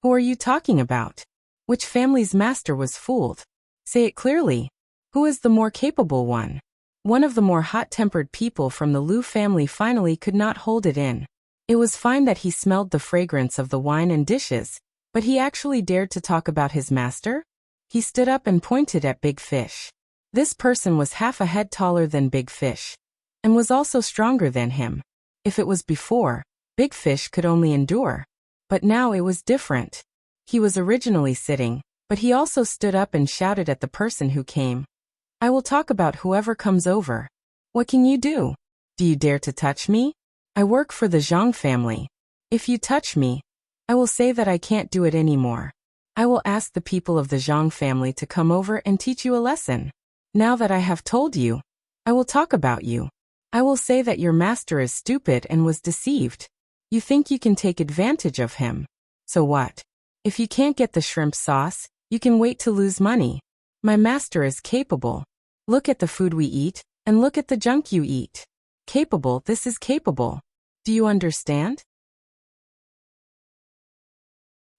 Who are you talking about? Which family's master was fooled? Say it clearly. Who is the more capable one? One of the more hot-tempered people from the Lu family finally could not hold it in. It was fine that he smelled the fragrance of the wine and dishes, but he actually dared to talk about his master? He stood up and pointed at Big Fish. This person was half a head taller than Big Fish, and was also stronger than him. If it was before, Big Fish could only endure. But now it was different. He was originally sitting, but he also stood up and shouted at the person who came. I will talk about whoever comes over. What can you do? Do you dare to touch me? I work for the Zhang family. If you touch me, I will say that I can't do it anymore. I will ask the people of the Zhang family to come over and teach you a lesson. Now that I have told you, I will talk about you. I will say that your master is stupid and was deceived. You think you can take advantage of him. So what? If you can't get the shrimp sauce, you can wait to lose money. My master is capable. Look at the food we eat, and look at the junk you eat. Capable, this is capable. Do you understand?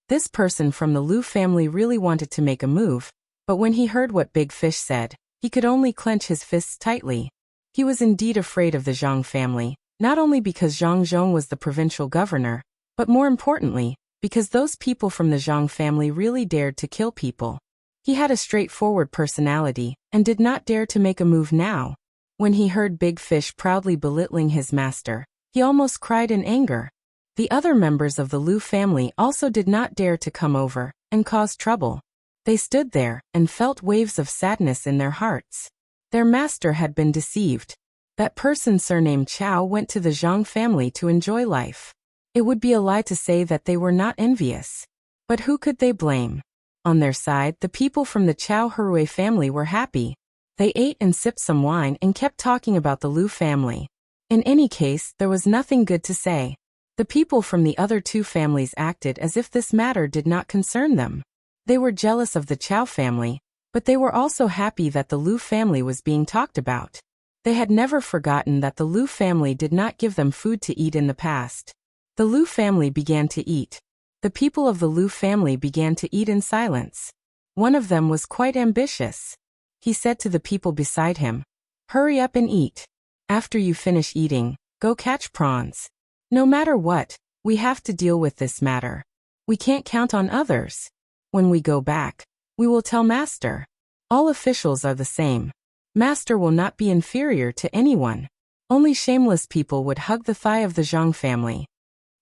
This person from the Lu family really wanted to make a move, but when he heard what Big Fish said, he could only clench his fists tightly. He was indeed afraid of the Zhang family, not only because Zhang Zhong was the provincial governor, but more importantly, because those people from the Zhang family really dared to kill people. He had a straightforward personality, and did not dare to make a move now. When he heard Big Fish proudly belittling his master, he almost cried in anger. The other members of the Lu family also did not dare to come over and cause trouble. They stood there and felt waves of sadness in their hearts. Their master had been deceived. That person surnamed Chow went to the Zhang family to enjoy life. It would be a lie to say that they were not envious. But who could they blame? On their side, the people from the Chow Herue family were happy. They ate and sipped some wine and kept talking about the Lu family. In any case, there was nothing good to say. The people from the other two families acted as if this matter did not concern them. They were jealous of the Chow family, but they were also happy that the Lu family was being talked about. They had never forgotten that the Lu family did not give them food to eat in the past. The Lu family began to eat. The people of the Lu family began to eat in silence. One of them was quite ambitious. He said to the people beside him, "Hurry up and eat. After you finish eating, go catch prawns. No matter what, we have to deal with this matter. We can't count on others. When we go back, we will tell Master. All officials are the same. Master will not be inferior to anyone. Only shameless people would hug the thigh of the Zhang family."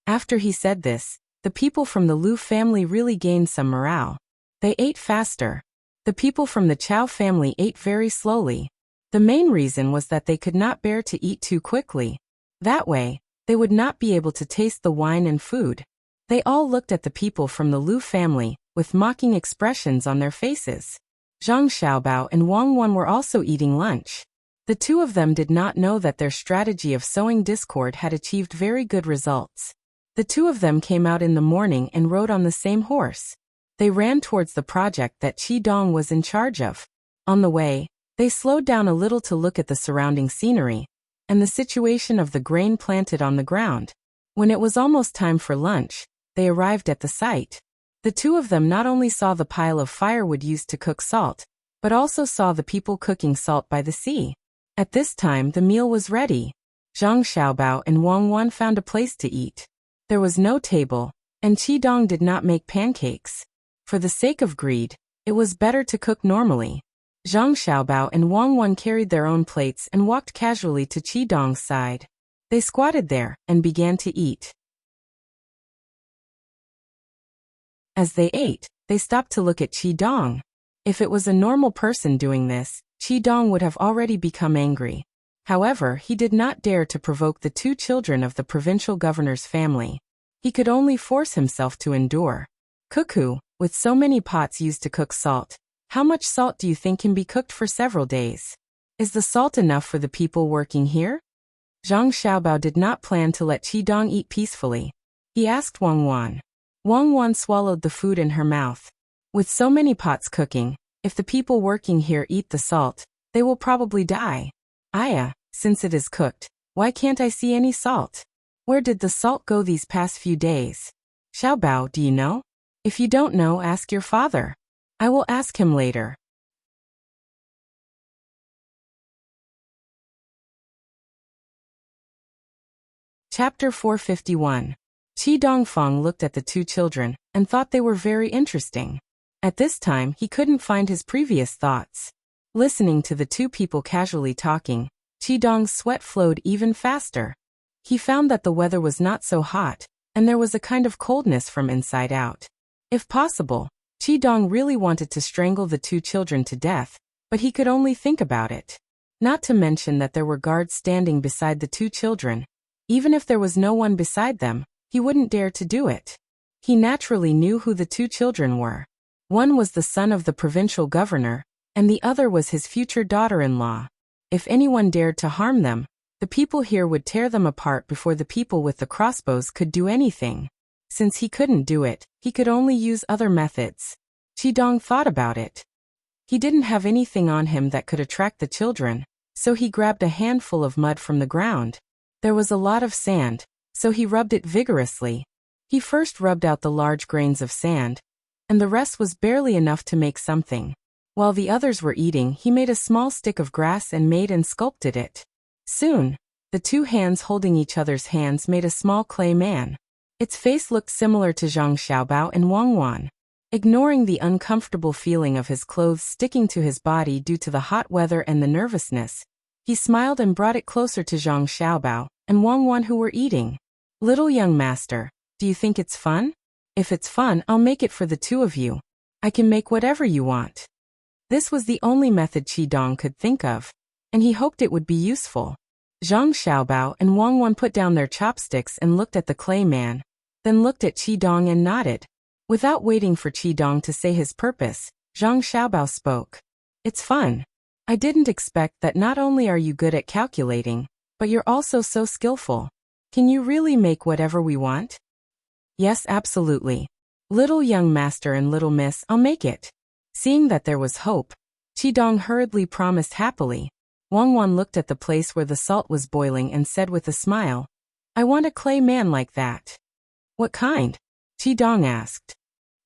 After he said this, the people from the Lu family really gained some morale. They ate faster. The people from the Chow family ate very slowly. The main reason was that they could not bear to eat too quickly. That way, they would not be able to taste the wine and food. They all looked at the people from the Lu family, with mocking expressions on their faces. Zhang Xiaobao and Wang Wan were also eating lunch. The two of them did not know that their strategy of sowing discord had achieved very good results. The two of them came out in the morning and rode on the same horse. They ran towards the project that Qi Dong was in charge of. On the way, they slowed down a little to look at the surrounding scenery, and the situation of the grain planted on the ground. When it was almost time for lunch, they arrived at the site. The two of them not only saw the pile of firewood used to cook salt, but also saw the people cooking salt by the sea. At this time the meal was ready. Zhang Xiaobao and Wang Wan found a place to eat. There was no table, and Qi Dong did not make pancakes. For the sake of greed, it was better to cook normally. Zhang Xiaobao and Wang Wan carried their own plates and walked casually to Qi Dong's side. They squatted there and began to eat. As they ate, they stopped to look at Qi Dong. If it was a normal person doing this, Qi Dong would have already become angry. However, he did not dare to provoke the two children of the provincial governor's family. He could only force himself to endure. Cuckoo, with so many pots used to cook salt, how much salt do you think can be cooked for several days? Is the salt enough for the people working here? Zhang Xiaobao did not plan to let Qi Dong eat peacefully. He asked Wang Wan. Wang Wan swallowed the food in her mouth. With so many pots cooking, if the people working here eat the salt, they will probably die. Aya, since it is cooked, why can't I see any salt? Where did the salt go these past few days? Xiaobao, do you know? If you don't know, ask your father. I will ask him later. Chapter 451. Qi Dongfang looked at the two children and thought they were very interesting. At this time, he couldn't find his previous thoughts. Listening to the two people casually talking, Qi Dong's sweat flowed even faster. He found that the weather was not so hot, and there was a kind of coldness from inside out. If possible, Qi Dong really wanted to strangle the two children to death, but he could only think about it. Not to mention that there were guards standing beside the two children. Even if there was no one beside them, he wouldn't dare to do it. He naturally knew who the two children were. One was the son of the provincial governor, and the other was his future daughter-in-law. If anyone dared to harm them, the people here would tear them apart before the people with the crossbows could do anything. Since he couldn't do it, he could only use other methods. Qi Dong thought about it. He didn't have anything on him that could attract the children, so he grabbed a handful of mud from the ground. There was a lot of sand, so he rubbed it vigorously. He first rubbed out the large grains of sand, and the rest was barely enough to make something. While the others were eating, he made a small stick of grass and made and sculpted it. Soon, the two hands holding each other's hands made a small clay man. Its face looked similar to Zhang Xiaobao and Wang Wan. Ignoring the uncomfortable feeling of his clothes sticking to his body due to the hot weather and the nervousness, he smiled and brought it closer to Zhang Xiaobao and Wang Wan who were eating. Little young master, do you think it's fun? If it's fun, I'll make it for the two of you. I can make whatever you want. This was the only method Qi Dong could think of, and he hoped it would be useful. Zhang Xiaobao and Wang Wan put down their chopsticks and looked at the clay man, then looked at Qi Dong and nodded. Without waiting for Qi Dong to say his purpose, Zhang Xiaobao spoke. It's fun. I didn't expect that not only are you good at calculating, but you're also so skillful. Can you really make whatever we want? Yes, absolutely. Little young master and little miss, I'll make it. Seeing that there was hope, Qi Dong hurriedly promised happily. Wang Wan looked at the place where the salt was boiling and said with a smile, I want a clay man like that. What kind? Qi Dong asked.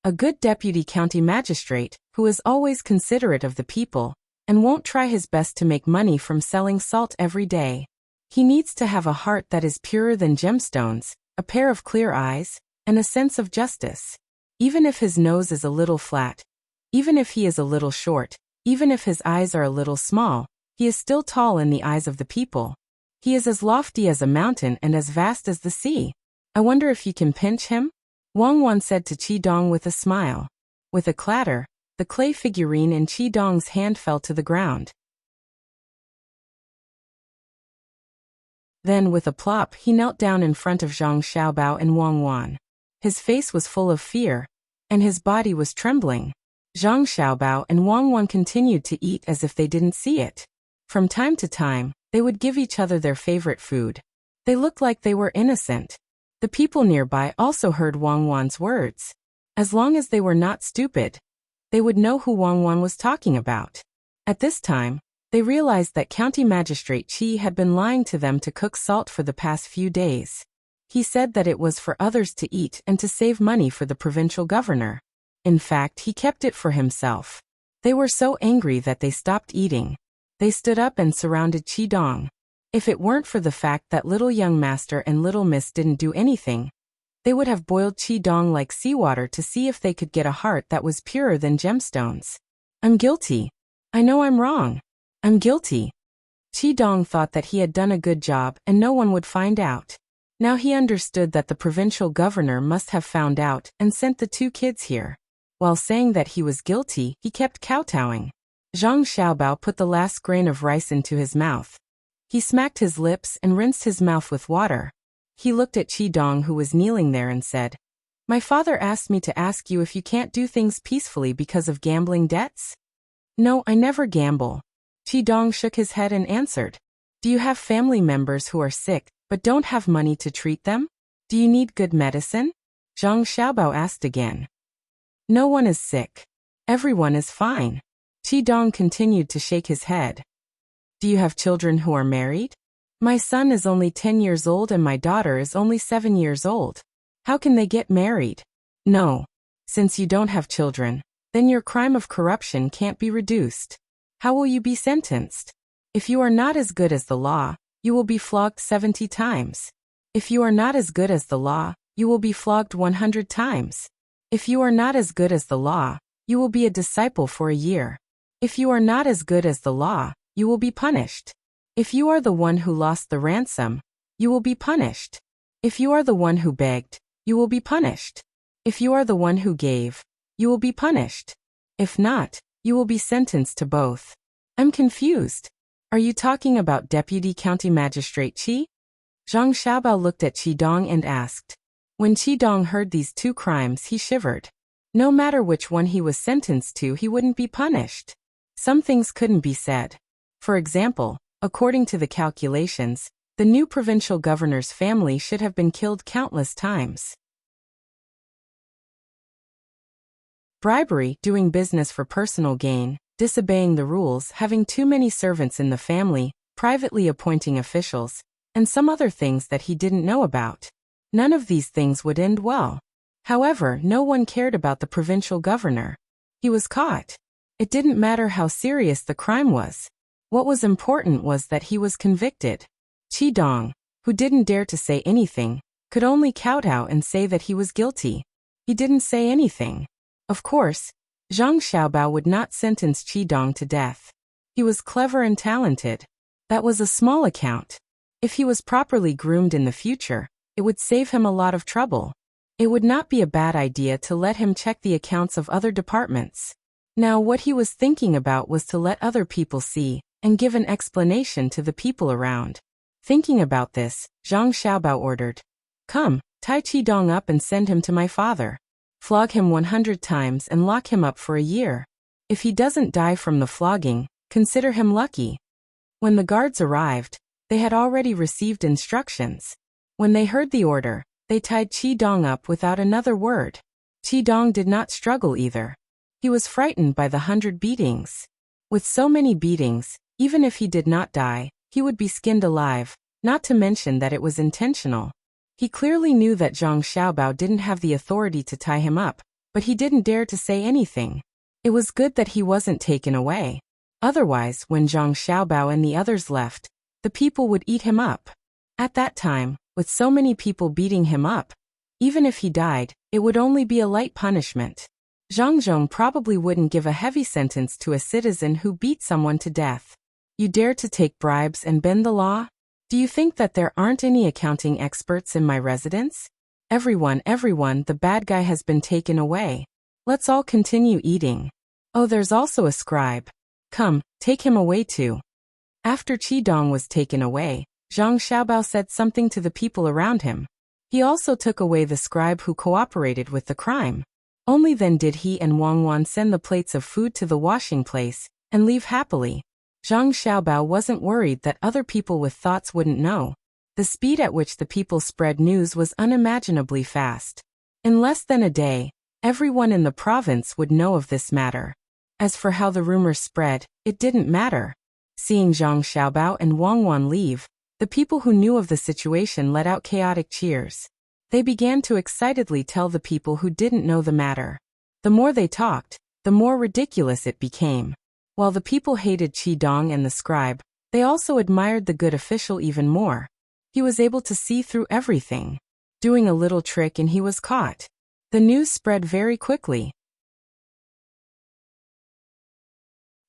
A good deputy county magistrate, who is always considerate of the people, and won't try his best to make money from selling salt every day. He needs to have a heart that is purer than gemstones, a pair of clear eyes, and a sense of justice. Even if his nose is a little flat, even if he is a little short, even if his eyes are a little small, he is still tall in the eyes of the people. He is as lofty as a mountain and as vast as the sea. I wonder if you can pinch him? Wang Wan said to Qi Dong with a smile. With a clatter, the clay figurine in Qi Dong's hand fell to the ground. Then with a plop he knelt down in front of Zhang Xiaobao and Wang Wan. His face was full of fear, and his body was trembling. Zhang Xiaobao and Wang Wan continued to eat as if they didn't see it. From time to time, they would give each other their favorite food. They looked like they were innocent. The people nearby also heard Wang Wan's words. As long as they were not stupid, they would know who Wang Wan was talking about. At this time, they realized that County Magistrate Qi had been lying to them to cook salt for the past few days. He said that it was for others to eat and to save money for the provincial governor. In fact, he kept it for himself. They were so angry that they stopped eating. They stood up and surrounded Qi Dong. If it weren't for the fact that little young master and little miss didn't do anything, they would have boiled Qi Dong like seawater to see if they could get a heart that was purer than gemstones. I'm guilty. I know I'm wrong. I'm guilty. Qi Dong thought that he had done a good job and no one would find out. Now he understood that the provincial governor must have found out and sent the two kids here. While saying that he was guilty, he kept kowtowing. Zhang Xiaobao put the last grain of rice into his mouth. He smacked his lips and rinsed his mouth with water. He looked at Qi Dong who was kneeling there and said, My father asked me to ask you if you can't do things peacefully because of gambling debts? No, I never gamble. Qi Dong shook his head and answered. Do you have family members who are sick, but don't have money to treat them? Do you need good medicine? Zhang Xiaobao asked again. No one is sick. Everyone is fine. Qi Dong continued to shake his head. Do you have children who are married? My son is only 10 years old and my daughter is only 7 years old. How can they get married? No. Since you don't have children, then your crime of corruption can't be reduced. How will you be sentenced? If you are not as good as the law, you will be flogged 70 times. If you are not as good as the law, you will be flogged 100 times. If you are not as good as the law, you will be a disciple for a year. If you are not as good as the law, you will be punished. If you are the one who lost the ransom, you will be punished. If you are the one who begged, you will be punished. If you are the one who gave, you will be punished. If not, you will be sentenced to both. I'm confused. Are you talking about Deputy County Magistrate Qi? Zhang Xiaobao looked at Qi Dong and asked. When Qi Dong heard these two crimes, he shivered. No matter which one he was sentenced to, he wouldn't be punished. Some things couldn't be said. For example, according to the calculations, the new provincial governor's family should have been killed countless times. Bribery, doing business for personal gain, disobeying the rules, having too many servants in the family, privately appointing officials, and some other things that he didn't know about. None of these things would end well. However, no one cared about the provincial governor. He was caught. It didn't matter how serious the crime was. What was important was that he was convicted. Qi Dong, who didn't dare to say anything, could only kowtow and say that he was guilty. He didn't say anything. Of course, Zhang Xiaobao would not sentence Qi Dong to death. He was clever and talented. That was a small account. If he was properly groomed in the future, it would save him a lot of trouble. It would not be a bad idea to let him check the accounts of other departments. Now what he was thinking about was to let other people see and give an explanation to the people around. Thinking about this, Zhang Xiaobao ordered, "Come, tie Qi Dong up and send him to my father. Flog him 100 times and lock him up for a year. If he doesn't die from the flogging, consider him lucky." When the guards arrived, they had already received instructions. When they heard the order, they tied Qi Dong up without another word. Qi Dong did not struggle either. He was frightened by the 100 beatings. With so many beatings, even if he did not die, he would be skinned alive, not to mention that it was intentional. He clearly knew that Zhang Xiaobao didn't have the authority to tie him up, but he didn't dare to say anything. It was good that he wasn't taken away. Otherwise, when Zhang Xiaobao and the others left, the people would eat him up. At that time, with so many people beating him up, even if he died, it would only be a light punishment. Zhang Zhong probably wouldn't give a heavy sentence to a citizen who beat someone to death. You dare to take bribes and bend the law? Do you think that there aren't any accounting experts in my residence? Everyone, the bad guy has been taken away. Let's all continue eating. Oh, there's also a scribe. Come, take him away too. After Qi Dong was taken away, Zhang Xiaobao said something to the people around him. He also took away the scribe who cooperated with the crime. Only then did he and Wang Wan send the plates of food to the washing place and leave happily. Zhang Xiaobao wasn't worried that other people with thoughts wouldn't know. The speed at which the people spread news was unimaginably fast. In less than a day, everyone in the province would know of this matter. As for how the rumor spread, it didn't matter. Seeing Zhang Xiaobao and Wang Wan leave, the people who knew of the situation let out chaotic cheers. They began to excitedly tell the people who didn't know the matter. The more they talked, the more ridiculous it became. While the people hated Qi Dong and the scribe, they also admired the good official even more. He was able to see through everything. Doing a little trick and he was caught. The news spread very quickly.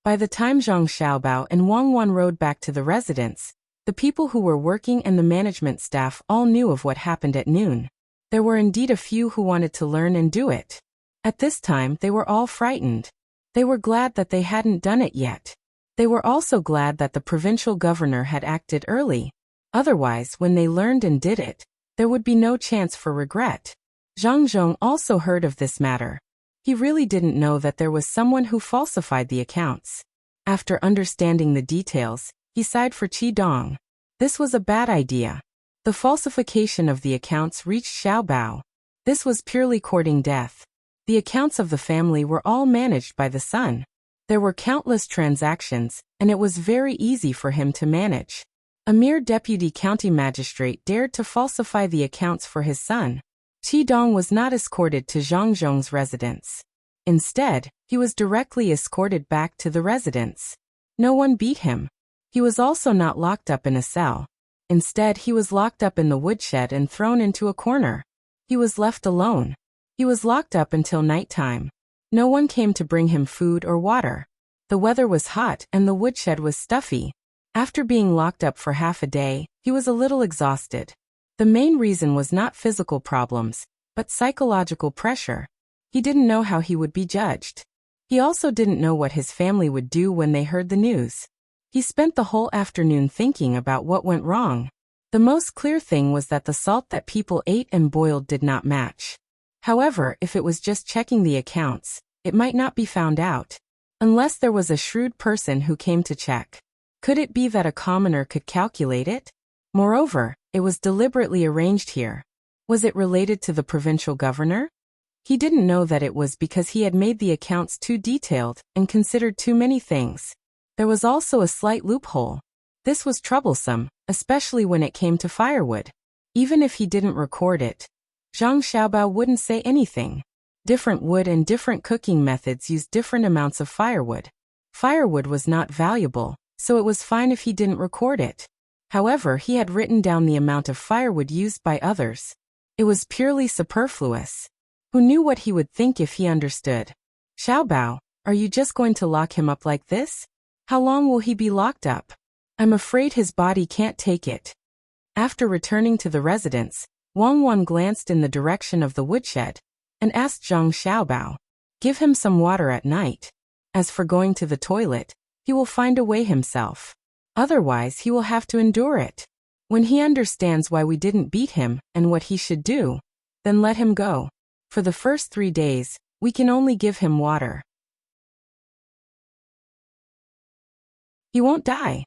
By the time Zhang Xiaobao and Wang Wan rode back to the residence, the people who were working and the management staff all knew of what happened at noon. There were indeed a few who wanted to learn and do it. At this time, they were all frightened. They were glad that they hadn't done it yet. They were also glad that the provincial governor had acted early. Otherwise, when they learned and did it, there would be no chance for regret. Zhang Zhong also heard of this matter. He really didn't know that there was someone who falsified the accounts. After understanding the details, he sighed for Qi Dong. This was a bad idea. The falsification of the accounts reached Xiaobao. This was purely courting death. The accounts of the family were all managed by the son. There were countless transactions, and it was very easy for him to manage. A mere deputy county magistrate dared to falsify the accounts for his son. Qi Dong was not escorted to Zhang Zhong's residence. Instead, he was directly escorted back to the residence. No one beat him. He was also not locked up in a cell. Instead, he was locked up in the woodshed and thrown into a corner. He was left alone. He was locked up until nighttime. No one came to bring him food or water. The weather was hot and the woodshed was stuffy. After being locked up for half a day, he was a little exhausted. The main reason was not physical problems, but psychological pressure. He didn't know how he would be judged. He also didn't know what his family would do when they heard the news. He spent the whole afternoon thinking about what went wrong. The most clear thing was that the salt that people ate and boiled did not match. However, if it was just checking the accounts, it might not be found out. Unless there was a shrewd person who came to check. Could it be that a commoner could calculate it? Moreover, it was deliberately arranged here. Was it related to the provincial governor? He didn't know that it was because he had made the accounts too detailed and considered too many things. There was also a slight loophole. This was troublesome, especially when it came to firewood. Even if he didn't record it, Zhang Xiaobao wouldn't say anything. Different wood and different cooking methods used different amounts of firewood. Firewood was not valuable, so it was fine if he didn't record it. However, he had written down the amount of firewood used by others. It was purely superfluous. Who knew what he would think if he understood? Xiaobao, are you just going to lock him up like this? How long will he be locked up? I'm afraid his body can't take it. After returning to the residence, Wang Wan glanced in the direction of the woodshed and asked Zhang Xiaobao, give him some water at night. As for going to the toilet, he will find a way himself. Otherwise, he will have to endure it. When he understands why we didn't beat him and what he should do, then let him go. For the first 3 days, we can only give him water. He won't die.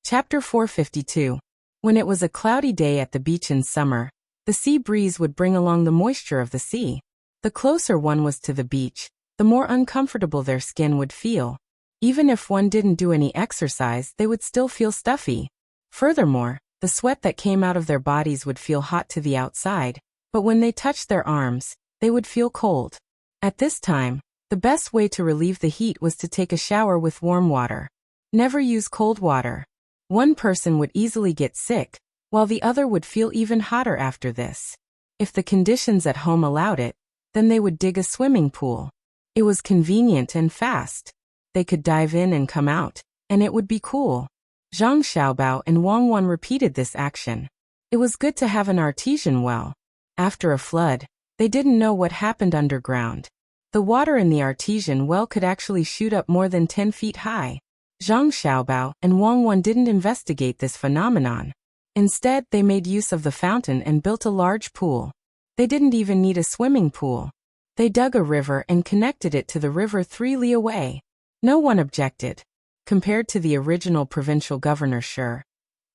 Chapter 452. When it was a cloudy day at the beach in summer, the sea breeze would bring along the moisture of the sea. The closer one was to the beach, the more uncomfortable their skin would feel. Even if one didn't do any exercise, they would still feel stuffy. Furthermore, the sweat that came out of their bodies would feel hot to the outside, but when they touched their arms, they would feel cold. At this time, the best way to relieve the heat was to take a shower with warm water. Never use cold water. One person would easily get sick, while the other would feel even hotter after this. If the conditions at home allowed it, then they would dig a swimming pool. It was convenient and fast. They could dive in and come out, and it would be cool. Zhang Xiaobao and Wang Wan repeated this action. It was good to have an artesian well. After a flood, they didn't know what happened underground. The water in the artesian well could actually shoot up more than 10 feet high. Zhang Xiaobao and Wang Wan didn't investigate this phenomenon. Instead, they made use of the fountain and built a large pool. They didn't even need a swimming pool. They dug a river and connected it to the river 3 li away. No one objected. Compared to the original provincial governor Shi,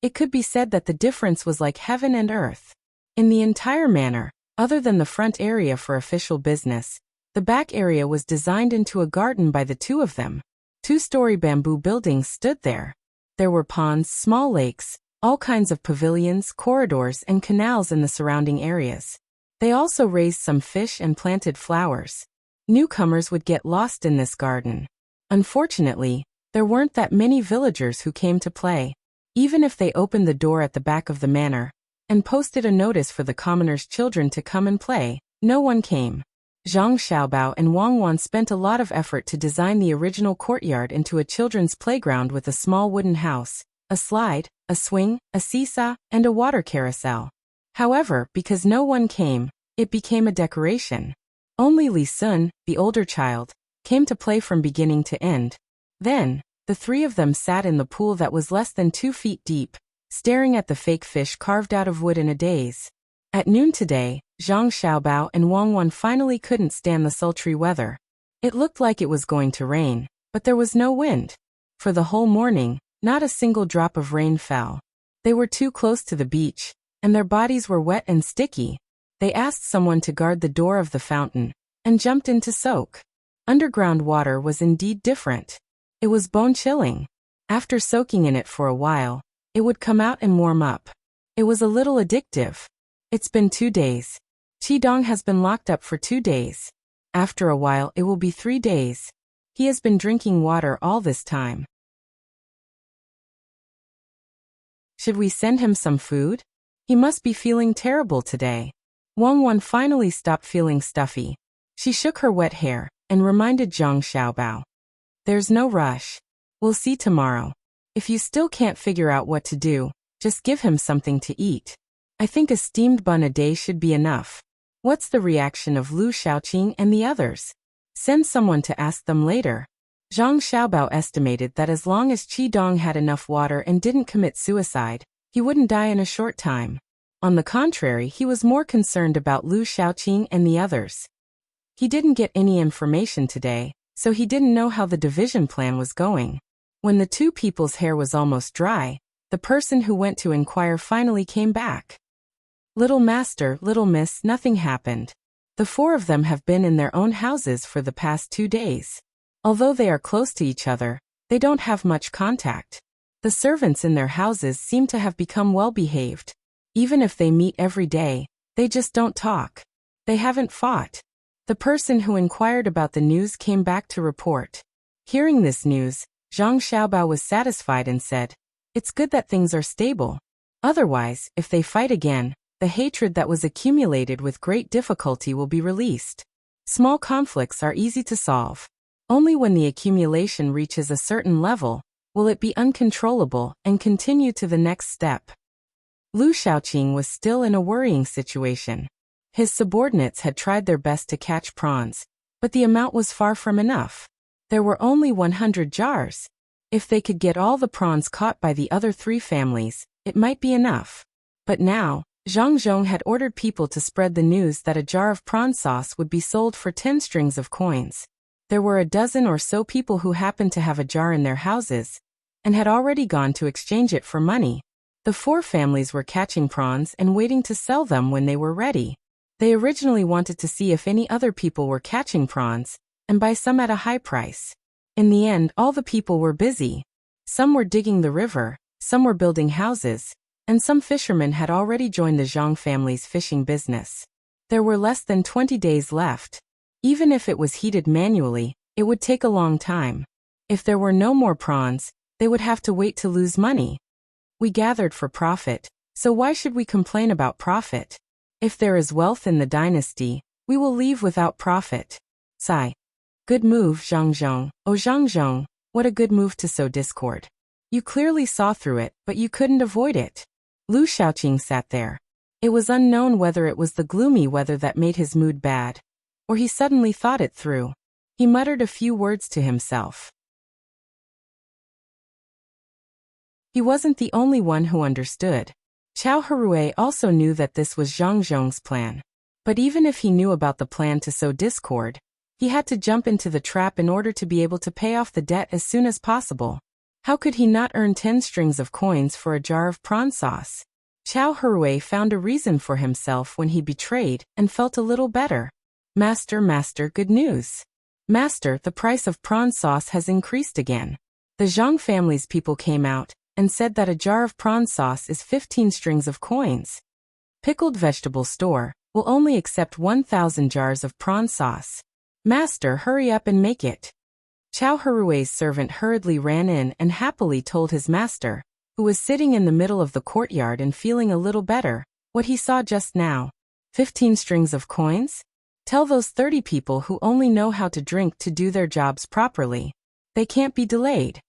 it could be said that the difference was like heaven and earth. In the entire manor, other than the front area for official business, the back area was designed into a garden by the two of them. 2-story bamboo buildings stood there. There were ponds, small lakes, all kinds of pavilions, corridors, and canals in the surrounding areas. They also raised some fish and planted flowers. Newcomers would get lost in this garden. Unfortunately, there weren't that many villagers who came to play. Even if they opened the door at the back of the manor and posted a notice for the commoners' children to come and play, no one came. Zhang Xiaobao and Wang Wan spent a lot of effort to design the original courtyard into a children's playground with a small wooden house, a slide, a swing, a seesaw, and a water carousel. However, because no one came, it became a decoration. Only Li Sun, the older child, came to play from beginning to end. Then, the 3 of them sat in the pool that was less than 2 feet deep, staring at the fake fish carved out of wood in a daze. At noon today, Zhang Xiaobao and Wang Wan finally couldn't stand the sultry weather. It looked like it was going to rain, but there was no wind. For the whole morning, not a single drop of rain fell. They were too close to the beach, and their bodies were wet and sticky. They asked someone to guard the door of the fountain, and jumped in to soak. Underground water was indeed different. It was bone-chilling. After soaking in it for a while, it would come out and warm up. It was a little addictive. It's been 2 days. Qidong has been locked up for 2 days. After a while it will be 3 days. He has been drinking water all this time. Should we send him some food? He must be feeling terrible today. Wang finally stopped feeling stuffy. She shook her wet hair and reminded Zhang Xiaobao. There's no rush. We'll see tomorrow. If you still can't figure out what to do, just give him something to eat. I think a steamed bun a day should be enough. What's the reaction of Lu Shaoqing and the others? Send someone to ask them later. Zhang Xiaobao estimated that as long as Qi Dong had enough water and didn't commit suicide, he wouldn't die in a short time. On the contrary, he was more concerned about Lu Shaoqing and the others. He didn't get any information today, so he didn't know how the division plan was going. When the two people's hair was almost dry, the person who went to inquire finally came back. Little master, little miss, nothing happened. The 4 of them have been in their own houses for the past 2 days. Although they are close to each other, they don't have much contact. The servants in their houses seem to have become well-behaved. Even if they meet every day, they just don't talk. They haven't fought. The person who inquired about the news came back to report. Hearing this news, Zhang Xiaobao was satisfied and said, "It's good that things are stable. Otherwise, if they fight again, the hatred that was accumulated with great difficulty will be released. Small conflicts are easy to solve. Only when the accumulation reaches a certain level, will it be uncontrollable and continue to the next step." Lu Shaoqing was still in a worrying situation. His subordinates had tried their best to catch prawns, but the amount was far from enough. There were only 100 jars. If they could get all the prawns caught by the other 3 families, it might be enough. But now, Zhang Zhong had ordered people to spread the news that a jar of prawn sauce would be sold for 10 strings of coins. There were a dozen or so people who happened to have a jar in their houses, and had already gone to exchange it for money. The 4 families were catching prawns and waiting to sell them when they were ready. They originally wanted to see if any other people were catching prawns, and buy some at a high price. In the end, all the people were busy. Some were digging the river, some were building houses, and some fishermen had already joined the Zhang family's fishing business. There were less than 20 days left. Even if it was heated manually, it would take a long time. If there were no more prawns, they would have to wait to lose money. We gathered for profit, so why should we complain about profit? If there is wealth in the dynasty, we will leave without profit. Sigh. Good move, Zhang Zhong. Oh Zhang Zhong, what a good move to sow discord. You clearly saw through it, but you couldn't avoid it. Lu Shaoqing sat there. It was unknown whether it was the gloomy weather that made his mood bad, or he suddenly thought it through. He muttered a few words to himself. He wasn't the only one who understood. Chao Harue also knew that this was Zhang Zhong's plan. But even if he knew about the plan to sow discord, he had to jump into the trap in order to be able to pay off the debt as soon as possible. How could he not earn 10 strings of coins for a jar of prawn sauce? Chao Harue found a reason for himself when he betrayed and felt a little better. Master, good news. Master, the price of prawn sauce has increased again. The Zhang family's people came out and said that a jar of prawn sauce is 15 strings of coins. Pickled vegetable store will only accept 1,000 jars of prawn sauce. Master, hurry up and make it. Chao Harue's servant hurriedly ran in and happily told his master, who was sitting in the middle of the courtyard and feeling a little better, what he saw just now. 15 strings of coins? Tell those 30 people who only know how to drink to do their jobs properly. They can't be delayed.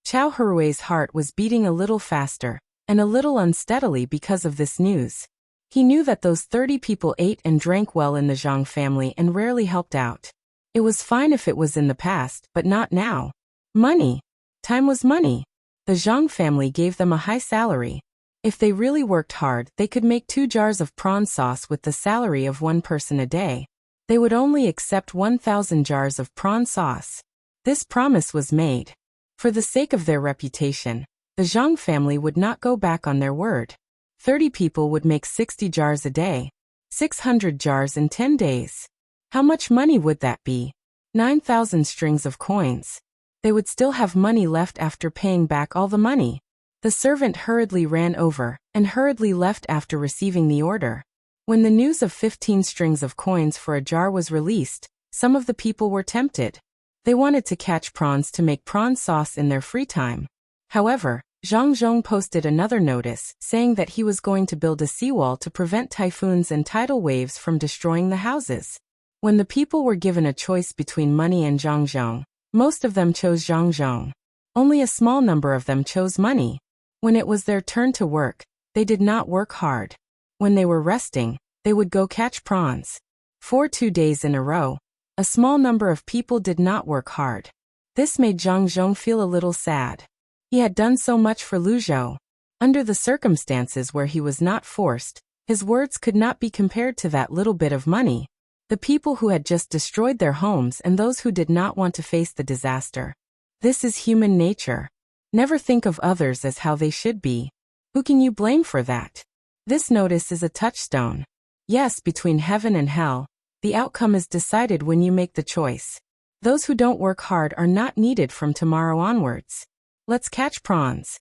Chao Harue's heart was beating a little faster, and a little unsteadily because of this news. He knew that those 30 people ate and drank well in the Zhang family and rarely helped out. It was fine if it was in the past, but not now. Money. Time was money. The Zhang family gave them a high salary. If they really worked hard, they could make 2 jars of prawn sauce with the salary of 1 person a day. They would only accept 1,000 jars of prawn sauce. This promise was made. For the sake of their reputation, the Zhang family would not go back on their word. 30 people would make 60 jars a day. 600 jars in 10 days. How much money would that be? 9,000 strings of coins. They would still have money left after paying back all the money. The servant hurriedly ran over and hurriedly left after receiving the order. When the news of 15 strings of coins for a jar was released, Some of the people were tempted. They wanted to catch prawns to make prawn sauce in their free time. However, Zhang Zhong posted another notice saying that he was going to build a seawall to prevent typhoons and tidal waves from destroying the houses. When the people were given a choice between money and Zhang Zhong, most of them chose Zhang Zhong. Only a small number of them chose money. When it was their turn to work, they did not work hard. When they were resting, they would go catch prawns. For 2 days in a row, a small number of people did not work hard. This made Zhang Zhong feel a little sad. He had done so much for Lu Zhou. Under the circumstances where he was not forced, his words could not be compared to that little bit of money. The people who had just destroyed their homes and those who did not want to face the disaster. This is human nature. Never think of others as how they should be. Who can you blame for that? This notice is a touchstone. Yes, between heaven and hell, the outcome is decided when you make the choice. Those who don't work hard are not needed from tomorrow onwards. Let's catch prawns.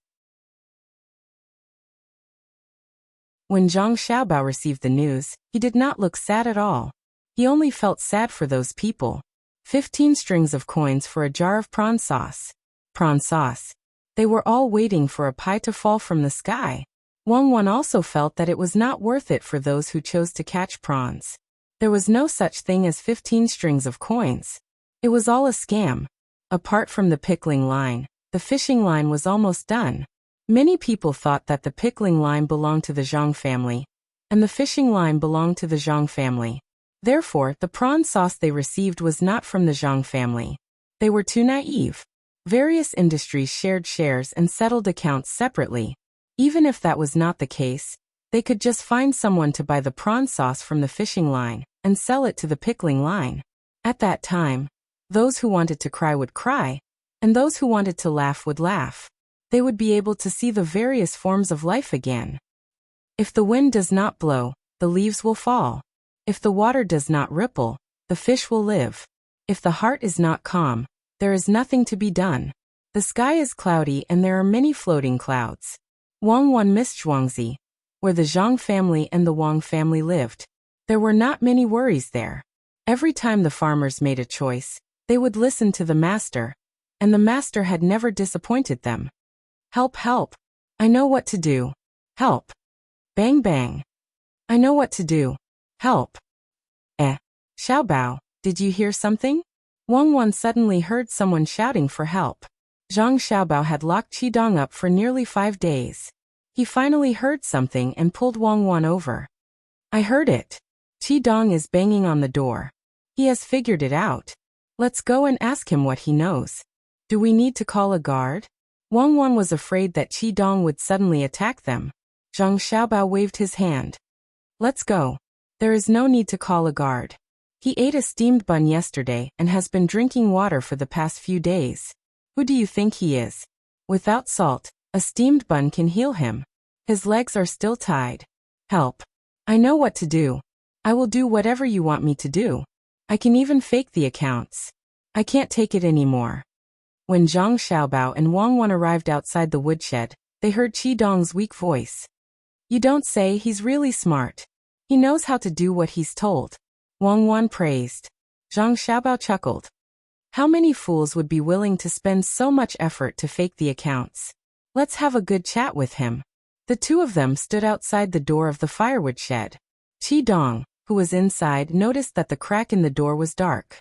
When Zhang Xiaobao received the news, he did not look sad at all. He only felt sad for those people. 15 strings of coins for a jar of prawn sauce. Prawn sauce. They were all waiting for a pie to fall from the sky. Wang Wan also felt that it was not worth it for those who chose to catch prawns. There was no such thing as 15 strings of coins. It was all a scam. Apart from the pickling line, the fishing line was almost done. Many people thought that the pickling line belonged to the Zhang family, and the fishing line belonged to the Zhang family. Therefore, the prawn sauce they received was not from the Zhang family. They were too naive. Various industries shared shares and settled accounts separately. Even if that was not the case, they could just find someone to buy the prawn sauce from the fishing line and sell it to the pickling line. At that time, those who wanted to cry would cry, and those who wanted to laugh would laugh. They would be able to see the various forms of life again. If the wind does not blow, the leaves will fall. If the water does not ripple, the fish will live. If the heart is not calm, there is nothing to be done. The sky is cloudy and there are many floating clouds. Wang Wan missed Zhuangzi, where the Zhang family and the Wang family lived. There were not many worries there. Every time the farmers made a choice, they would listen to the master, and the master had never disappointed them. Help, help. I know what to do. Help. Bang, bang. I know what to do. Help. Xiaobao, did you hear something? Wang Wan suddenly heard someone shouting for help. Zhang Xiaobao had locked Qidong up for nearly 5 days. He finally heard something and pulled Wang Wan over. I heard it. Qidong is banging on the door. He has figured it out. Let's go and ask him what he knows. Do we need to call a guard? Wang Wan was afraid that Qidong would suddenly attack them. Zhang Xiaobao waved his hand. Let's go. There is no need to call a guard. He ate a steamed bun yesterday and has been drinking water for the past few days. Who do you think he is? Without salt, a steamed bun can heal him. His legs are still tied. Help. I know what to do. I will do whatever you want me to do. I can even fake the accounts. I can't take it anymore. When Zhang Xiaobao and Wang Wan arrived outside the woodshed, they heard Qidong's weak voice. You don't say, he's really smart. He knows how to do what he's told. Wang Wan praised. Zhang Xiaobao chuckled. How many fools would be willing to spend so much effort to fake the accounts? Let's have a good chat with him. The two of them stood outside the door of the firewood shed. Qidong, who was inside, noticed that the crack in the door was dark.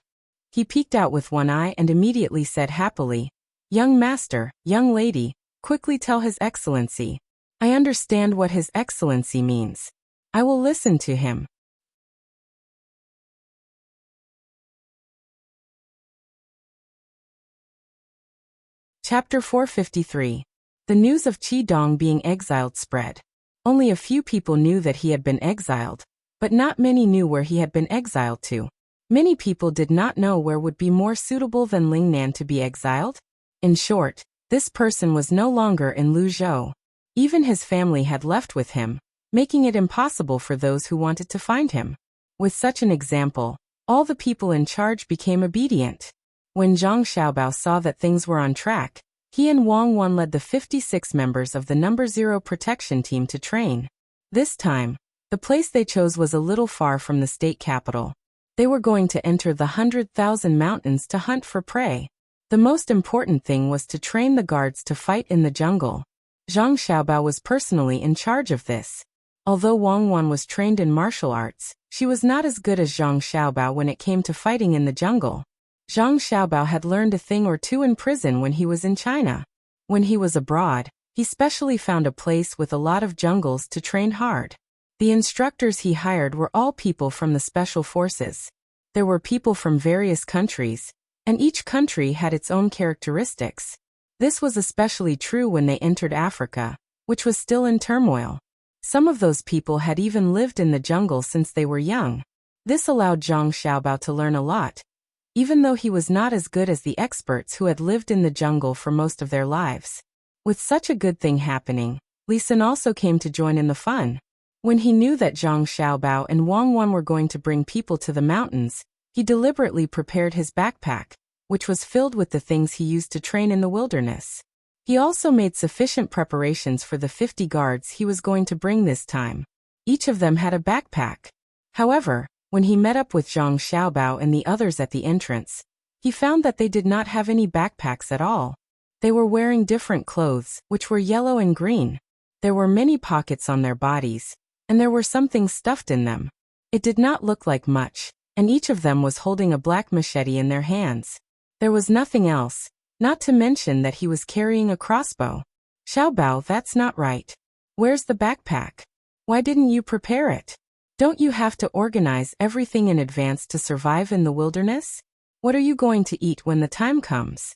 He peeked out with one eye and immediately said happily, Young master, young lady, quickly tell His Excellency. I understand what His Excellency means. I will listen to him. Chapter 453. The news of Qidong being exiled spread. Only a few people knew that he had been exiled, but not many knew where he had been exiled to. Many people did not know where would be more suitable than Lingnan to be exiled. In short, this person was no longer in Luzhou. Even his family had left with him, making it impossible for those who wanted to find him. With such an example, all the people in charge became obedient. When Zhang Xiaobao saw that things were on track, he and Wang Wan led the 56 members of the No. 0 protection team to train. This time, the place they chose was a little far from the state capital. They were going to enter the 100,000 mountains to hunt for prey. The most important thing was to train the guards to fight in the jungle. Zhang Xiaobao was personally in charge of this. Although Wang Wan was trained in martial arts, she was not as good as Zhang Xiaobao when it came to fighting in the jungle. Zhang Xiaobao had learned a thing or two in prison when he was in China. When he was abroad, he specially found a place with a lot of jungles to train hard. The instructors he hired were all people from the special forces. There were people from various countries, and each country had its own characteristics. This was especially true when they entered Africa, which was still in turmoil. Some of those people had even lived in the jungle since they were young. This allowed Zhang Xiaobao to learn a lot, even though he was not as good as the experts who had lived in the jungle for most of their lives. With such a good thing happening, Li Sun also came to join in the fun. When he knew that Zhang Xiaobao and Wang Wan were going to bring people to the mountains, he deliberately prepared his backpack, which was filled with the things he used to train in the wilderness. He also made sufficient preparations for the 50 guards he was going to bring this time. Each of them had a backpack. However, when he met up with Zhang Xiaobao and the others at the entrance, he found that they did not have any backpacks at all. They were wearing different clothes, which were yellow and green. There were many pockets on their bodies, and there were some things stuffed in them. It did not look like much, and each of them was holding a black machete in their hands. There was nothing else, not to mention that he was carrying a crossbow. Xiaobao, that's not right. Where's the backpack? Why didn't you prepare it? Don't you have to organize everything in advance to survive in the wilderness? What are you going to eat when the time comes?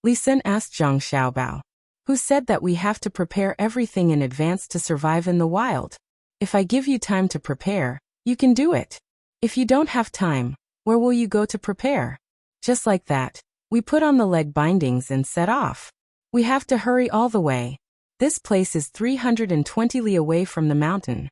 Li Sun asked Zhang Xiaobao. Who said that we have to prepare everything in advance to survive in the wild? If I give you time to prepare, you can do it. If you don't have time, where will you go to prepare? Just like that, we put on the leg bindings and set off. We have to hurry all the way. This place is 320 li away from the mountain.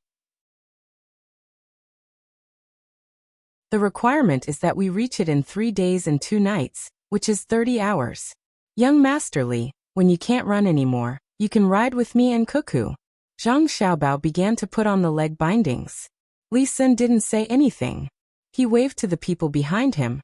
The requirement is that we reach it in 3 days and 2 nights, which is 30 hours. Young Master Li, when you can't run anymore, you can ride with me and Cuckoo. Zhang Xiaobao began to put on the leg bindings. Li Sun didn't say anything. He waved to the people behind him,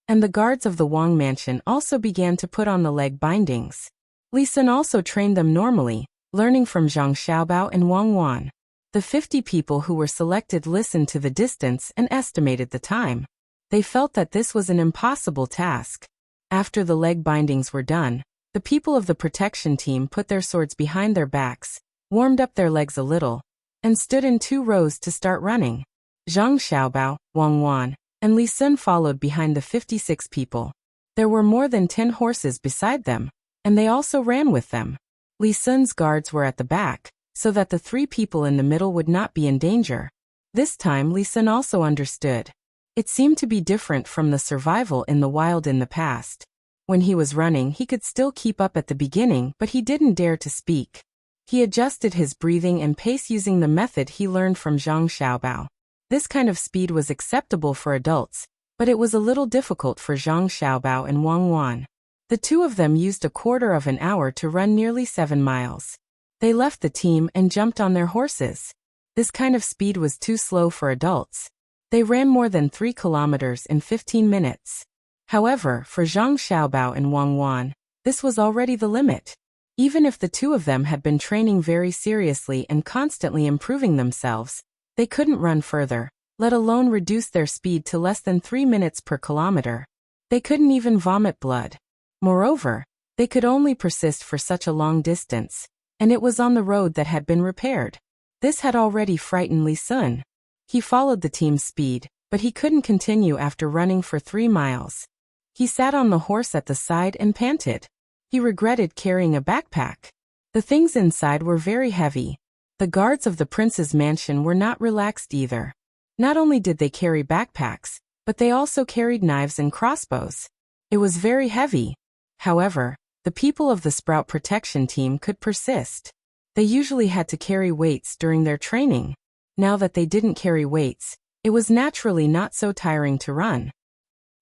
and the guards of the Wang mansion also began to put on the leg bindings. Li Sun also trained them normally, learning from Zhang Xiaobao and Wang Wan. The 50 people who were selected listened to the distance and estimated the time. They felt that this was an impossible task. After the leg bindings were done, the people of the protection team put their swords behind their backs, warmed up their legs a little, and stood in 2 rows to start running. Zhang Xiaobao, Wang Wan, and Li Sun followed behind the 56 people. There were more than 10 horses beside them, and they also ran with them. Li Sun's guards were at the back, so that the 3 people in the middle would not be in danger. This time Li Sun also understood. It seemed to be different from the survival in the wild in the past. When he was running, he could still keep up at the beginning, but he didn't dare to speak. He adjusted his breathing and pace using the method he learned from Zhang Xiaobao. This kind of speed was acceptable for adults, but it was a little difficult for Zhang Xiaobao and Wang Wan. The 2 of them used a quarter of an hour to run nearly 7 miles. They left the team and jumped on their horses. This kind of speed was too slow for adults. They ran more than 3 kilometers in 15 minutes. However, for Zhang Xiaobao and Wang Wan, this was already the limit. Even if the 2 of them had been training very seriously and constantly improving themselves, they couldn't run further, let alone reduce their speed to less than 3 minutes per kilometer. They couldn't even vomit blood. Moreover, they could only persist for such a long distance, and it was on the road that had been repaired. This had already frightened Li Sun. He followed the team's speed, but he couldn't continue after running for 3 miles. He sat on the horse at the side and panted. He regretted carrying a backpack. The things inside were very heavy. The guards of the prince's mansion were not relaxed either. Not only did they carry backpacks, but they also carried knives and crossbows. It was very heavy. However, the people of the Sprout Protection Team could persist. They usually had to carry weights during their training. Now that they didn't carry weights, it was naturally not so tiring to run.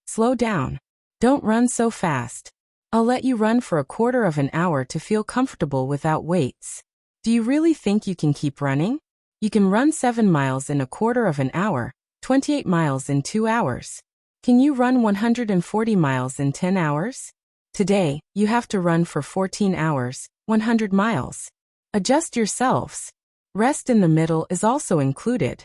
Slow down. Don't run so fast. I'll let you run for a quarter of an hour to feel comfortable without weights. Do you really think you can keep running? You can run 7 miles in a quarter of an hour, 28 miles in 2 hours. Can you run 140 miles in 10 hours? Today, you have to run for 14 hours, 100 miles. Adjust yourselves. Rest in the middle is also included.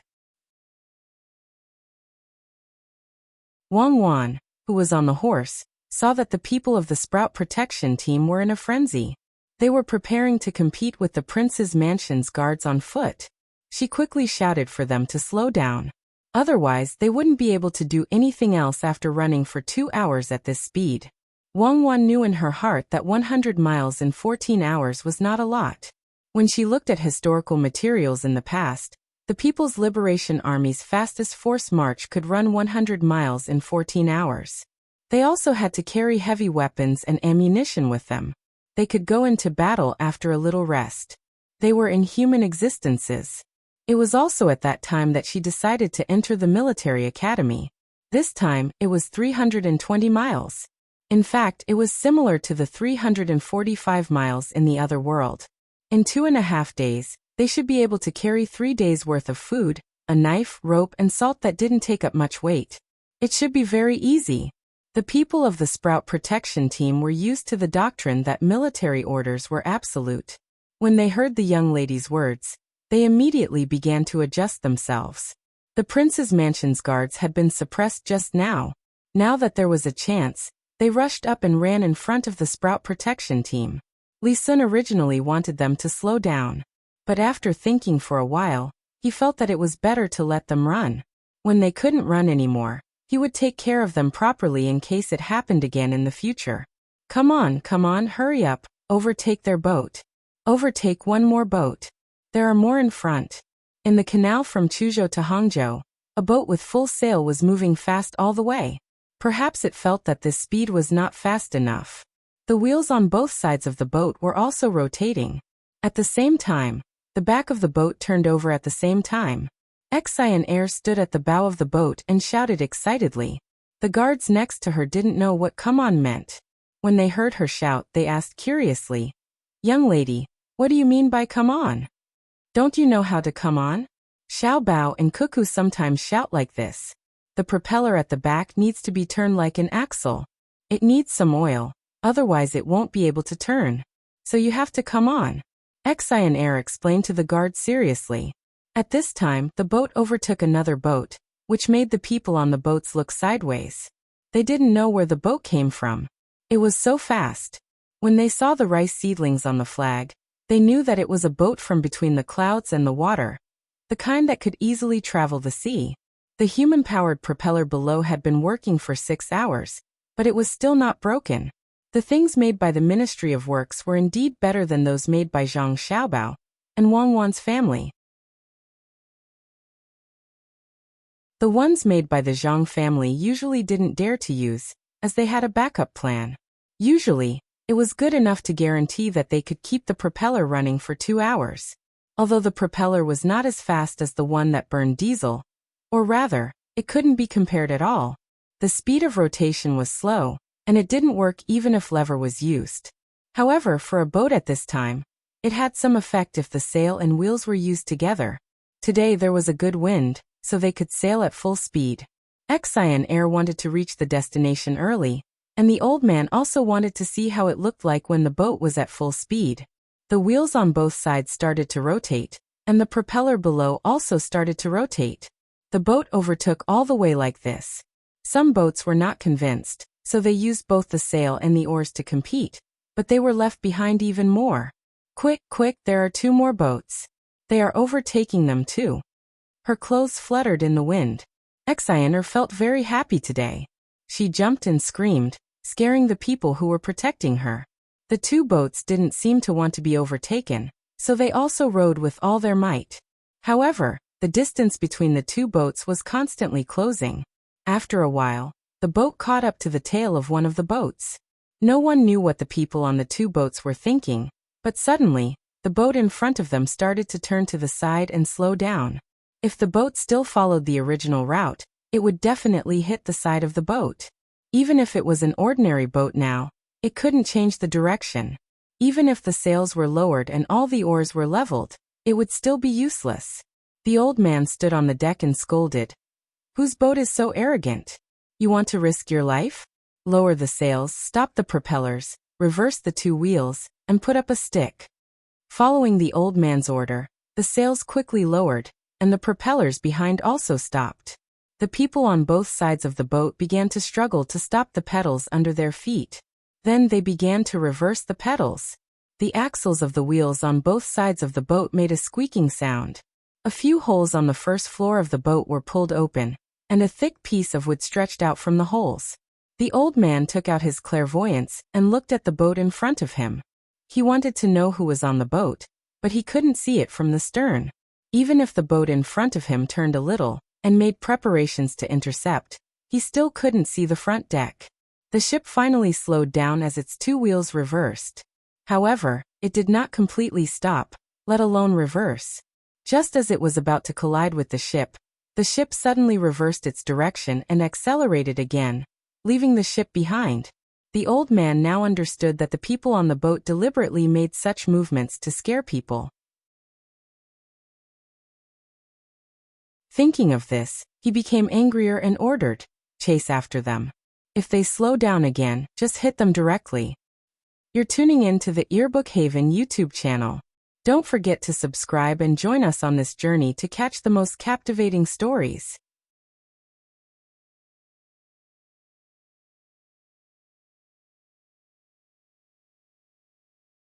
Wang Wan, who was on the horse, saw that the people of the Sprout Protection Team were in a frenzy. They were preparing to compete with the prince's mansion's guards on foot. She quickly shouted for them to slow down. Otherwise, they wouldn't be able to do anything else after running for 2 hours at this speed. Wang Wan knew in her heart that 100 miles in 14 hours was not a lot. When she looked at historical materials in the past, the People's Liberation Army's fastest force march could run 100 miles in 14 hours. They also had to carry heavy weapons and ammunition with them. They could go into battle after a little rest. They were inhuman existences. It was also at that time that she decided to enter the military academy. This time, it was 320 miles. In fact, it was similar to the 345 miles in the other world. In 2.5 days, they should be able to carry 3 days' worth of food, a knife, rope, and salt that didn't take up much weight. It should be very easy. The people of the Sprout Protection Team were used to the doctrine that military orders were absolute. When they heard the young lady's words, they immediately began to adjust themselves. The prince's mansion's guards had been suppressed just now. Now that there was a chance, they rushed up and ran in front of the Sprout Protection Team. Li Sun originally wanted them to slow down. But after thinking for a while, he felt that it was better to let them run. When they couldn't run anymore, he would take care of them properly in case it happened again in the future. Come on, hurry up, overtake their boat. Overtake one more boat. There are more in front. In the canal from Chuzhou to Hangzhou, a boat with full sail was moving fast all the way. Perhaps it felt that this speed was not fast enough. The wheels on both sides of the boat were also rotating. At the same time, the back of the boat turned over at the same time. Serenade stood at the bow of the boat and shouted excitedly. The guards next to her didn't know what "come on" meant. When they heard her shout, they asked curiously, "Young lady, what do you mean by come on? Don't you know how to come on?" Xiao Bao and Cuckoo sometimes shout like this. The propeller at the back needs to be turned like an axle. It needs some oil, otherwise it won't be able to turn. So you have to come on. Serenade explained to the guard seriously. At this time, the boat overtook another boat, which made the people on the boats look sideways. They didn't know where the boat came from. It was so fast. When they saw the rice seedlings on the flag, they knew that it was a boat from between the clouds and the water, the kind that could easily travel the sea. The human-powered propeller below had been working for 6 hours, but it was still not broken. The things made by the Ministry of Works were indeed better than those made by Zhang Xiaobao and Wang Wan's family. The ones made by the Zhang family usually didn't dare to use, as they had a backup plan. Usually, it was good enough to guarantee that they could keep the propeller running for 2 hours. Although the propeller was not as fast as the one that burned diesel, or rather, it couldn't be compared at all. The speed of rotation was slow, and it didn't work even if lever was used. However, for a boat at this time, it had some effect if the sail and wheels were used together. Today there was a good wind, so they could sail at full speed. Serenade wanted to reach the destination early, and the old man also wanted to see how it looked like when the boat was at full speed. The wheels on both sides started to rotate, and the propeller below also started to rotate. The boat overtook all the way like this. Some boats were not convinced, so they used both the sail and the oars to compete, but they were left behind even more. Quick, there are 2 more boats. They are overtaking them too. Her clothes fluttered in the wind. Serenade felt very happy today. She jumped and screamed, scaring the people who were protecting her. The 2 boats didn't seem to want to be overtaken, so they also rowed with all their might. However, the distance between the 2 boats was constantly closing. After a while, the boat caught up to the tail of one of the boats. No one knew what the people on the 2 boats were thinking, but suddenly, the boat in front of them started to turn to the side and slow down. If the boat still followed the original route, it would definitely hit the side of the boat. Even if it was an ordinary boat now, it couldn't change the direction. Even if the sails were lowered and all the oars were leveled, it would still be useless. The old man stood on the deck and scolded. Whose boat is so arrogant? You want to risk your life? Lower the sails, stop the propellers, reverse the 2 wheels, and put up a stick. Following the old man's order, the sails quickly lowered, and the propellers behind also stopped. The people on both sides of the boat began to struggle to stop the pedals under their feet. Then they began to reverse the pedals. The axles of the wheels on both sides of the boat made a squeaking sound. A few holes on the first floor of the boat were pulled open, and a thick piece of wood stretched out from the holes. The old man took out his clairvoyance and looked at the boat in front of him. He wanted to know who was on the boat, but he couldn't see it from the stern. Even if the boat in front of him turned a little and made preparations to intercept, he still couldn't see the front deck. The ship finally slowed down as its 2 wheels reversed. However, it did not completely stop, let alone reverse. Just as it was about to collide with the ship suddenly reversed its direction and accelerated again, leaving the ship behind. The old man now understood that the people on the boat deliberately made such movements to scare people. Thinking of this, he became angrier and ordered, "Chase after them. If they slow down again, just hit them directly." You're tuning in to the Earbook Haven YouTube channel. Don't forget to subscribe and join us on this journey to catch the most captivating stories.